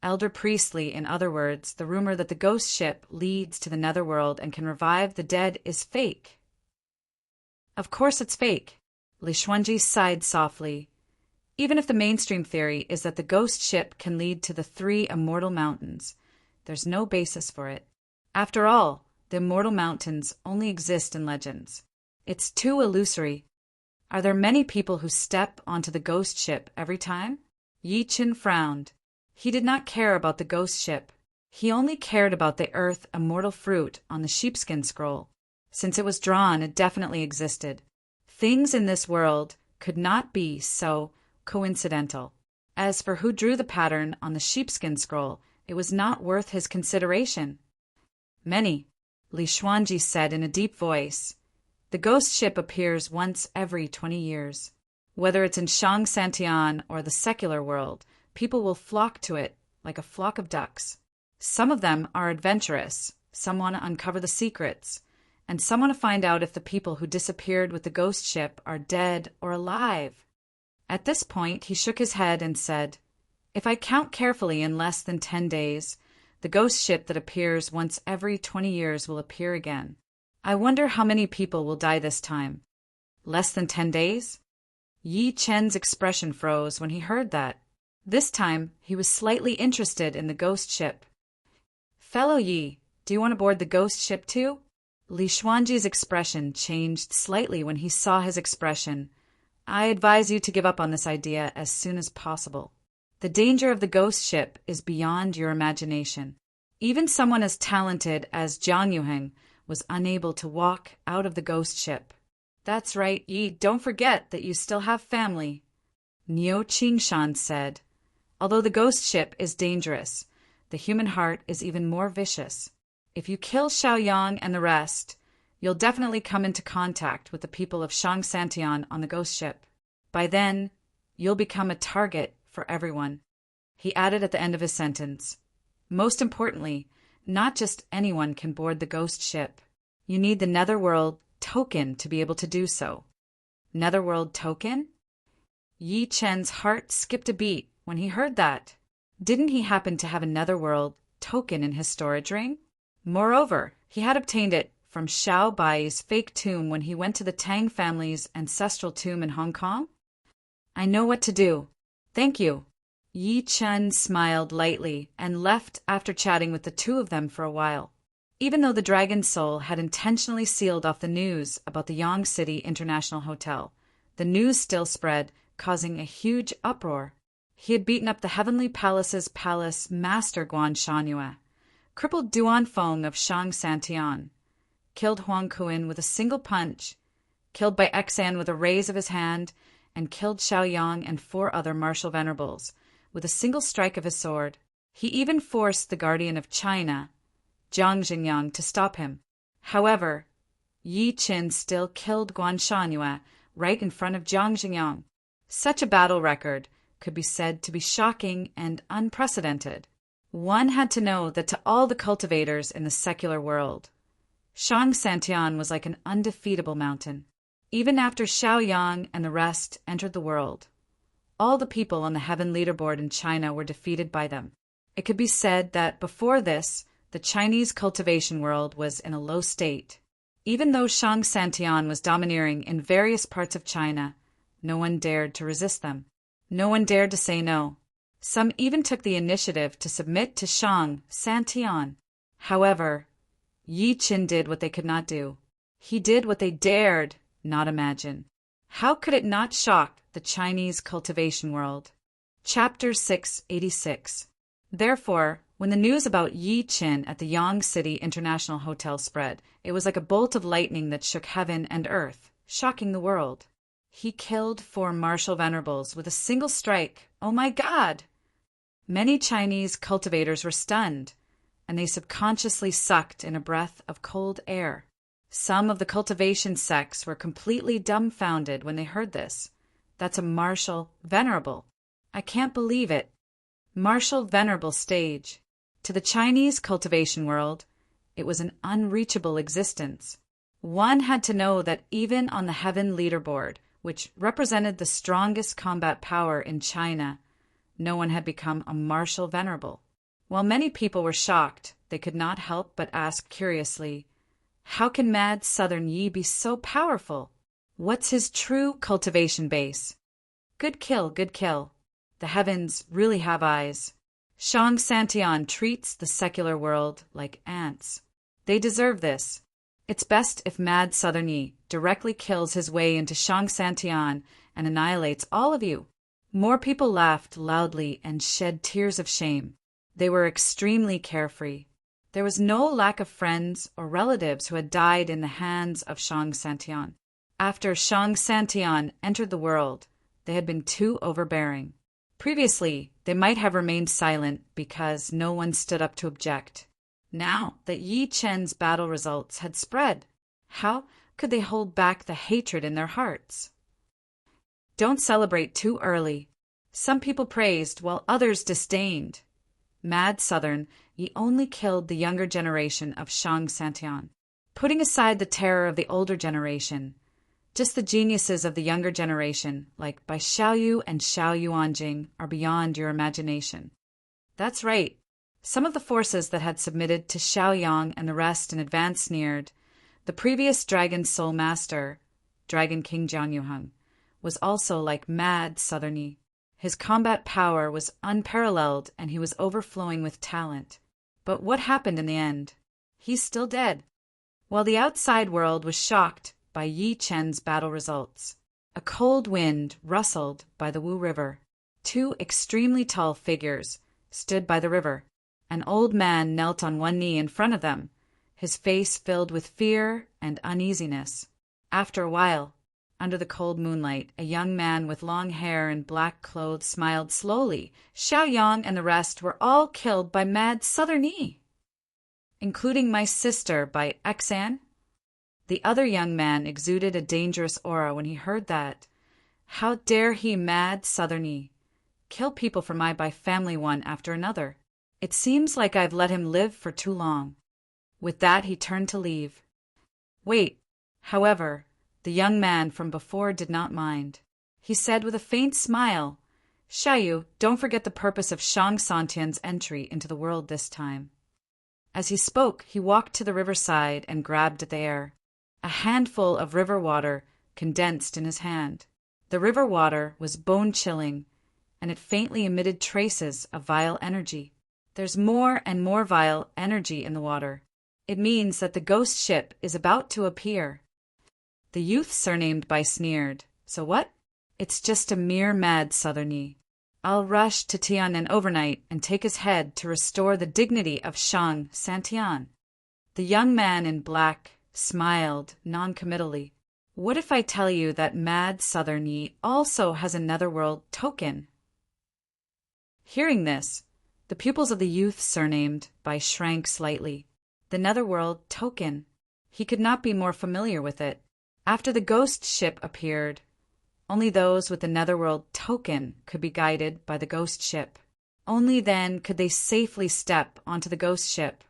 Speaker 1: "Elder Priestly, in other words, the rumor that the ghost ship leads to the netherworld and can revive the dead is fake?" "Of course it's fake." Li Xuanji sighed softly. "Even if the mainstream theory is that the ghost ship can lead to the 3 immortal mountains, there's no basis for it. After all, the immortal mountains only exist in legends. It's too illusory. Are there many people who step onto the ghost ship every time?" Yi Qin frowned. He did not care about the ghost ship. He only cared about the earth immortal fruit on the sheepskin scroll. Since it was drawn, it definitely existed. Things in this world could not be so coincidental. As for who drew the pattern on the sheepskin scroll, it was not worth his consideration. "Many," Li Xuanji said in a deep voice. "The ghost ship appears once every 20 years. Whether it's in Shang Santian or the secular world, people will flock to it like a flock of ducks. Some of them are adventurous, some want to uncover the secrets, and some want to find out if the people who disappeared with the ghost ship are dead or alive." At this point, he shook his head and said, "If I count carefully, in less than 10 days, the ghost ship that appears once every 20 years will appear again. I wonder how many people will die this time." "Less than 10 days?" Yi Chen's expression froze when he heard that. This time, he was slightly interested in the ghost ship. "Fellow Yi, do you want to board the ghost ship too?" Li Xuanji's expression changed slightly when he saw his expression. "I advise you to give up on this idea as soon as possible. The danger of the ghost ship is beyond your imagination. Even someone as talented as Jiang Yuheng was unable to walk out of the ghost ship." "That's right, Yi, don't forget that you still have family," Niu Qingshan said. "Although the ghost ship is dangerous, the human heart is even more vicious. If you kill Xiaoyang and the rest, you'll definitely come into contact with the people of Shang Santian on the ghost ship. By then, you'll become a target for everyone." He added at the end of his sentence, "Most importantly, not just anyone can board the ghost ship. You need the Netherworld token to be able to do so." "Netherworld token?" Yi Chen's heart skipped a beat when he heard that. Didn't he happen to have a Netherworld token in his storage ring? Moreover, he had obtained it from Xiao Bai's fake tomb when he went to the Tang family's ancestral tomb in Hong Kong. "I know what to do. Thank you." Yi Chen smiled lightly and left after chatting with the two of them for a while. Even though the Dragon Soul had intentionally sealed off the news about the Yang City International Hotel, the news still spread, causing a huge uproar. He had beaten up the Heavenly Palace's palace master Guan Shangyue, crippled Duan Feng of Shang Santian, killed Huang Kuan with a single punch, killed Bai Exan with a raise of his hand, and killed Xiaoyang and 4 other martial venerables with a single strike of his sword. He even forced the Guardian of China, Jiang Xingyang, to stop him. However, Yi Qin still killed Guan Shangyue right in front of Jiang Xingyang. Such a battle record could be said to be shocking and unprecedented. One had to know that to all the cultivators in the secular world, Shang Santian was like an undefeatable mountain. Even after Xiaoyang and the rest entered the world, all the people on the heaven leaderboard in China were defeated by them. It could be said that before this, the Chinese cultivation world was in a low state. Even though Shang Santian was domineering in various parts of China, no one dared to resist them. No one dared to say no. Some even took the initiative to submit to Shang Santian. However, Yi Qin did what they could not do. He did what they dared not imagine. How could it not shock the Chinese cultivation world? Chapter 686. Therefore, when the news about Yi Qin at the Yang City International Hotel spread, it was like a bolt of lightning that shook heaven and earth, shocking the world. He killed 4 martial venerables with a single strike. Oh my God! Many Chinese cultivators were stunned. and they subconsciously sucked in a breath of cold air. Some of the cultivation sects were completely dumbfounded when they heard this. That's a martial venerable. I can't believe it. Martial venerable stage. To the Chinese cultivation world, it was an unreachable existence. One had to know that even on the heaven leaderboard, which represented the strongest combat power in China, no one had become a martial venerable. While many people were shocked, they could not help but ask curiously, how can mad Southern Yi be so powerful? What's his true cultivation base? Good kill, good kill. The heavens really have eyes. Shang Santian treats the secular world like ants. They deserve this. It's best if mad Southern Yi directly kills his way into Shang Santian and annihilates all of you. More people laughed loudly and shed tears of shame. They were extremely carefree. There was no lack of friends or relatives who had died in the hands of Shang Santian. After Shang Santian entered the world, they had been too overbearing. Previously, they might have remained silent because no one stood up to object. Now that Yi Chen's battle results had spread, how could they hold back the hatred in their hearts? Don't celebrate too early. Some people praised while others disdained. Mad Southern, Yi only killed the younger generation of Shang Santian, putting aside the terror of the older generation. Just the geniuses of the younger generation, like Bai Xiaoyu and Xiao Yuanjing, are beyond your imagination. That's right. Some of the forces that had submitted to Xiao Yang and the rest in advance sneered. The previous Dragon Soul Master, Dragon King Jiang Yuheng, was also like mad Southern Yi. His combat power was unparalleled and he was overflowing with talent. But what happened in the end? He's still dead. While the outside world was shocked by Yi Chen's battle results, a cold wind rustled by the Wu River. Two extremely tall figures stood by the river. An old man knelt on one knee in front of them, his face filled with fear and uneasiness. After a while, under the cold moonlight, a young man with long hair and black clothes smiled slowly. Xiao Yang and the rest were all killed by mad Southern Yi, including my sister by Xan. The other young man exuded a dangerous aura when he heard that. How dare he, mad Southern Yi, kill people from my Bai family one after another? It seems like I've let him live for too long. With that, he turned to leave. Wait, however, the young man from before did not mind. He said with a faint smile, Xiaoyu, don't forget the purpose of Shang Santian's entry into the world this time. As he spoke, he walked to the riverside and grabbed at the air. A handful of river water condensed in his hand. The river water was bone-chilling, and it faintly emitted traces of vile energy. There's more and more vile energy in the water. It means that the ghost ship is about to appear. The youth surnamed Bai sneered. So what? It's just a mere mad Southern Yi. I'll rush to Tiannan overnight and take his head to restore the dignity of Shang Santian. The young man in black smiled noncommittally. What if I tell you that mad Southern Yi also has a netherworld token? Hearing this, the pupils of the youth surnamed Bai shrank slightly. The netherworld token. He could not be more familiar with it. After the ghost ship appeared, only those with the netherworld token could be guided by the ghost ship. Only then could they safely step onto the ghost ship.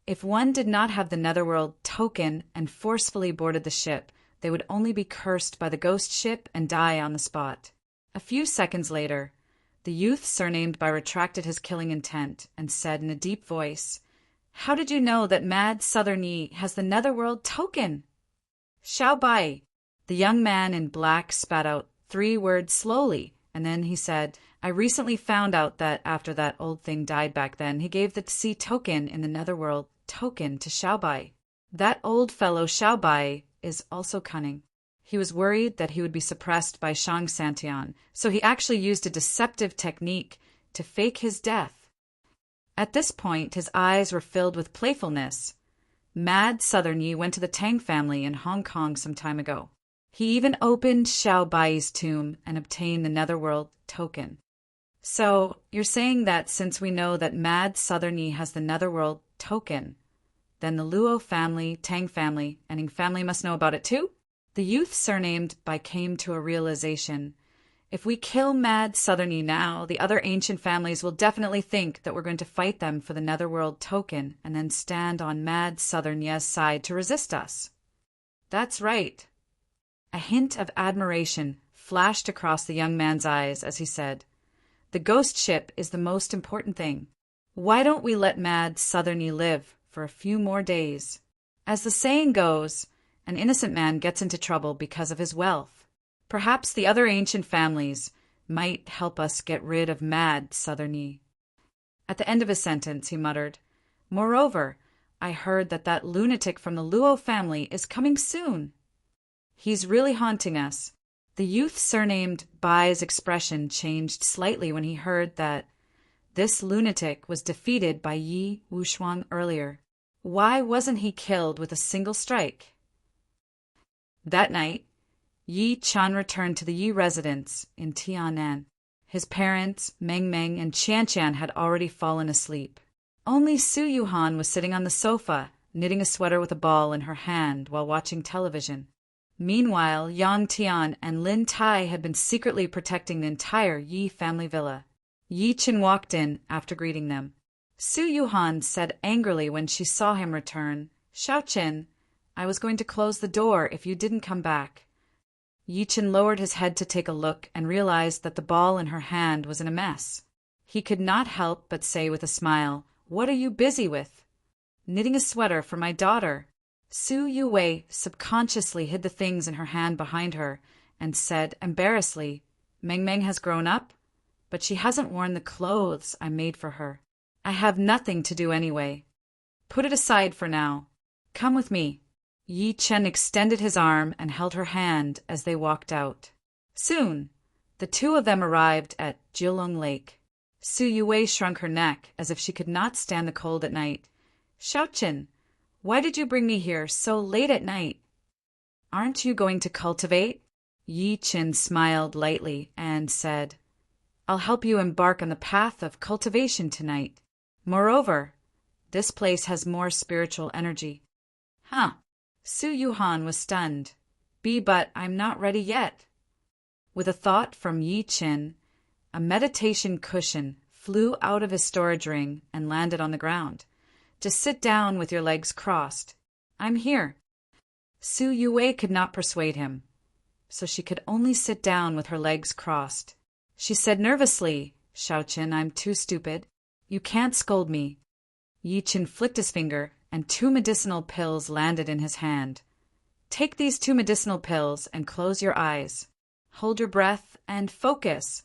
Speaker 1: If one did not have the netherworld token and forcefully boarded the ship, they would only be cursed by the ghost ship and die on the spot. A few seconds later, the youth surnamed Bai retracted his killing intent and said in a deep voice, How did you know that mad Southern Yi has the netherworld token? Xiao Bai. The young man in black spat out 3 words slowly, and then he said, I recently found out that after that old thing died back then, he gave the sea token in the netherworld token to Xiao Bai. That old fellow Xiao Bai is also cunning. He was worried that he would be suppressed by Shang Santian, so he actually used a deceptive technique to fake his death. At this point, his eyes were filled with playfulness. Mad Southern Yi went to the Tang family in Hong Kong some time ago. He even opened Xiao Bai's tomb and obtained the netherworld token. So, you're saying that since we know that mad Southern Yi has the netherworld token. Then the Luo family, Tang family, and Ing family must know about it too? The youth surnamed by came to a realization. If we kill Mad Southern Yi now, the other ancient families will definitely think that we're going to fight them for the Netherworld token and then stand on Mad Southern Ye's side to resist us. That's right. A hint of admiration flashed across the young man's eyes as he said, "The ghost ship is the most important thing. Why don't we let Mad Southern Yi live for a few more days? As the saying goes, an innocent man gets into trouble because of his wealth. Perhaps the other ancient families might help us get rid of Mad Southern Yi." At the end of his sentence, he muttered, "Moreover, I heard that lunatic from the Luo family is coming soon. He's really haunting us." The youth surnamed Bai's expression changed slightly when he heard that this lunatic was defeated by Yi Wushuang earlier. Why wasn't he killed with a single strike? That night, Yi Chun returned to the Yi residence in Tianan. His parents, Meng Meng and Qian Qian, had already fallen asleep. Only Su Yuhan was sitting on the sofa, knitting a sweater with a ball in her hand while watching television. Meanwhile, Yang Tian and Lin Tai had been secretly protecting the entire Yi family villa. Yi Qin walked in after greeting them. Su Yuhan said angrily when she saw him return, "Xiao Qin, I was going to close the door if you didn't come back." Yi Qin lowered his head to take a look and realized that the ball in her hand was in a mess. He could not help but say with a smile, "What are you busy with?" "Knitting a sweater for my daughter." Su Yuwei subconsciously hid the things in her hand behind her and said embarrassedly, "Meng Meng has grown up, but she hasn't worn the clothes I made for her. I have nothing to do anyway. Put it aside for now. Come with me." Yi Chen extended his arm and held her hand as they walked out. Soon, the two of them arrived at Jilong Lake. Su Yuwei shrunk her neck as if she could not stand the cold at night. "Xiaoqin, why did you bring me here so late at night? Aren't you going to cultivate?" Yi Qin smiled lightly and said, "I'll help you embark on the path of cultivation tonight. Moreover, this place has more spiritual energy." "Huh." Su Yuhan was stunned. But I'm not ready yet." With a thought from Yi Qin, a meditation cushion flew out of his storage ring and landed on the ground. "Just sit down with your legs crossed. I'm here." Su Yuwei could not persuade him, so she could only sit down with her legs crossed. She said nervously, "Xiaoqin, I'm too stupid. You can't scold me." Yi Qin flicked his finger, and 2 medicinal pills landed in his hand. "Take these 2 medicinal pills and close your eyes. Hold your breath and focus.